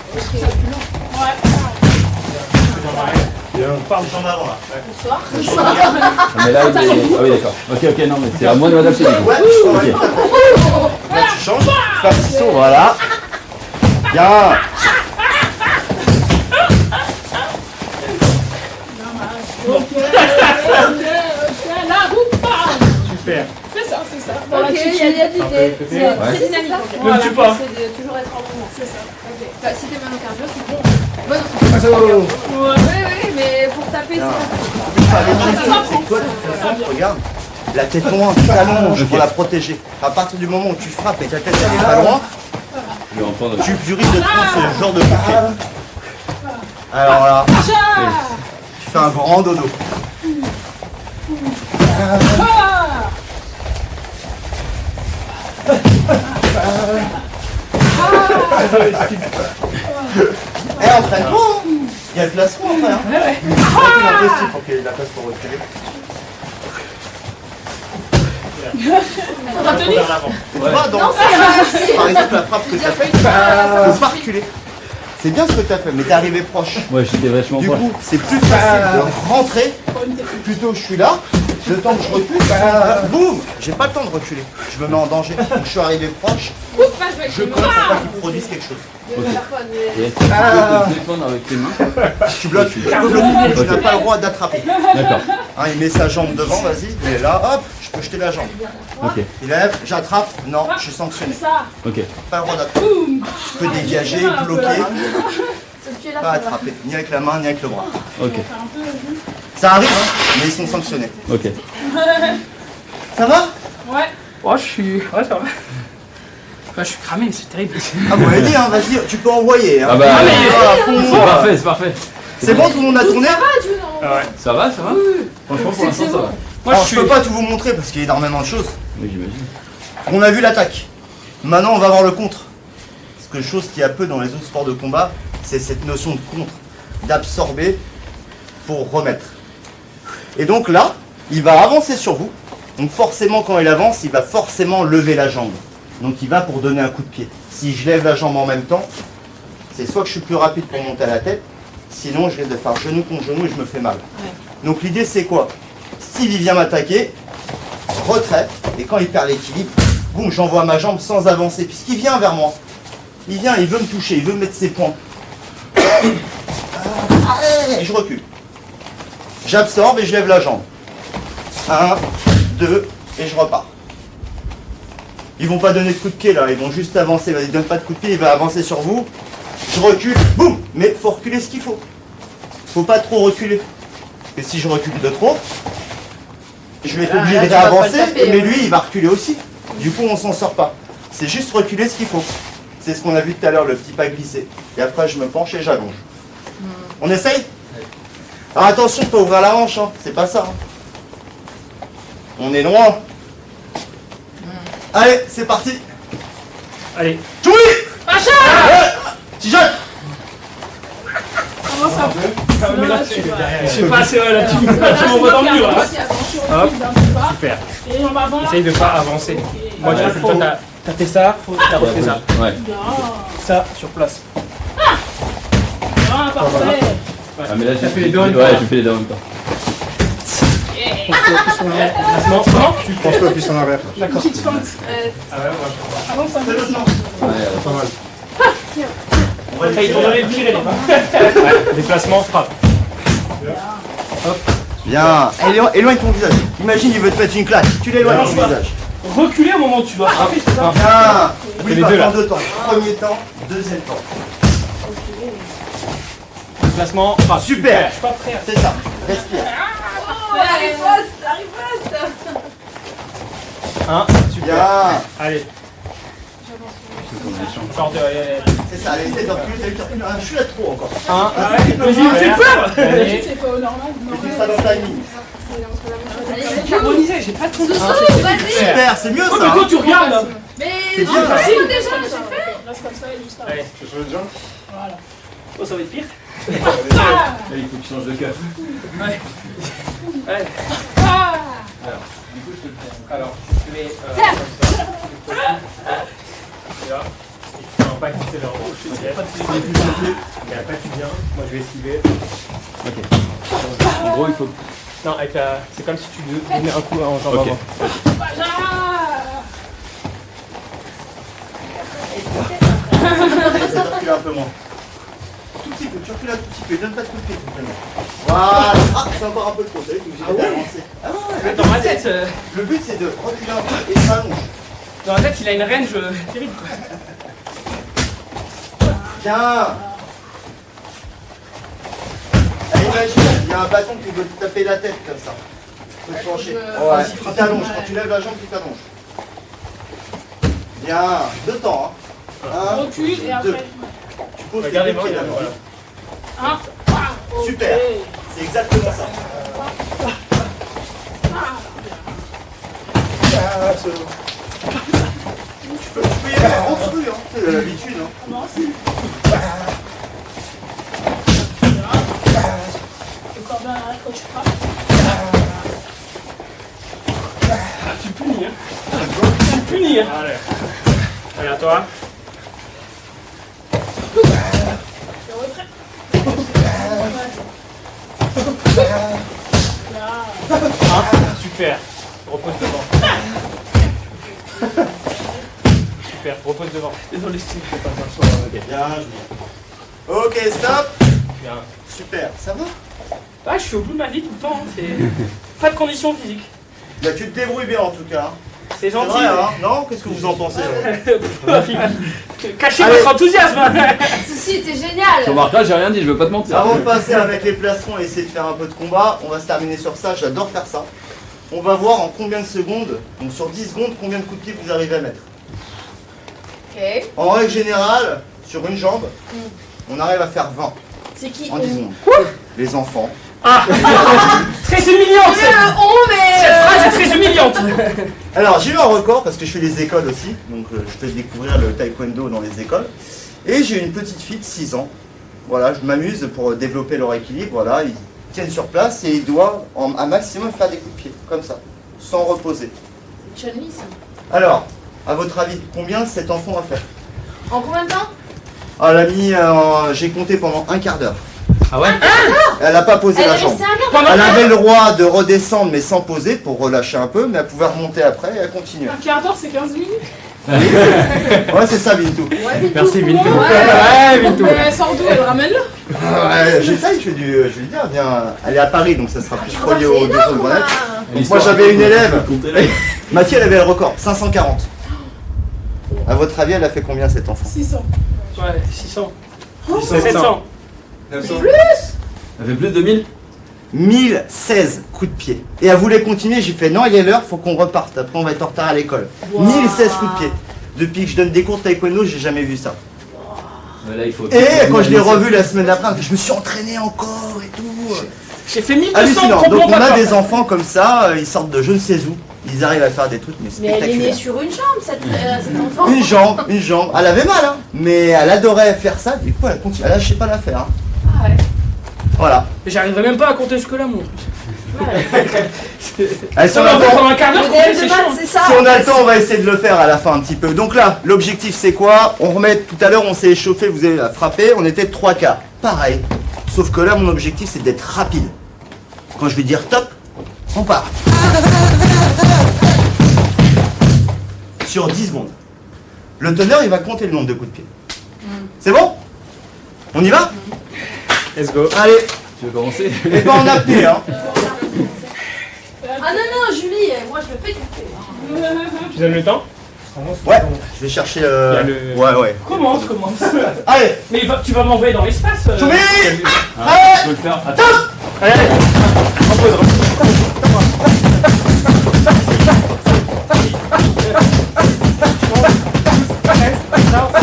S4: Parle en avant là.
S2: Bonsoir.
S1: Ah, mais là, il est... Ah oui, d'accord. Ok, non, mais c'est à moi de m'adapter.
S4: Ouais,
S1: Ok.
S4: là tu changes, tu fais un petit saut, voilà. Bien.
S6: Là, vous parle.
S5: Super.
S6: C'est ça.
S2: Ok, il y a l'idée. C'est dynamique.
S3: Ne tue pas.
S2: C'est de toujours être en mouvement.
S6: C'est ça.
S2: Ok. Bah, si t'es bon au cardio, c'est bon. Bon, oui, mais pour taper, c'est pas
S4: C'est quoi tu fais ça? Regarde. La tête loin, tu t'allonges pour la protéger. À partir du moment où tu frappes et ta tête elle est pas loin,
S1: Je vais entendre.
S4: tu risques de te prendre ce genre de coup de pied. Alors là, tu fais un grand dodo. Eh, entraîne-toi hein. Il y a le placement après hein. C'est impossible pour qu'il y ait de la place pour reculer. Va dans... Par exemple la frappe que tu as faite, faut pas reculer. C'est bien ce que tu as fait, mais t'es arrivé proche.
S1: Ouais, j'étais vachement
S4: Du
S1: proche.
S4: coup, c'est plus facile de rentrer. Plutôt je suis là, le temps que je recule, boum, j'ai pas le temps de reculer. Je me mets en danger. Donc je suis arrivé proche, je colle pour pas qu'il produise quelque chose.
S1: Et est-ce que tu peux te défendre avec tes mains?
S4: Tu bloques, tu peux bloquer, tu n'as pas le droit d'attraper.
S1: D'accord.
S4: Hein, il met sa jambe devant, vas-y, il est là, hop, je peux jeter la jambe.
S1: Ok.
S4: Il lève, j'attrape, non, je suis sanctionné.
S1: Ok.
S4: Pas le droit d'attraper. Je peux dégager, bloquer, pas attraper, ni avec la main, ni avec le bras.
S1: Ok.
S4: Ça arrive, hein, mais ils sont sanctionnés.
S1: Ok.
S4: Ça va?
S3: Oh, je suis. Ouais, ça va. Je suis cramé, c'est terrible.
S4: Ah, vous m'avez dit, hein, vas-y, tu peux envoyer. Hein.
S1: Ah bah,
S4: C'est
S1: parfait, c'est parfait.
S4: C'est bon, tout le monde a tourné?
S1: Ça va? Franchement, pour l'instant, ça va.
S3: Moi,
S4: Alors, je peux pas tout vous montrer parce qu'il y a énormément de choses.
S1: Oui, j'imagine.
S4: On a vu l'attaque. Maintenant, on va voir le contre. Parce que chose qu'il y a peu dans les autres sports de combat, c'est cette notion de contre, d'absorber pour remettre. Et donc là, il va avancer sur vous. Donc forcément, quand il avance, il va forcément lever la jambe. Donc il va pour donner un coup de pied. Si je lève la jambe en même temps, c'est soit que je suis plus rapide pour monter à la tête, sinon je risque de faire genou contre genou et je me fais mal. Donc l'idée c'est quoi? Steve il vient m'attaquer, retrait, et quand il perd l'équilibre, boum, j'envoie ma jambe sans avancer, puisqu'il vient vers moi. Il vient, il veut me toucher, il veut me mettre ses poings. Et je recule. J'absorbe et je lève la jambe. 1, 2, et je repars. Ils vont pas donner de coup de pied là, ils vont juste avancer. Ils donnent pas de coup de pied, il va avancer sur vous. Je recule, boum. Mais faut reculer ce qu'il faut. Faut pas trop reculer. Et si je recule de trop, je vais être obligé de réavancer, mais lui il va reculer aussi. Du coup on s'en sort pas. C'est juste reculer ce qu'il faut. C'est ce qu'on a vu tout à l'heure, le petit pas glissé. Et après je me penche et j'allonge. On essaye? Alors attention de pas ouvrir la hanche, hein. C'est pas ça. Hein. On est loin. Allez, c'est parti.
S5: Allez.
S4: Choui. Petit Jacques.
S3: Je sais pas, c'est là, tu m'envoies dans le mur.
S5: Hop. Super. Essaye de pas avancer. Moi, tu vois, toi, t'as fait ça, t'as refait ça.
S1: Ouais.
S5: Ça, sur place.
S6: Ah, parfait.
S1: Ah, mais là, j'ai fait les deux. Ouais, j'ai fait les deux en même temps.
S7: Tu prends quoi plus en arrière?
S5: D'accord.
S6: Petite feinte.
S5: Ah ouais, moi,
S6: Avance un peu.
S1: Ouais,
S7: Pas mal.
S4: On va
S5: Essaye de donner le pied, les déplacement, frappe.
S4: Bien. Éloigne ton visage. Imagine, il veut te mettre une claque. Tu l'éloignes ton visage.
S3: Reculer au moment où tu dois frapper, c'est ça?
S4: Bien. Oui,
S5: les
S4: pas
S5: deux, là.
S4: en deux temps. Premier temps, deuxième temps.
S5: Déplacement, frappe.
S4: Super.
S3: Je suis pas prêt.
S4: C'est ça. Respire.
S5: Un, super.
S4: Bien.
S5: Allez. Sors de...
S4: C'est ça. Allez, essaie de reculer. T'as vu, tu recules. Ah, je suis là trop encore.
S5: Un,
S3: Vas-y, fais peur!
S5: allez.
S6: C'est pas normal.
S4: Et tout ça dans le timing.
S3: J'ai carbonisé, j'ai pas tout.
S4: Super. C'est mieux
S3: Oh,
S4: ça.
S3: mais toi,
S4: Hein.
S3: tu regardes là!
S2: Mais
S4: C'est bien.
S3: facile.
S2: Déjà, j'ai fait.
S6: Reste comme ça et juste avant.
S5: Allez, tu changes de jambe.
S6: Voilà.
S3: Oh, ça va être pire.
S1: Il faut que tu changes de cœur.
S3: Ouais. Ouais.
S5: Du coup, je te le fais. Alors, tu te mets comme ça. Et là, et tu fais un pas qui leur haut. Et après, tu viens. Moi, je vais esquiver.
S1: En gros, il faut.
S5: Non, avec la... c'est comme si tu donnais un coup en jambe
S1: Ok.
S5: avant.
S4: Ça recule un peu moins. Tout petit peu, tu recules un tout petit peu, donne pas de coup de pied complètement. Voilà. Ah, c'est encore un peu trop, vous savez, faut que j'ai avancé. Ah ouais,
S3: Dans ma tête,
S4: le but c'est de reculer un peu et ça allonge.
S3: dans ma tête, il a une range terrible. Quoi.
S4: Bien. Allez, imagine, il y a un bâton qui veut te taper la tête comme ça. Tu peux te pencher. Ouais, tu t'allonges, quand tu lèves la jambe, tu t'allonges. Bien, deux temps. Hein. Un,
S6: Recule et
S4: deux.
S6: après.
S4: Tu poses tes
S5: Regarde les
S4: deux
S5: mains,
S4: pieds là.
S5: voilà.
S6: Un.
S4: Super, c'est exactement ça. Tu peux y aller en dessous, hein. C'est l'habitude. Hein.
S6: Le corps bien arrière quand tu frappes.
S3: Tu punis, hein. Tu punis, hein.
S5: Allez. Allez, à toi.
S6: Le retrait.
S5: Super. Repose devant. Super, repose devant.
S3: Désolé, Steve.
S4: Bien, Julien. Ok, stop.
S5: Bien.
S4: Super, ça va?
S3: Ah, je suis au bout de ma vie tout le temps. Hein. C'est pas de conditions physiques.
S4: Bah, tu te débrouilles bien en tout cas.
S3: C'est
S4: C'est
S3: gentil.
S4: vrai, hein? Non? Qu'est-ce que vous en pensez?
S3: Cachez
S4: Allez.
S3: votre enthousiasme.
S2: Si, t'es génial.
S1: Tu remarqueras, j'ai rien dit, je veux pas te mentir.
S4: Avant de passer avec les placerons et essayer de faire un peu de combat, on va se terminer sur ça, j'adore faire ça. On va voir en combien de secondes, donc sur 10 secondes, combien de coups de pied vous arrivez à mettre.
S2: Ok.
S4: En règle générale, sur une jambe, on arrive à faire 20
S2: C'est qui
S4: en 10 secondes. Les enfants.
S3: Ah, très humiliante.
S2: Mais le on, mais.
S3: Cette phrase est très humiliante.
S4: Alors j'ai eu un record parce que je fais les écoles aussi, donc je fais découvrir le taekwondo dans les écoles. Et j'ai une petite fille de 6 ans. Voilà, je m'amuse pour développer leur équilibre. Voilà, ils tiennent sur place et ils doivent un maximum faire des coups de pied, comme ça, sans reposer.
S2: C'est Chun-Li, ça.
S4: Alors, à votre avis, combien cet enfant va faire?
S2: En combien de temps?
S4: Ah, elle a mis, j'ai compté pendant un quart d'heure.
S1: Ah ouais?
S4: Elle n'a pas posé
S2: Elle
S4: la
S2: est
S4: jambe.
S2: restée un quart
S4: Elle avait le droit de redescendre mais sans poser pour relâcher un peu, mais elle pouvait remonter après et elle continuait.
S6: Un quart d'heure, c'est 15 minutes.
S4: Ouais, c'est ça, Bintou.
S5: Merci, Vinto.
S6: Ouais, Vinto. Mais elle sort d'où? Elle ramène-le?
S4: J'essaye, je vais lui dire, viens, elle est à Paris donc ça sera plus
S2: Ah,
S4: relié
S2: c'est
S4: au
S2: énorme,
S4: deux
S2: là.
S4: Donc moi j'avais une élève, ma fille elle avait le record, 540. À votre avis, elle a fait combien cet enfant?
S6: 600.
S3: Ouais, 600.
S5: 700.
S3: 900.
S1: Ça fait plus de 2000?
S4: 1016 coups de pied. Et elle voulait continuer, j'ai fait non, il est l'heure, faut qu'on reparte, après on va être en retard à l'école. 1016 coups de pied. Depuis que je donne des cours de taekwondo, j'ai jamais vu ça.
S1: Là, il faut...
S4: Et quand je l'ai revu la semaine d'après, je me suis entraîné encore et tout.
S3: J'ai fait 1200
S4: Hallucinant.
S3: pour
S4: Donc
S3: mon
S4: on a
S3: papa.
S4: des enfants comme ça, ils sortent de je ne sais où, ils arrivent à faire des trucs mais
S2: Mais elle est née
S4: spectaculaires.
S2: sur une jambe, cette enfant.
S4: Une jambe. Elle avait mal, hein, mais elle adorait faire ça. Du coup, elle continue. Elle lâchait pas l'affaire. Hein.
S2: Ah ouais.
S4: Voilà.
S3: J'arriverai même pas à compter jusque-là, moi.
S4: Allez, si on
S3: Ça
S4: a
S3: va
S4: le temps-
S3: pendant un quart d'heure,
S2: Le
S3: compter,
S2: DM
S3: c'est
S2: de
S3: chiant.
S2: maths, c'est ça.
S4: si on a le temps, on va essayer de le faire à la fin un petit peu. Donc là, l'objectif c'est quoi? On remet, tout à l'heure on s'est échauffé, vous avez frappé, on était 3 quarts. Pareil. Sauf que là, mon objectif c'est d'être rapide. Quand je vais dire top, on part. Sur 10 secondes. Le teneur, il va compter le nombre de coups de pied. C'est bon? On y va?
S5: Let's go.
S4: Allez.
S1: Tu veux commencer?
S4: Et ben on a pris, hein.
S2: Ah non, non, Julie, moi je le fais, tu le fais.
S5: Tu donnes le temps?
S4: Ouais, je vais chercher
S5: Il y a le-
S4: Ouais.
S3: Commence.
S4: Allez,
S3: Mais tu vas m'envoyer dans l'espace.
S4: Choumi.
S1: Je peux le faire. Attends.
S5: Allez, allez. Repose.
S4: Stop.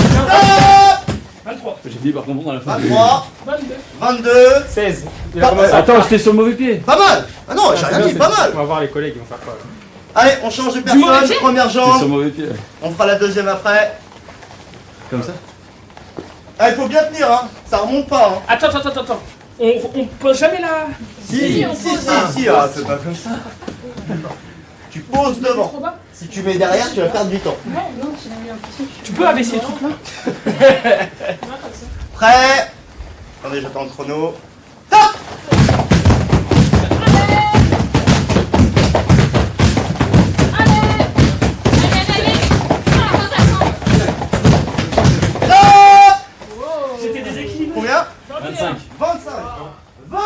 S3: 23.
S1: J'ai fini par comprendre à la fin.
S4: 23, 22,
S5: 16.
S4: Pas mal.
S1: Attends, j'étais sur le mauvais pied.
S4: pas mal. Ah non, j'ai rien dit, pas mal.
S5: On va voir les collègues, ils vont faire quoi là.
S4: Allez, on change de
S3: mauvais
S4: personne,
S3: pied.
S4: première
S1: T'es sur
S4: jambe.
S1: mauvais pied.
S4: On fera la deuxième après.
S1: Comme ça.
S4: Ah, il faut bien tenir, hein. Ça remonte pas, hein.
S3: Attends. On pose jamais la...
S4: Si, ah, c'est pas comme ça. Tu poses devant. Si tu mets derrière, tu vas perdre du temps.
S3: Tu peux abaisser le truc là?
S4: Prêt? Attendez, j'attends le chrono. Top!
S3: J'étais déséquilibré.
S4: Combien?
S1: 25.
S4: 25. 20.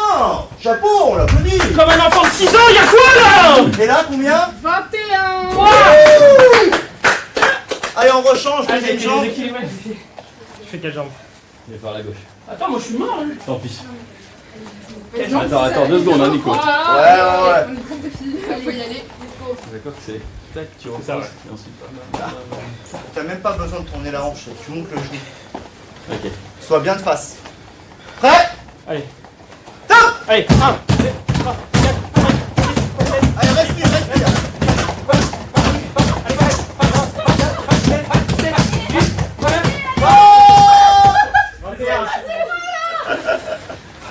S4: Chapeau, on l'applaudit.
S3: Comme un enfant de 6 ans, y'a quoi là?
S4: Et là, combien?
S8: 21.
S3: Quoi?
S4: Allez, on rechange,
S3: Ah, j'ai
S4: deuxième
S3: été
S4: jambe.
S3: déséquilibré. Je fais quelle jambe?
S1: Il est par la gauche.
S3: Attends, moi je suis mort. Hein.
S1: Tant pis.
S3: Quelle jambe?
S1: Attends, 2 secondes, hein, Nico.
S4: Ouais.
S8: Il faut y aller.
S1: D'accord, c'est. Tac, tu reposes.
S3: ça, ouais.
S1: Et ensuite.
S4: T'as même pas besoin de tourner la hanche, tu montes le genou.
S1: Ok.
S4: Sois bien de face. Prêt?
S3: Allez.
S4: Top!
S3: Allez, 1, 2, 3, 4, 5, 6, 7,
S4: Allez, respire, respire.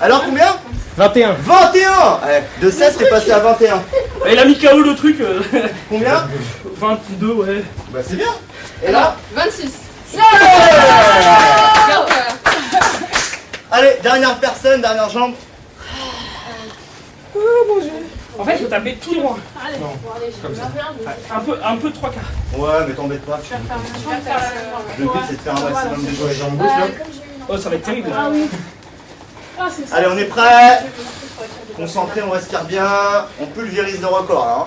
S4: Alors combien?
S5: 21.
S4: 21. De 16 t'es passé à 21.
S3: Et il a mis KO le truc.
S4: Combien?
S3: 22, ouais.
S4: Bah c'est bien. Et là?
S8: 26.
S4: Allez, dernière personne, dernière jambe.
S3: En fait, il faut taper tout droit.
S5: Comme ça.
S3: Un peu 3 quarts.
S4: Ouais, mais t'embête pas. Le but c'est de faire un maximum de choses. Jambe gauche là.
S3: Oh, ça va être terrible.
S4: Allez, on est prêt. Concentré, on respire bien. On pulvérise le record là.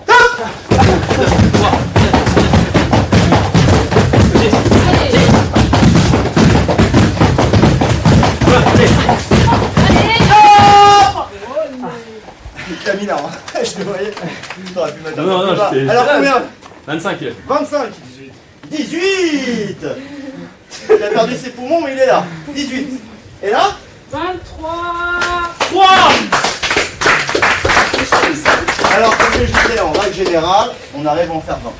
S4: Hein. Camilla, hein. Je te voyais. T'aurais pu mettre un peu plus bas.
S1: j'étais-
S4: Alors combien?
S1: 25.
S4: 25. 18. Il a perdu ses poumons, mais il est là. 18. Et là?
S3: 23.
S4: 3. Alors, comme je disais, en règle générale, on arrive à en faire 20.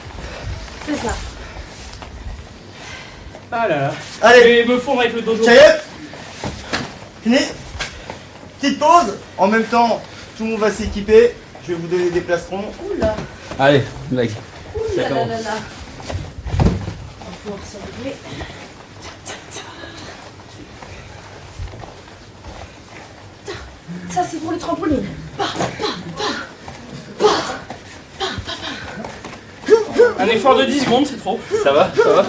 S2: C'est ça.
S5: Ah là là.
S4: Allez,
S3: Et me fondre avec le dojo.
S4: ça y est. Fini. Petite pause. En même temps, tout le monde va s'équiper. Je vais vous donner des plastrons.
S2: Oula.
S1: Allez, mec.
S2: Oula là là là. On va pouvoir se régler. Ça c'est pour le trampoline.
S3: Un effort de 10 secondes, c'est trop.
S1: Ça va? Ça va?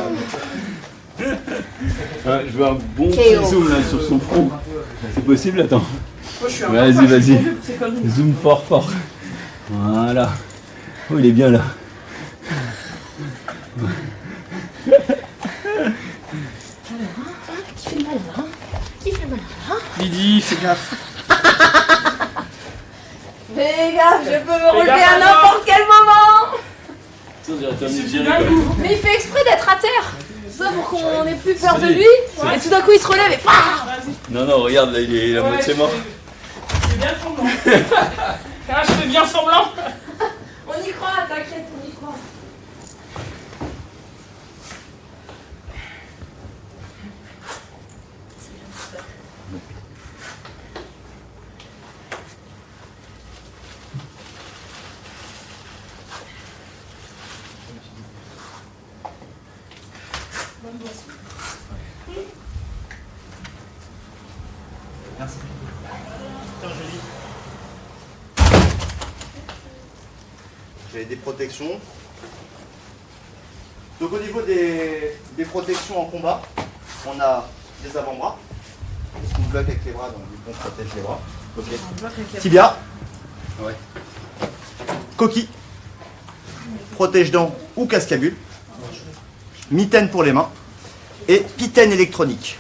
S1: Ouais, je veux un bon petit zoom là sur son front. C'est possible? Attends.
S3: Moi, je suis un
S1: Vas-y,
S3: papa, je suis
S1: vas-y.
S3: conduit pour ces conneries.
S1: Zoom fort, fort. Voilà. Oh, il est bien là.
S2: Qui fait le malin là? Qui fait le malin là?
S3: Lydie, fais gaffe.
S2: Fais gaffe, je peux me relever
S3: gaffe,
S2: à n'importe quel moment. Mais il fait exprès d'être à terre. Ça pour qu'on ait plus peur de lui. Et tout d'un coup il se relève et pah.
S1: Non, non, regarde là, il est à moitié mort.
S3: C'est bien semblant. Ah, je fais bien semblant.
S2: On y croit, t'inquiète, on y croit.
S4: Merci. Tiens, Julie. J'ai des protections. Donc au niveau des protections en combat, on a des avant-bras. On bloque avec les bras, donc du coup on protège les bras. Ok. Tibia.
S1: Ouais.
S4: Coquille. Protège-dents ou cascabule. Mitaine pour les mains. Et pitaine électronique.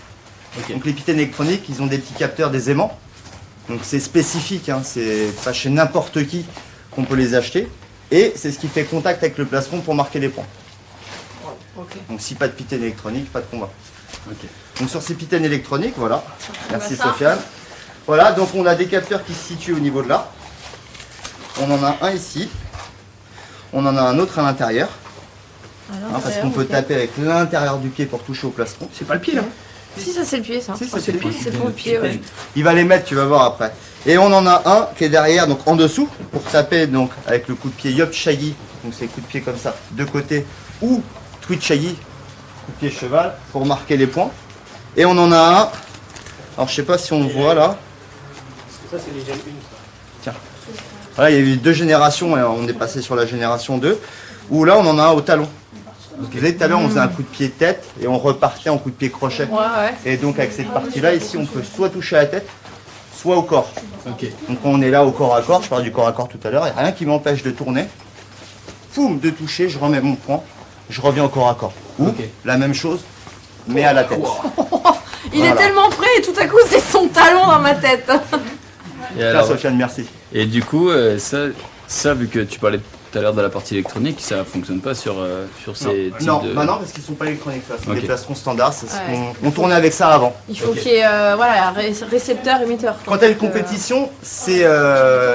S1: Ok.
S4: Donc les pitaines électroniques, ils ont des petits capteurs, des aimants. Donc c'est spécifique, hein, c'est pas chez n'importe qui qu'on peut les acheter. Et c'est ce qui fait contact avec le plastron pour marquer les points. Donc si pas de pitaine électronique, pas de combat.
S1: Ok.
S4: Donc sur ces pitaines électroniques, voilà. Merci Sofiane. Voilà, donc on a des capteurs qui se situent au niveau de là. On en a un ici. on en a un autre à l'intérieur.
S2: Alors,
S4: Parce qu'on peut taper avec l'intérieur du pied pour toucher au plastron.
S3: C'est pas le pied là.
S2: Si, ça c'est le pied, ça.
S4: Si,
S2: c'est le pied, c'est pour le pied, ouais.
S4: Il va les mettre, tu vas voir après. Et on en a un qui est derrière, donc en dessous, pour taper donc avec le coup de pied Yop Shaggy, donc c'est coup de pied comme ça, de côté, ou Twitch Shaggy, coup de pied cheval, pour marquer les points. Et on en a un, alors je sais pas si on voit là.
S5: Ça, c'est les gènes 1.
S4: Tiens. Voilà, il y a eu 2 générations et on est passé sur la génération 2, où là on en a un au talon. Vous savez, tout à l'heure, on faisait un coup de pied tête et on repartait en coup de pied crochet.
S2: Ouais.
S4: Et donc, avec cette partie-là, ici, on peut soit toucher à la tête, soit au corps.
S1: Ok.
S4: Donc, quand on est là au corps à corps, je parlais du corps à corps tout à l'heure, il n'y a rien qui m'empêche de tourner. Poum, de toucher, je remets mon point, je reviens au corps à corps. Ou la même chose, mais à la tête.
S2: Il est tellement prêt et tout à coup, c'est son talon dans ma tête.
S1: Et, alors,
S4: Sofiane, merci.
S1: et du coup, ça, vu que tu parlais tout à l'heure de la partie électronique, ça fonctionne pas sur ces types
S4: Non,
S1: de...
S4: non, parce qu'ils sont pas électroniques, ça. C'est
S1: Ok.
S4: des plastrons standards. C'est ce
S2: Ouais.
S4: on tournait avec ça avant.
S2: Il faut qu'il y ait récepteur, émetteur.
S4: Quand tu as une compétition, c'est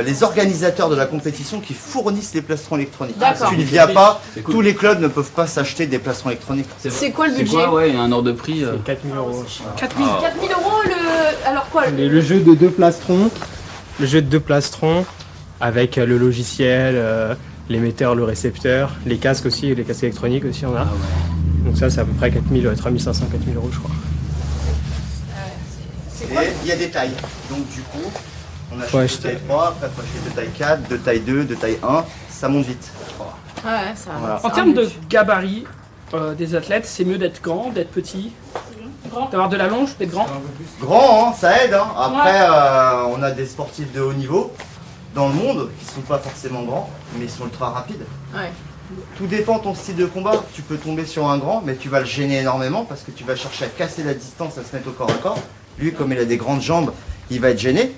S4: les organisateurs de la compétition qui fournissent les plastrons électroniques.
S2: D'accord.
S4: Tu ne viens pas,
S1: C'est cool.
S4: tous les clubs ne peuvent pas s'acheter des plastrons électroniques.
S2: C'est quoi le
S1: C'est
S2: budget?
S1: quoi, ouais, il y a un ordre de prix
S5: 4 000 euros.
S3: 4000.
S2: 4000 euros le. Alors quoi
S5: Le jeu de 2 plastrons. Le jeu de 2 plastrons avec le logiciel, l'émetteur, le récepteur, les casques aussi, les casques électroniques aussi on a. Donc ça c'est à peu près 3500, 4000 euros je crois.
S4: Et il y a des tailles. Donc du coup, on achète
S5: Ouais,
S4: de taille 3, après il faut acheter de taille 4, de taille 2, de taille 1. Ça monte vite.
S2: Ouais, ça.
S4: Voilà.
S3: En termes de gabarit des athlètes, c'est mieux d'être grand, d'être petit, d'avoir de la longe, d'être grand.
S4: Grand, hein, ça aide. Hein. Après, on a des sportifs de haut niveau dans le monde qui sont pas forcément grands, mais ils sont ultra rapides.
S2: Ouais.
S4: Tout dépend de ton style de combat. Tu peux tomber sur un grand, mais tu vas le gêner énormément parce que tu vas chercher à casser la distance, à se mettre au corps à corps. Lui, comme il a des grandes jambes, il va être gêné.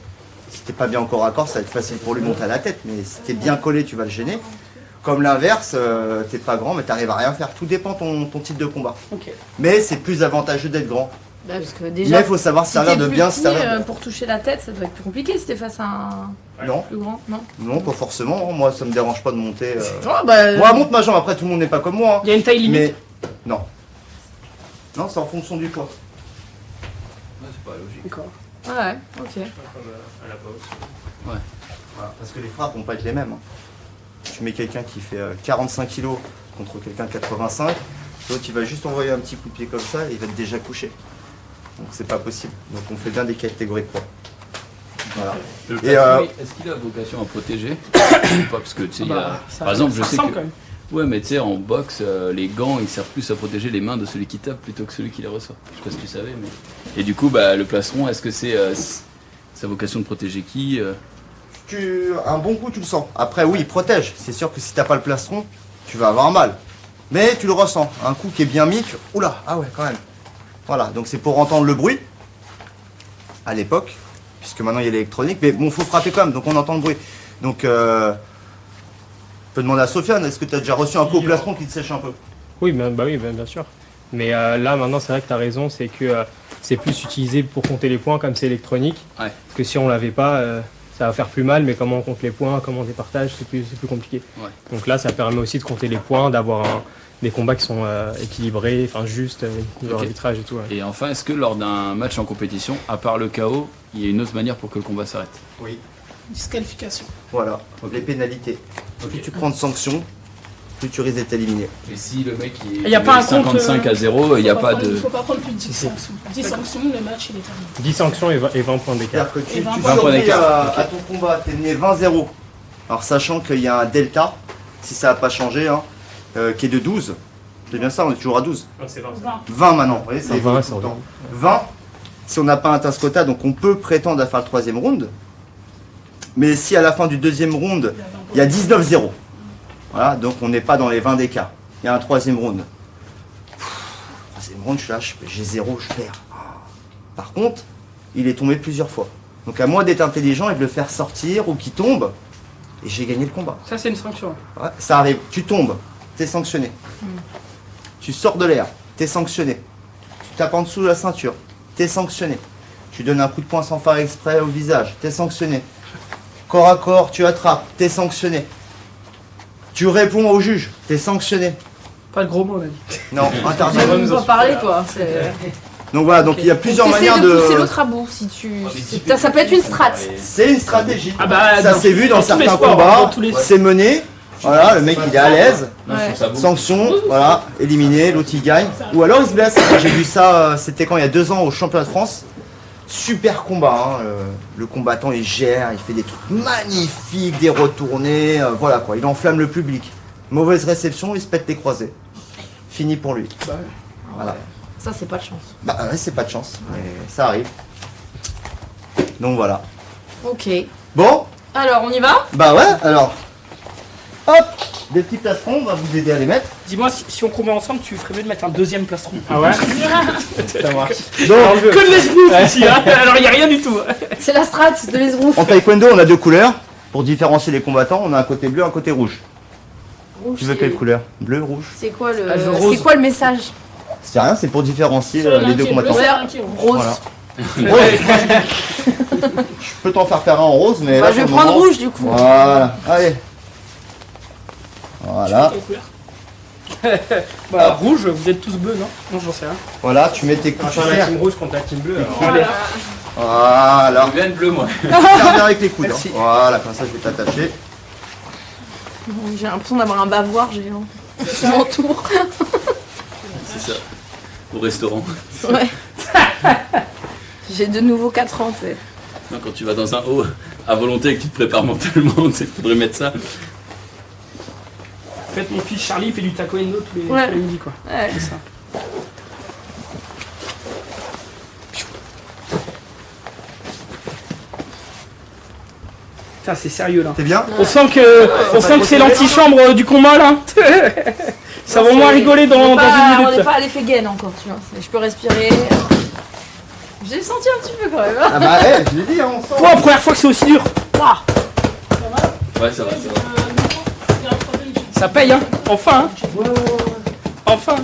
S4: Si t'es pas bien au corps à corps, ça va être facile pour lui de monter à la tête, mais si t'es bien collé, tu vas le gêner. Comme l'inverse, t'es pas grand, mais t'arrives à rien faire. Tout dépend de ton type de combat.
S3: Ok.
S4: Mais c'est plus avantageux d'être grand.
S2: Bah, parce que
S4: Mais
S2: déjà,
S4: il faut savoir se servir
S2: t'es
S4: de
S2: plus
S4: bien se
S2: petit,
S4: servir.
S2: pour toucher la tête, ça doit être plus compliqué si t'es face à un
S4: Non,
S2: plus grand, non?
S4: non, pas forcément. Moi, ça me dérange pas de monter.
S2: Oh, bah,
S4: Moi, monte ma jambe. Après, tout le monde n'est pas comme moi. Hein.
S3: Il y a une taille limite.
S4: Mais non. Non, c'est en fonction du poids.
S1: c'est pas logique.
S3: D'accord.
S2: ouais, ok.
S4: Voilà, parce que les frappes vont pas être les mêmes. Hein. Tu mets quelqu'un qui fait 45 kg contre quelqu'un de 85, l'autre il va juste envoyer un petit coup de pied comme ça et il va être déjà couché. Donc c'est pas possible. Donc on fait bien des catégories de poids. Voilà.
S1: Le
S4: Et,
S1: plastron, est-ce qu'il a vocation à protéger ou pas? Parce que tu sais, il y a-
S3: Ça-
S1: par exemple,
S3: ça
S1: je sais
S3: ressemble
S1: que
S3: quand même.
S1: ouais, mais tu sais, en boxe, les gants, ils servent plus à protéger les mains de celui qui tape plutôt que celui qui les reçoit. Je sais pas si tu savais, mais et du coup, bah le plastron, est-ce que c'est sa vocation de protéger qui
S4: Un bon coup tu le sens. Après oui il protège. C'est sûr que si t'as pas le plastron, tu vas avoir mal. Mais tu le ressens. Un coup qui est bien mis, oula, ah ouais quand même. Voilà, donc c'est pour entendre le bruit. À l'époque, puisque maintenant il y a l'électronique, mais bon faut frapper quand même, donc on entend le bruit. Donc on peut demander à Sofiane, est-ce que tu as déjà reçu un coup au plastron qui te sèche un peu?
S5: Oui, bien sûr. Mais là maintenant c'est vrai que tu as raison, c'est que c'est plus utilisé pour compter les points comme c'est électronique.
S1: Ouais.
S5: Parce que si on l'avait pas, ça va faire plus mal, mais comment on compte les points, comment on départage, c'est plus compliqué.
S1: Ouais.
S5: Donc là ça permet aussi de compter les points, d'avoir des combats qui sont équilibrés, enfin justes, niveau
S1: Ok.
S5: arbitrage et tout. Ouais.
S1: Et enfin, est-ce que lors d'un match en compétition, à part le KO, il y a une autre manière pour que le combat s'arrête?
S4: Oui.
S6: Disqualification.
S4: Voilà,
S1: Ok.
S4: les pénalités.
S1: Ok.
S4: Plus tu prends de sanctions, plus tu risques d'être éliminé.
S1: Et si le mec il
S3: Y a pas un compte,
S1: 55 à 0, il n'y a pas
S6: Il
S1: de.
S6: faut pas prendre plus de 10 sanctions. 10 sanctions, le match il est terminé.
S5: 10 sanctions et 20 points d'écart.
S4: C'est-à-dire que tu
S6: Et 20
S1: points
S4: survis
S1: d'écart.
S4: à ton combat, t'es mené 20-0. Alors sachant qu'il y a un delta, si ça n'a pas changé, hein, qui est de 12. C'est bien ça, on est toujours à 12.
S5: C'est 20.
S4: 20 maintenant, vous voyez, c'est
S5: 20,
S4: évolué
S5: c'est
S4: tout le temps.
S5: en
S4: 20, si on n'a pas atteint ce quota, donc on peut prétendre à faire le troisième round. Mais si à la fin du deuxième round, il y a 19-0, voilà, donc on n'est pas dans les 20 d'écart. Il y a un troisième round. Troisième round, je suis là, j'ai 0, je perds. Par contre, il est tombé plusieurs fois. Donc à moi d'être intelligent et de le faire sortir ou qu'il tombe, et j'ai gagné le combat.
S3: Ça, c'est une sanction.
S4: Ouais, ça arrive, tu tombes, t'es sanctionné. Tu sors de l'air, t'es sanctionné. Tu tapes en dessous de la ceinture, t'es sanctionné. Tu donnes un coup de poing sans faire exprès au visage, t'es sanctionné. Corps à corps, tu attrapes, t'es sanctionné. Tu réponds au juge, t'es sanctionné.
S3: Pas de gros mots, on a dit.
S4: Non, interdit.
S2: On va parler quoi.
S4: Donc voilà, donc il y a plusieurs
S2: T'essaies
S4: manières
S2: de pousser
S4: de...
S2: l'autre à bout si tu. Ça peut être une strat.
S4: C'est une stratégie.
S3: Ah bah,
S4: Ça
S3: dans-
S4: s'est vu dans
S3: dans tous les
S4: certains
S3: sports,
S4: combats,
S3: dans tous les-
S4: c'est mené. Voilà, le mec il est à l'aise.
S2: Ouais.
S4: Sanction, voilà, éliminé, l'autre il gagne. Ou alors il se blesse. J'ai vu ça, c'était quand il y a 2 ans au championnat de France. Super combat, hein. Le combattant il gère, il fait des trucs magnifiques, des retournés, voilà quoi, il enflamme le public. Mauvaise réception, il se pète les croisés. Fini pour lui. Voilà.
S2: Ça, c'est pas de chance.
S4: Bah ouais, c'est pas de chance, mais ça arrive. Donc voilà.
S2: Ok.
S4: Bon,
S2: Alors, on y va?
S4: bah ouais, alors. Hop, des petits plastrons, on va vous aider à les mettre.
S3: Dis-moi, si on combat ensemble, tu ferais mieux de mettre un deuxième plastron.
S5: Ah ouais. Ça marche.
S4: Donc,
S3: Que de l'esbrouf ici, hein. Alors il n'y a rien du tout.
S2: C'est la strat de l'esbrouf.
S4: en taekwondo, on a 2 couleurs. Pour différencier les combattants, on a un côté bleu, un côté rouge. Tu veux quelle couleur? Bleu, rouge?
S2: C'est quoi le.
S3: Ah, je veux rose.
S2: C'est quoi le message?
S4: C'est rien, c'est pour différencier les 2 combattants.
S2: Rose.
S4: Voilà. Ouais. Je peux t'en faire un en rose, mais
S2: Bah,
S4: là,
S2: je vais
S4: pour le
S2: prendre
S4: moment-
S2: rouge du coup.
S4: Voilà, allez. Voilà,
S3: Bah, rouge, vous êtes tous bleus, non? Non, j'en sais rien.
S4: voilà, tu mets tes
S5: On
S4: coups
S5: change la team rouge contre la team bleue. alors.
S3: Allez.
S4: Voilà,
S1: Je viens de bleu, moi.
S4: serre bien avec les coudes. hein.
S3: Merci.
S4: Voilà, comme ça je vais t'attacher.
S2: J'ai l'impression d'avoir un bavoir géant. Qui m'entoure.
S1: C'est ça. Au restaurant.
S2: Ouais. J'ai de nouveau 4 ans, tu sais.
S1: Non, quand tu vas dans un haut à volonté et que tu te prépares mentalement, il faudrait mettre ça.
S3: En fait, mon fils Charlie fait du taekwondo tous
S2: Ouais.
S3: les midis, quoi.
S2: Ouais.
S3: C'est ça. Putain, c'est sérieux là.
S4: T'es bien?
S3: On sent que c'est l'antichambre du combat là. Ça va au moins rigoler dans
S2: On
S3: une
S2: n'est
S3: minute.
S2: pas à l'effet gain encore, tu vois. Je peux respirer. J'ai senti un petit peu quand même.
S4: Ah bah, je l'ai dit, hein, on sent.
S3: Toi, première fois que c'est aussi dur. Ouah,
S1: Ouais, ça va, ça va.
S3: ça paye, hein. Enfin, hein. Enfin.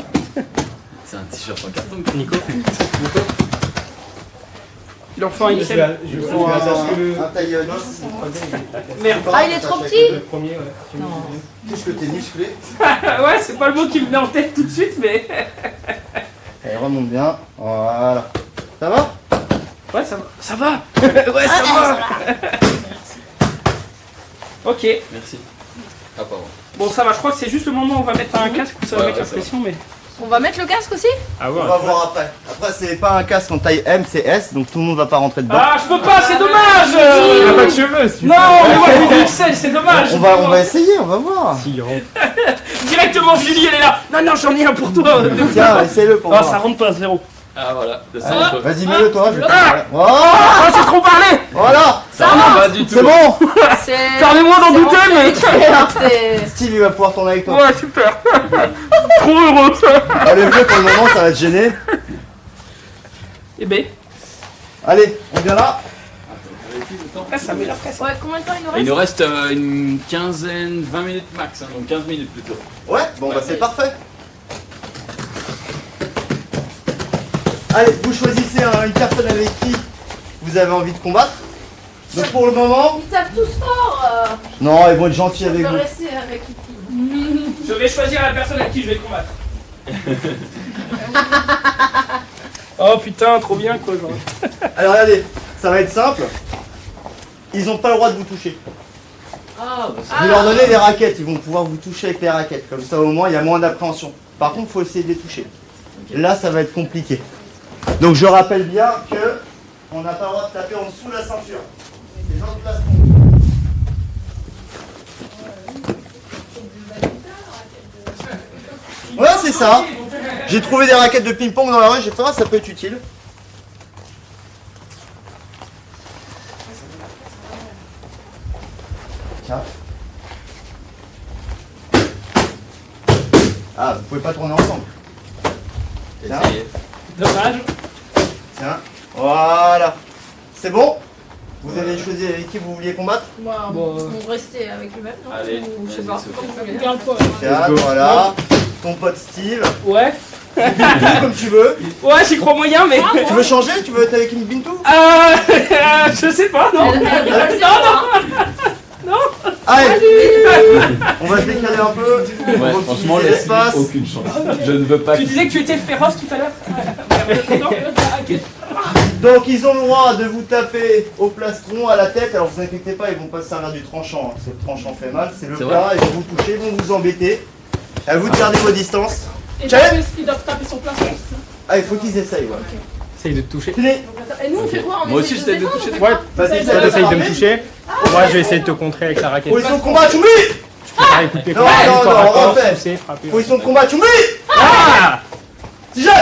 S1: C'est un t-shirt en carton.
S5: Nico.
S3: Il en fait un
S5: Je
S3: XL.
S5: vais je vais
S4: Faut
S5: un
S4: un taille
S3: Merde.
S2: Ah, il est trop petit.
S5: Le premier, ouais.
S4: Qu'est-ce que t'es musclé?
S3: Ouais, c'est pas le mot qui me vient en tête tout de suite, mais.
S4: Allez, remonte bien. Voilà. Ça va?
S3: Ouais, ça va. Ça va. Ouais, ça va. Ok.
S1: Merci. Ah, pardon.
S3: Bon, ça va. Je crois que c'est juste le moment où on va mettre un casque où ça va
S1: Ouais,
S3: mettre la
S1: ouais, ça va.
S3: pression, mais.
S2: On va mettre le casque aussi?
S5: Ah
S4: On
S5: ouais.
S4: va voir après. Après, c'est pas un casque en taille M, c'est S, donc tout le monde va pas rentrer dedans.
S3: Ah, je peux pas, c'est dommage.
S5: Il a pas de cheveux. si tu
S3: Non,
S5: veux.
S3: mais moi je fais du XL, c'est dommage.
S4: On va essayer, on va voir.
S5: Si, il rentre.
S3: Directement, Julie, elle est là. Non, non, j'en ai un pour toi.
S4: Tiens, essaye-le pour
S3: Ah,
S4: voir.
S3: ça rentre pas, 0.
S1: Ah, voilà. Ça,
S4: Allez,
S1: ça,
S4: vas-y, mets-le toi. Je vais
S3: Ah
S4: oh,
S3: Ah, j'ai trop parlé.
S4: voilà,
S1: ça va pas du tout.
S4: c'est bon.
S3: Pardonnez-moi d'en
S2: C'est
S3: douter, mais.
S2: C'est.
S4: Steve, il va pouvoir tourner avec toi.
S3: Ouais, super. Trop heureux.
S4: Ah, le vieux, pour le moment, ça va te gêner.
S3: Eh ben,
S4: Allez, on vient là.
S3: ah, ça met la pression.
S2: Ouais, combien de temps il nous
S1: Il
S2: reste?
S1: nous reste une quinzaine, 20 minutes max, hein, donc 15 minutes plutôt.
S4: Ouais, bon, bah c'est parfait. Allez, vous choisissez une personne avec qui vous avez envie de combattre. Donc pour le moment,
S2: Ils tapent tous fort.
S4: non, ils vont être gentils
S2: Je
S4: avec
S2: peux
S4: vous.
S2: rester avec.
S3: Je vais choisir la personne avec qui je vais combattre. Oh putain, trop bien quoi. Genre.
S4: Alors regardez, ça va être simple. Ils n'ont pas le droit de vous toucher.
S1: Ah, bah,
S4: Vous leur donnez des raquettes, ils vont pouvoir vous toucher avec les raquettes. Comme ça au moins il y a moins d'appréhension. Par contre, il faut essayer de les toucher. Là, ça va être compliqué. Donc je rappelle bien que on n'a pas le droit de taper en dessous de la ceinture. Les gens de plastron. Ouais, c'est ça. J'ai trouvé des raquettes de ping-pong dans la rue, j'ai fait, ah, ça peut être utile. Tiens. Ah, vous pouvez pas tourner ensemble. Tiens,
S1: essayez.
S3: Dommage.
S4: tiens. Voilà. C'est bon? Vous avez choisi avec qui vous vouliez combattre?
S2: Moi,
S3: Bon,
S2: on restait avec lui-même, non?
S1: Allez,
S2: Ou je sais
S1: vas-y,
S2: pas.
S1: Sophie.
S2: Comme vous voulez.
S6: Regarde-toi.
S4: Tiens, voilà. Ton pote Steve.
S3: Ouais.
S4: Bintou, comme tu veux.
S3: Ouais, j'y crois moyen, mais.
S4: Tu veux changer? Tu veux être avec une Bintou?
S3: Je sais pas, non.
S2: Elle rigole, c'est
S3: Non,
S2: ça, hein.
S3: non.
S4: Allez, on va se décaler un peu. On va
S1: franchement,
S4: optimiser l'espace.
S1: aucune chance. Je ne veux pas.
S3: Tu disais que tu étais féroce tout à l'heure.
S4: Donc ils ont le droit de vous taper au plastron, à la tête. Alors vous inquiétez pas, ils vont pas se servir du tranchant. Hein. Le tranchant fait mal, c'est le plat. Ils vont vous toucher, ils vont vous embêter. À vous de garder vos distances.
S3: Et ils doivent taper son plastron.
S4: Ah, il faut qu'ils essayent, ouais.
S5: Essaye de te toucher.
S2: Et nous, on fait quoi?
S1: Moi aussi, j'essaie de toucher.
S5: Ouais,
S4: Vas-y,
S5: toi t'essayes de me toucher. Moi je vais essayer de te contrer avec la raquette.
S4: Position de combat, Chumbi.
S5: Ah, écoutez,
S4: Non, non, non, on refait.
S5: pousser, frapper.
S4: Position de combat, Chumbi.
S5: Ah
S4: Si jeune.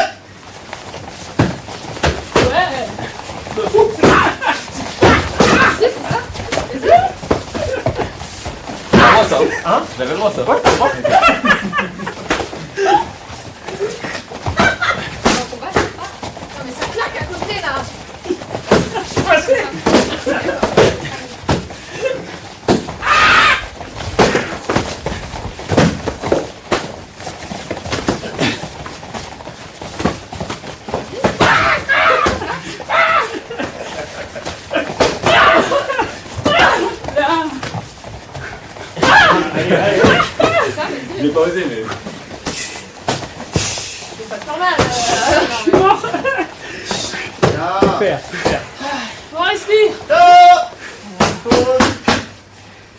S1: Ça. Hein? J'avais le droit, ça.
S2: Non, mais ça claque à côté là.
S1: Je l'ai pas osé, mais.
S2: C'est pas normal.
S3: Je suis mort.
S5: Super, super.
S3: On respire.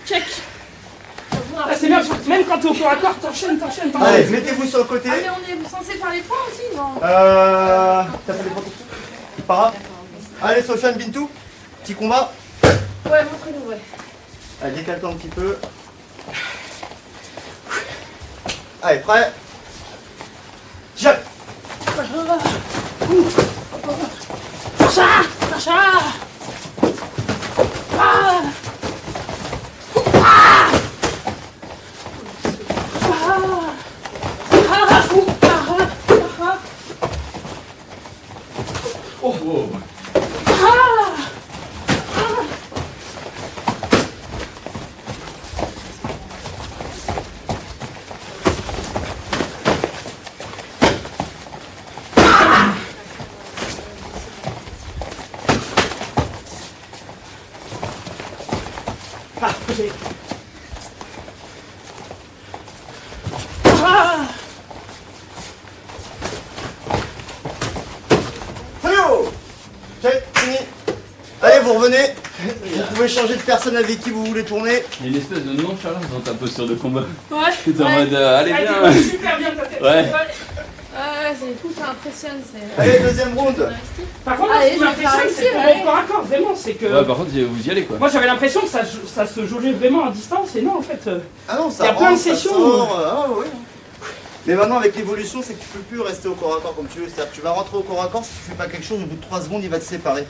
S3: Check. Ah, c'est bien, même quand t'es au corps à corps, t'enchaînes.
S4: Allez, mettez-vous sur le côté.
S2: Ah, mais on est censé faire les points aussi, non?
S4: T'as fait les protections? Para. Allez, Sofiane Bintou, petit combat.
S2: Ouais, montrez-nous, ouais.
S4: Allez, décale-toi un petit peu. Allez, prêt? Jump.
S3: Marcha.
S4: Allez, vous revenez. Vous pouvez changer de personne avec qui vous voulez tourner.
S1: Il y a une espèce de nonchalance dans ta posture de combat.
S3: Ouais.
S1: T'es en mode allez
S3: Ah,
S1: bien.
S3: t'es super bien ta tête.
S1: Ouais.
S2: C'est fou, ça impressionne.
S4: Allez, deuxième round.
S3: Par contre,
S2: Allez,
S3: ce qui
S2: je vais faire
S3: m'impressionne, c'est
S2: ici,
S3: pour
S2: ouais.
S3: mon corps à corps, vraiment, c'est que.
S1: Ouais, par contre, vous y allez quoi.
S3: Moi j'avais l'impression que ça se jaugeait vraiment à distance et non en fait.
S4: Ah non, ça
S3: Il y a plein de
S4: rentre, ça
S3: sessions
S4: sort, ah ouais. Mais maintenant avec l'évolution, c'est que tu peux plus rester au corps à corps comme tu veux. C'est-à-dire que tu vas rentrer au corps à corps, si tu fais pas quelque chose, au bout de 3 secondes, il va te séparer.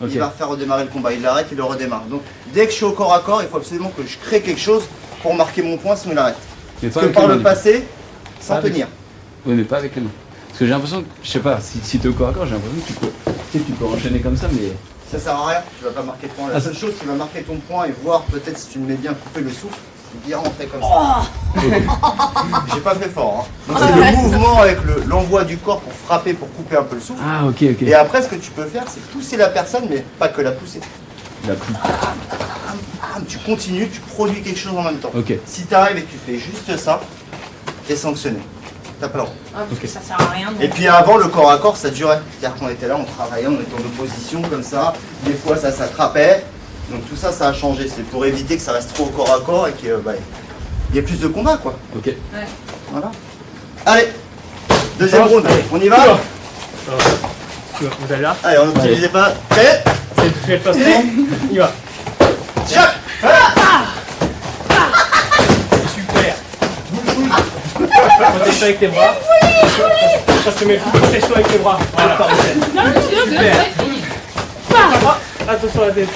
S1: Ok.
S4: Il va faire redémarrer le combat. Il l'arrête, il le redémarre. Donc dès que je suis au corps à corps, il faut absolument que je crée quelque chose pour marquer mon point, sinon il arrête.
S1: Mais
S4: Parce que par le passé, sans
S1: Pas avec-
S4: tenir.
S1: Oui, mais pas avec les mains. Parce que j'ai l'impression que, je sais pas, si t'es au corps à corps, j'ai l'impression que tu peux enchaîner comme ça, mais.
S4: Ça sert à rien, tu vas pas marquer de point. La
S1: Ah,
S4: seule chose qui va marquer ton point et voir peut-être si tu le mets bien couper le souffle, c'est bien rentrer comme ça. J'ai pas fait fort. Hein. Donc c'est le mouvement avec l'envoi du corps pour frapper, pour couper un peu le souffle.
S1: Ah, ok.
S4: Et après, ce que tu peux faire, c'est pousser la personne, mais pas que la pousser.
S1: La coupe.
S4: Tu continues, tu produis quelque chose en même temps.
S1: Ok.
S4: Si tu arrives et que tu fais juste ça, t'es sanctionné. T'as pas le droit.
S2: Ah, parce que ça sert à rien.
S4: Et puis avant, le corps à corps, ça durait. C'est-à-dire qu'on était là, on travaillait, on était en opposition comme ça. Des fois, ça s'attrapait. Donc tout ça, ça a changé. C'est pour éviter que ça reste trop au corps à corps et qu'il y ait plus de combats, quoi.
S1: Ok.
S4: Voilà. Allez, deuxième round. On y va?
S5: Vous allez là?
S4: Allez, on n'utilisez pas. Prêt?
S5: C'est de toucher le plastron. Il va.
S4: Jack!
S5: Super. Protège-toi avec tes bras. Ça se met le coup. Protège-toi avec tes bras. Voilà. Super. Attention à la tête.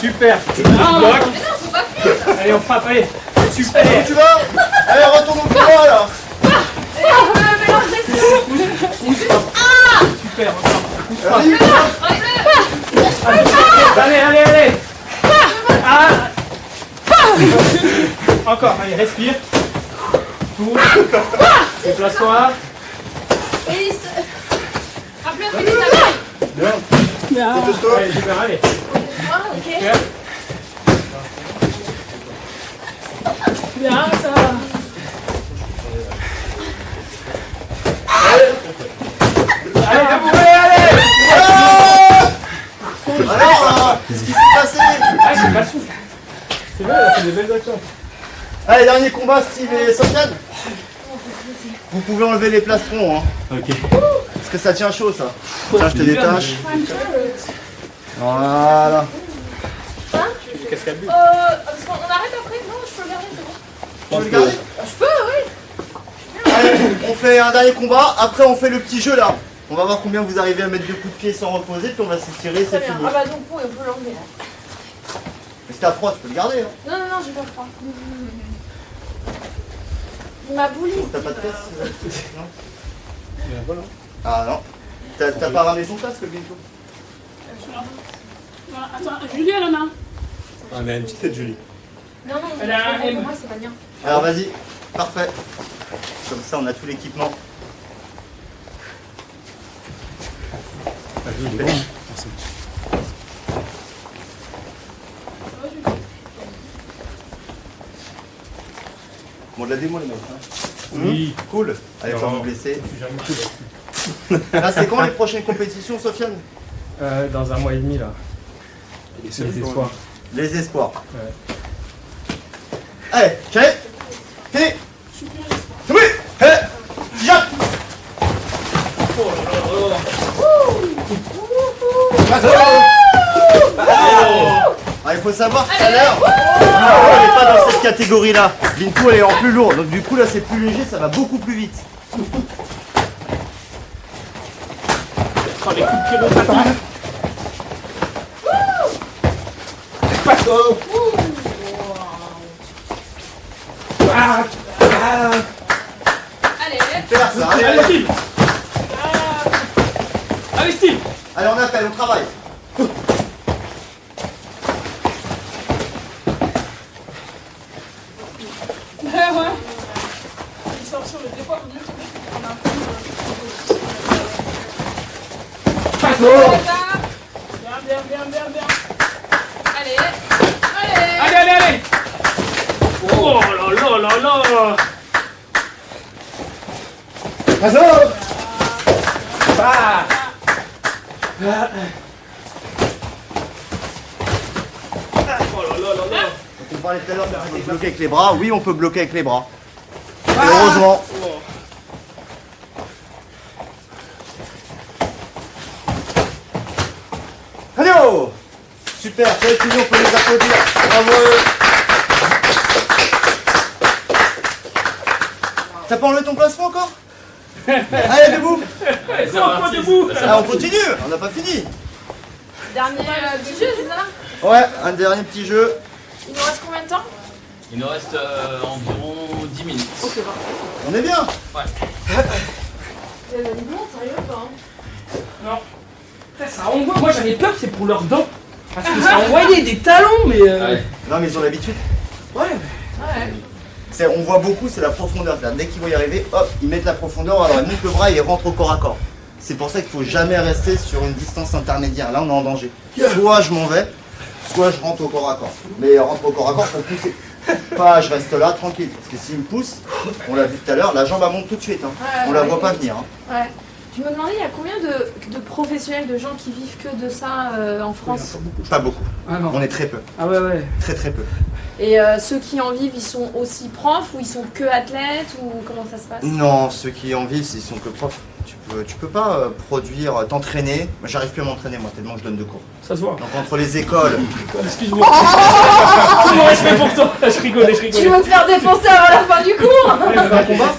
S5: Super. Bloc. Allez, on frappe. Allez. Super.
S4: Où tu vas? Allez, retourne au combat là!
S5: Super.
S4: Vas-y.
S5: Allez. Ah. Encore. Allez, respire. Tout. Déplace-toi.
S2: Rappelez, on fait des attaques.
S4: Bien. Dépêche-toi.
S5: Allez, super. Allez.
S2: Ok.
S5: Super.
S3: Bien ça. Allez, allez.
S4: Alors, qu'est-ce qui s'est passé?
S5: Ah, j'ai pas le souffle. C'est bien, il a fait des belles actions.
S4: Allez, dernier combat, Steve et Sofiane. Vous pouvez enlever les plastrons, hein.
S5: Ok.
S4: Parce que ça tient chaud, ça. Tiens, je te détache. Voilà.
S5: Qu'est-ce qu'elle dit?
S2: Parce qu'on arrête après? Non, je peux le garder, c'est bon.
S4: On le garde.
S2: Je peux, oui.
S4: Allez, on fait un dernier combat, après on fait le petit jeu là. On va voir combien vous arrivez à mettre de coups de pied sans reposer, puis on va s'étirer,
S2: Très
S4: c'est
S2: bien.
S4: fini.
S2: Ah bah donc, on peut l'enlever là.
S4: Mais si t'as froid, tu peux le garder. Hein.
S2: Non, non, non, j'ai pas froid. Il m'a bouli.
S4: T'as pas de casque? Non. Ah non. T'as pas ramené ton casque, Bintou?
S6: Attends, Julie, elle en a un.
S7: On a une petite tête, Julie.
S2: Non, non,
S3: Elle a un
S2: pour
S3: M.
S2: moi, c'est pas bien.
S4: Alors vas-y, parfait. Comme ça, on a tout l'équipement. Bon, de la démo les mecs. Hein.
S5: Oui.
S4: Cool. Allez, pas
S5: Non.
S4: vous blesser.
S5: Je suis jamais cool.
S4: Là, c'est quand les prochaines compétitions, Sofiane?
S5: Dans un mois et demi là. C'est les espoirs.
S4: Les espoirs.
S5: Ouais.
S4: Allez, j'allais. Fini. C'est bon. Hé. Jacques. Ah, il faut savoir tout à l'heure, Bintou elle n'est pas dans cette catégorie-là. Bintou elle est en plus lourd, donc du coup là c'est plus léger, ça va beaucoup plus vite.
S3: Oh, les coups de pied de patin.
S2: Allez,
S4: Super ça, allez,
S3: Allez,
S4: allez.
S3: Steve. Allez, Steve.
S4: Allez, on appelle, on travaille.
S6: Ouais. Il sort sur le dépôt, vaut mieux que on a un peu Bien.
S2: allez, allez.
S3: Allez, allez, allez. Oh là là là là.
S5: Ah.
S3: Oh là là là là.
S4: On parlait tout à l'heure on peut bloquer avec les bras, oui on peut bloquer avec les bras. Et heureusement. Allez oh. Super, c'est fini, on peut les applaudir. Bravo. T'as pas enlevé ton placement encore? Allez debout.
S3: Allez, ça va, debout.
S4: Ah, on continue, on n'a pas fini.
S2: Dernier petit jeu, c'est ça?
S4: Ouais, un dernier petit jeu.
S2: Il nous reste combien de temps?
S1: Il nous reste environ 10 minutes.
S2: Ok, bon.
S4: On est bien.
S2: Dis donc, sérieux ou pas?
S3: Non. Putain, ça envoie. Moi j'avais peur, c'est pour leurs dents. Parce que ça envoyait des talons, mais.
S1: Ouais.
S4: Non mais ils ont l'habitude.
S3: Ouais.
S2: Ouais.
S4: On voit beaucoup, c'est la profondeur. C'est-à-dire, dès qu'ils vont y arriver, hop, ils mettent la profondeur, alors ils montent le bras et ils rentrent au corps à corps. C'est pour ça qu'il ne faut jamais rester sur une distance intermédiaire. Là, on est en danger. Soit je m'en vais, soit je rentre au corps à corps. Mais rentrer au corps à corps, faut pousser. Pas je reste là tranquille. Parce que s'il me pousse, on l'a vu tout à l'heure, la jambe elle monte tout de suite. Hein.
S2: Ouais,
S4: On la
S2: ouais.
S4: voit pas venir. Hein.
S2: Ouais. Je me demandais, il y a combien de professionnels, de gens qui vivent que de ça en France?
S4: Pas beaucoup.
S3: Ah non.
S4: On est très peu.
S3: Ah ouais, ouais.
S4: Très très peu.
S2: Et ceux qui en vivent, ils sont aussi profs ou ils sont que athlètes ou comment ça se passe?
S4: Non, ceux qui en vivent, ils sont que profs. Tu peux pas produire, t'entraîner. Moi, j'arrive plus à m'entraîner, moi, tellement je donne de cours.
S3: Ça se voit.
S4: Donc, entre les écoles.
S3: Excuse-moi. Tout mon respect pour toi. Je rigolais, je
S2: Tu
S3: rigolais.
S2: veux me faire défoncer avant la fin du cours?
S4: Un combat.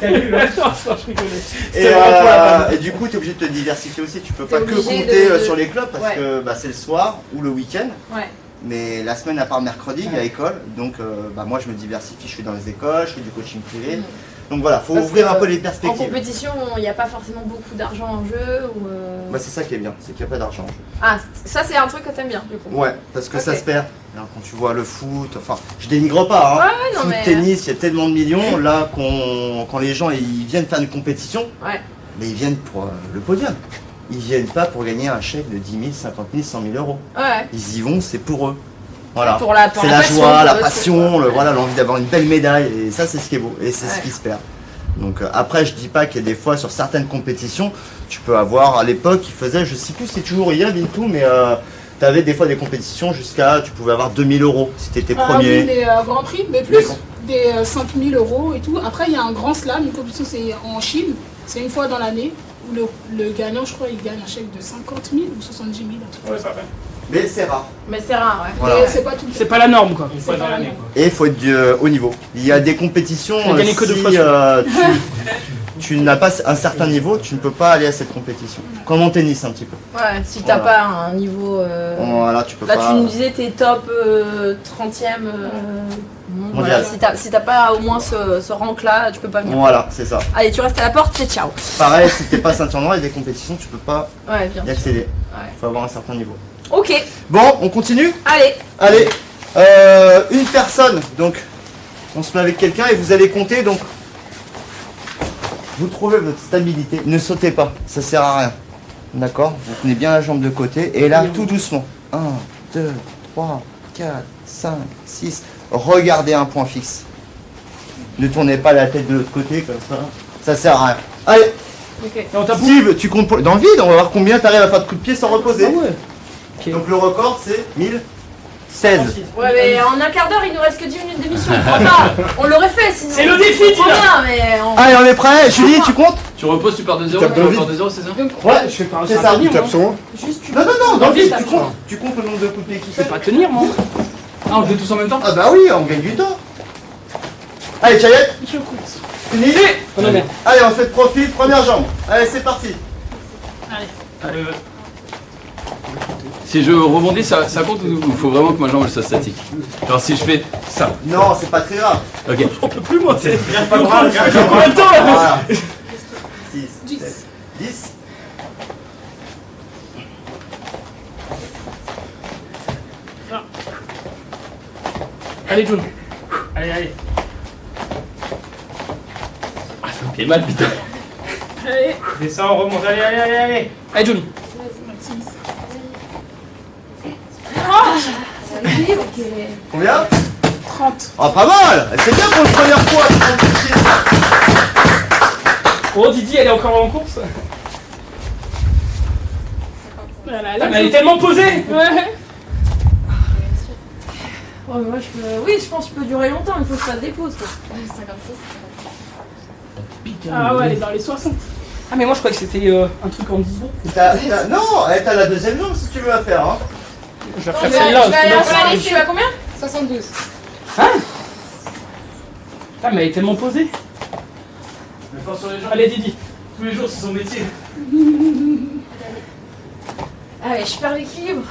S3: Non, je rigolais.
S4: Et du coup, tu es obligé de te diversifier aussi. Tu peux pas
S2: T'es
S4: que
S2: obligé
S4: compter
S2: de-
S4: sur les clubs parce
S2: Ouais.
S4: que c'est le soir ou le week-end.
S2: Ouais.
S4: Mais la semaine, à part mercredi, il y a école. Donc, moi, je me diversifie. Je suis dans les écoles, je fais du coaching privé.
S2: Mm.
S4: Donc voilà, faut
S2: Parce
S4: ouvrir
S2: que
S4: un peu les
S2: En
S4: perspectives.
S2: compétition, il n'y a pas forcément beaucoup d'argent en jeu ou.
S4: Bah, c'est ça qui est bien, c'est qu'il n'y a pas d'argent.
S2: Ah, ça c'est un truc que t'aimes bien du coup.
S4: Ouais, parce que ça
S2: Ok.
S4: se perd. Alors, quand tu vois le foot, enfin, je dénigre pas, hein.
S2: Ouais, non
S4: Foot,
S2: mais.
S4: tennis, il y a tellement de millions. Là, quand les gens ils viennent faire une compétition,
S2: Ouais.
S4: mais ils viennent pour le podium. Ils viennent pas pour gagner un chèque de 10 000, 50 000, 100 000 euros.
S2: Ouais.
S4: Ils y vont, c'est pour eux. Voilà.
S2: Pour la
S4: C'est la
S2: passion,
S4: joie,
S2: pour
S4: la
S2: le
S4: passion, voilà, l'envie d'avoir une belle médaille. Et ça, c'est ce qui est beau. Et c'est ce qui se perd. Donc après, je dis pas qu'il y a des fois sur certaines compétitions, tu peux avoir, à l'époque, ils faisaient, je sais plus si c'est toujours hier, Bintou, mais tu avais des fois des compétitions jusqu'à, tu pouvais avoir 2000 € si tu étais premier.
S6: Oui, des Grands Prix, mais plus des 5000 € et tout. Après, il y a un grand slam, une compétition, c'est en Chine, c'est une fois dans l'année, où le gagnant, je crois, il gagne un chèque de 50 000 ou 70 000.
S3: Ouais, ça fait.
S4: Mais c'est rare.
S2: Mais c'est rare, ouais.
S4: Voilà.
S6: C'est pas tout le temps.
S3: C'est pas la norme, quoi.
S5: Une fois dans l'année, quoi.
S4: Et il faut être du haut niveau. Il y a des compétitions,
S3: J'ai gagné que 2
S4: si
S3: fois.
S4: tu n'as pas un certain niveau, tu ne peux pas aller à cette compétition. Comme en tennis un petit peu.
S2: Ouais, si t'as
S4: Voilà.
S2: pas un niveau.
S4: Voilà, tu peux
S2: Là,
S4: pas.
S2: tu nous disais t'es top 30e.
S4: Mondial.
S2: Voilà, si t'as pas au moins ce rank-là, tu peux pas venir.
S4: Voilà, c'est ça.
S2: Allez, tu restes à la porte, c'est ciao.
S4: Pareil, si t'es pas ceinture noire, il y a des compétitions, tu peux pas
S2: Ouais, bien
S4: y
S2: sûr.
S4: accéder.
S2: Ouais.
S4: Il faut avoir un certain niveau.
S2: Ok,
S4: Bon, on continue?
S2: allez.
S4: Allez, une personne, donc on se met avec quelqu'un et vous allez compter, donc vous trouvez votre stabilité, ne sautez pas, ça sert à rien. D'accord? Vous tenez bien la jambe de côté et là, tout doucement. 1, 2, 3, 4, 5, 6. Regardez un point fixe. Ne tournez pas la tête de l'autre côté comme ça sert à rien. Allez,
S2: Ok.
S3: Et on tape où?
S4: Steve, tu comptes dans le vide, on va voir combien tu arrives à faire de coups de pied sans reposer.
S3: Ah ouais. Ok.
S4: Donc le record c'est 1016.
S2: Ouais, mais en un quart d'heure, il nous reste que 10 minutes d'émission. On prend pas. On l'aurait fait sinon.
S3: C'est le défi,
S2: On prend
S3: dis-le.
S2: bien, mais on...
S4: Allez, on est prêt. Julie, tu comptes?
S1: Tu reposes, tu pars de 0,
S7: Tape
S1: tu
S7: dans le
S1: repars de 0, c'est ça?
S4: Ouais,
S3: Je fais pas
S4: c'est
S3: un
S4: ça.
S3: tenir,
S7: Tu tapes
S3: moi.
S7: sur moi?
S2: Juste tu...
S4: Non, dans
S3: Dans
S4: le
S3: le
S4: vide,
S3: vide,
S4: tu
S3: ça.
S4: comptes. Tu comptes le nombre de coups de pied qui
S3: Je fais
S4: fait.
S3: pas tenir, moi.
S1: Ah, on le fait tous en même temps?
S4: Ah bah oui, on gagne du temps. Allez, Chayette,
S3: Je compte.
S4: fini.
S3: On est
S4: Allez, on fait de profil, première jambe. Allez, c'est parti.
S1: Si je rebondis, ça compte ou il faut vraiment que ma jambe elle soit statique? Genre si je fais ça.
S4: Non, c'est pas très grave.
S1: Ok.
S3: On peut plus, moi. C'est
S4: Pas grave.
S3: combien de temps, là?
S4: Voilà. 6,
S6: 10.
S4: 10.
S3: Allez, June. Allez, allez.
S1: Ah, ça me fait mal, putain.
S6: Allez,
S5: Descends, on remonte. Allez, allez, allez, allez.
S3: Allez, June.
S4: Combien?
S6: 30.
S4: Ah, pas mal. C'est bien pour une première fois.
S3: Oh, Didi, elle est encore en course.
S6: Voilà,
S3: Ah,
S6: là,
S3: mais elle est tellement posée.
S6: Ouais.
S2: Oh, mais moi, je peux... Oui, je pense que je peux durer longtemps, il faut que je fasse des pauses. Quoi.
S6: Ah ouais, elle est dans les 60.
S3: Ah, mais moi, je croyais que c'était un truc en 10
S4: Non, t'as la deuxième jambe si tu veux la faire. Hein.
S3: Je vais
S2: Je
S3: faire
S2: vais
S3: celle-là.
S2: aller
S3: parce que
S2: à
S3: là,
S2: la tu vas combien?
S6: 72.
S3: Ah, mais elle est tellement posée. Allez, Didi.
S1: Tous les jours, c'est son métier.
S2: Allez, je perds l'équilibre.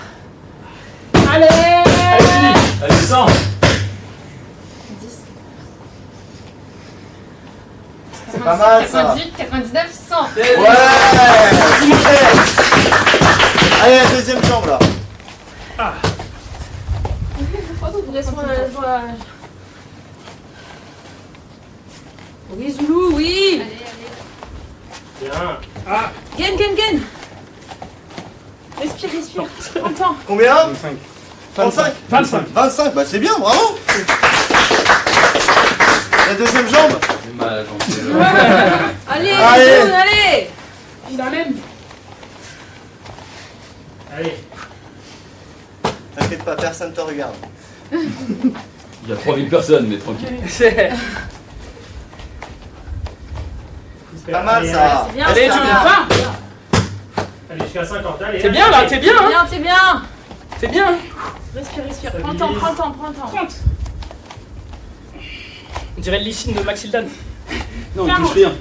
S6: Allez.
S3: Allez, Didi.
S1: Allez, 100.
S2: 10.
S4: C'est pas mal ça.
S2: 98, 99, 100.
S4: Ouais. Allez, la deuxième jambe là.
S2: Oui, Zoulou, oui.
S5: Bien.
S2: Gain, gain, gain. Respire, respire. Prends le temps.
S4: Combien?
S7: 25.
S4: 35.
S3: 25.
S4: 25, bah c'est bien, bravo. La deuxième jambe.
S1: J'ai mal à la jambe.
S2: Allez,
S4: Allez.
S2: Zoulou, allez.
S6: Il amène.
S5: Allez.
S4: T'inquiète pas, personne te regarde.
S1: Il y a 3000 personnes, mais tranquille.
S3: C'est
S4: Pas mal
S5: Allez,
S4: ça.
S2: C'est bien,
S3: Allez,
S2: ça.
S3: tu viens pas?
S5: Allez, jusqu'à 50. Allez.
S3: T'es bien, là, t'es bien, hein?
S2: Bien, t'es bien.
S3: T'es bien.
S2: Respire, respire. Prends le temps, prends le temps, prends le temps.
S6: 30.
S3: On dirait le lysine de Maxildan.
S1: Non, il touche rien.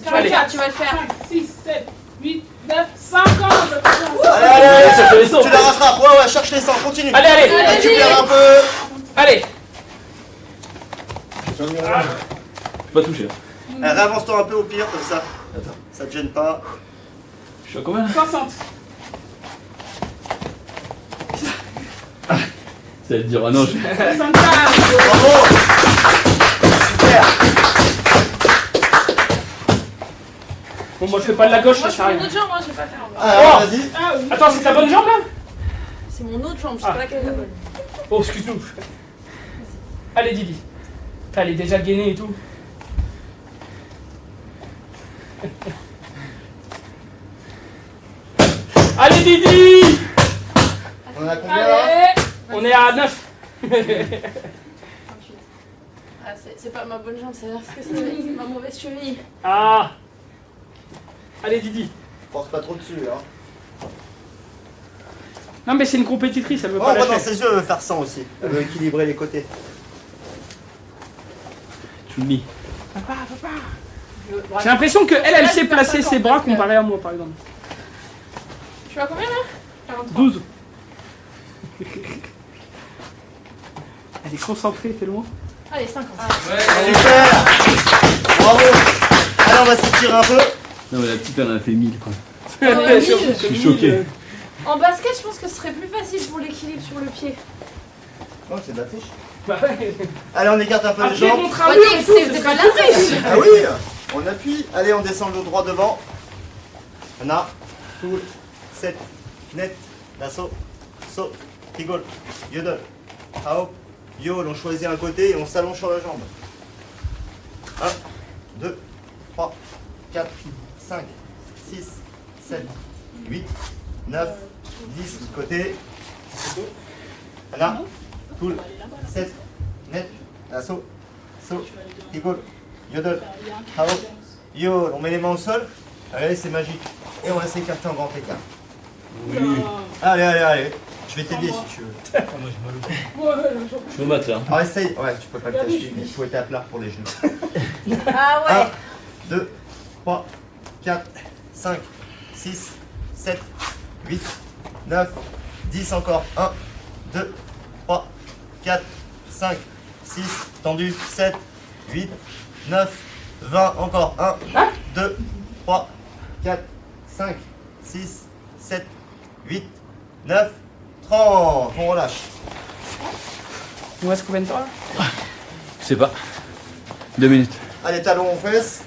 S2: Tu vas le faire, tu vas le faire.
S6: 5, 6, 7, 8, 9, 50.
S4: Allez, allez,
S1: cherche les sons.
S4: tu la rattrapes. Ouais, ouais, cherche les sangs, continue.
S3: Allez, allez.
S4: Récupère un peu.
S3: Allez.
S1: Je suis pas touché.
S4: Réavance-toi un peu au pire, comme ça.
S1: Attends.
S4: Ça te gêne pas.
S1: Je suis à combien là?
S6: 60.
S1: Ça va être dur. Ah non, je...
S6: 75.
S4: Bravo. Super.
S3: Bon, moi, je fais pas de la gauche,
S2: Moi,
S3: ça
S2: je
S3: sert à
S2: fais une
S3: rien.
S2: autre jambe, moi, je vais pas faire.
S4: Alors,
S3: Oh.
S4: vas-y.
S6: Ah oui.
S3: Attends, c'est ta bonne jambe, là?
S2: C'est mon autre jambe, je sais
S3: Ah.
S2: pas laquelle est la bonne.
S3: Oh, excuse-nous. Allez, Didi. Elle est déjà gainée et tout. Allez, Didi.
S4: On a combien là?
S3: Allez. On est à 9.
S2: Ah, c'est pas ma bonne jambe, c'est c'est ma mauvaise cheville.
S3: Ah. Allez, Didi.
S4: Force pas trop dessus, hein.
S3: Non, mais c'est une compétitrice, elle veut
S4: Oh,
S3: pas
S4: on va dans
S3: lâcher.
S4: ses yeux, elle veut faire 100 aussi. Elle veut équilibrer les côtés.
S3: Choumi. J'ai l'impression qu'elle sait placer ses bras comparé à moi, par exemple.
S2: Tu vas combien là 43.
S3: 12. Elle est concentrée, t'es loin.
S2: Allez, 50.
S4: Super. Bravo. Allez, on va s'étirer un peu.
S1: Non, mais la petite, elle en a fait 1000 quoi.
S2: Ouais,
S3: Je
S1: suis choqué.
S2: En basket, je pense que ce serait plus facile pour l'équilibre sur le pied.
S4: Oh, c'est de la triche.
S3: Bah ouais.
S4: Allez, on écarte un peu les
S3: Appuyer
S4: jambes.
S3: contre un mur et tout,
S2: c'est pas la triche.
S4: Ah oui. On appuie. Allez, on descend le dos droit devant. On a tout. 7. Net. Lasso. So. Rigole. Yodel. Hop. Yo, on choisit un côté et on s'allonge sur la jambe. 1, 2, 3, 4, 5, 6, 7, 8, 9, 10, de côté. Voilà. Cool. 7, net, lasso, so, rigole, yodel, hao, yo, on met les mains au sol. Allez, c'est magique. Et on va s'écarter en grand écart. Oui. Allez, allez, allez. Je vais t'aider si tu veux.
S1: Je me battre là.
S4: Ah, essaye. Ouais, tu peux pas le cacher, mais il faut être à plat pour les genoux.
S2: Ah ouais.
S4: 1, 2, 3, 4, 5, 6, 7, 8, 9, 10 encore. 1, 2, 3, 4, 5, 6, tendu, 7, 8, 9, 20 encore. 1, 2, 3, 4, 5, 6, 7, 8, 9, 30. On relâche.
S3: Il nous reste combien de temps là?
S1: Je sais pas. 2 minutes.
S4: Allez, talons aux fesses.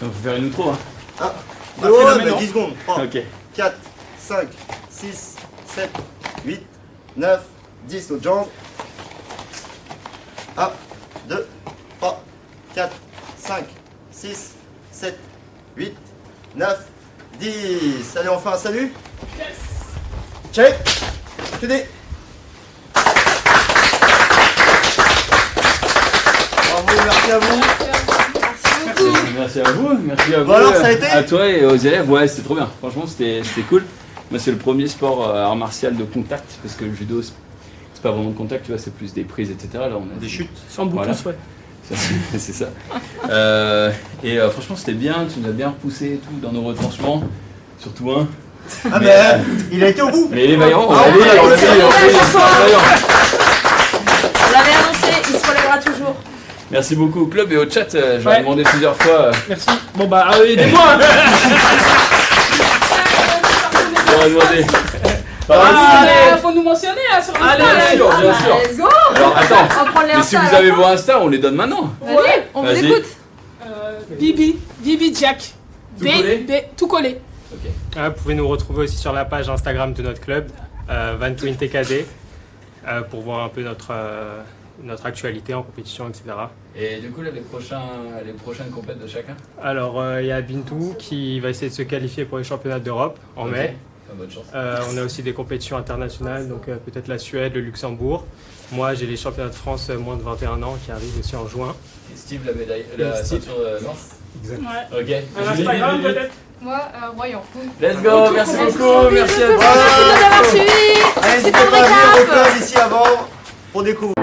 S1: On peut faire une outro hein.
S4: 1,
S3: Bah,
S4: 2,
S3: fais-le maintenant.
S4: 10 secondes. 3,
S1: Ok.
S4: 4, 5, 6, 7, 8, 9, 10 autres jambes. 1, 2, 3, 4, 5, 6, 7, 8, 9, 10. Allez, on fait un salut. Check. TD. Bravo, merci à vous.
S1: Merci à vous, merci à vous.
S4: Bon alors, ça a été
S1: à toi et aux élèves, ouais, c'était trop bien. Franchement, c'était cool. Moi, c'est le premier sport art martial de contact, parce que le judo, c'est pas vraiment de contact, tu vois, c'est plus des prises, etc. Là, on a
S4: Des chutes.
S3: Sans bout
S1: Voilà.
S3: tous, ouais.
S1: C'est ça. Franchement, c'était bien, tu nous as bien repoussé et tout dans nos retranchements, surtout un.
S4: Ah, mais il a été au bout.
S1: Mais il est vaillant, on
S4: Ah,
S1: l'a dit,
S4: ouais,
S1: on l'a dit,
S4: c'est
S1: il est vaillant.
S2: On l'avait annoncé, il se relèvera toujours.
S1: Merci beaucoup au club et au chat, je leur
S3: Ouais.
S1: ai demandé plusieurs fois.
S3: Merci. Bon bah, aidez-moi.
S1: Je leur ai demandé.
S3: Allez, faut nous mentionner là sur Insta.
S1: Allez, bien sûr, bien sûr.
S2: Let's go.
S1: Alors attends,
S2: On va prendre les
S1: mais si
S2: Insta,
S1: vous
S2: là.
S1: avez vos Insta, on les donne maintenant.
S2: Vas-y, on vous
S1: Vas-y.
S2: écoute.
S6: Bibi Jack.
S1: Tout collé
S6: Tout collé.
S5: Vous pouvez nous retrouver aussi sur la page Instagram de notre club, Vantuin TKD, pour voir un peu notre actualité en compétition, etc.
S1: Et du coup, là, les prochaines compètes de chacun.
S5: Alors, il y a Bintou qui va essayer de se qualifier pour les championnats d'Europe en mai.
S1: Bonne chance.
S5: On a aussi des compétitions internationales, donc peut-être la Suède, le Luxembourg. Moi, j'ai les championnats de France moins de 21 ans qui arrivent aussi en juin.
S1: Et Steve, la médaille, la
S5: Steve.
S1: ceinture non.
S5: Exactement.
S1: Ok.
S3: Un Instagram peut-être.
S8: Moi, voyons.
S1: Let's go, merci beaucoup, merci à toi.
S2: Merci de nous avoir suivis.
S4: Allez, n'hésitez
S2: C'était
S4: pas à
S2: le
S4: venir au
S2: récap.
S4: club ici avant pour découvrir.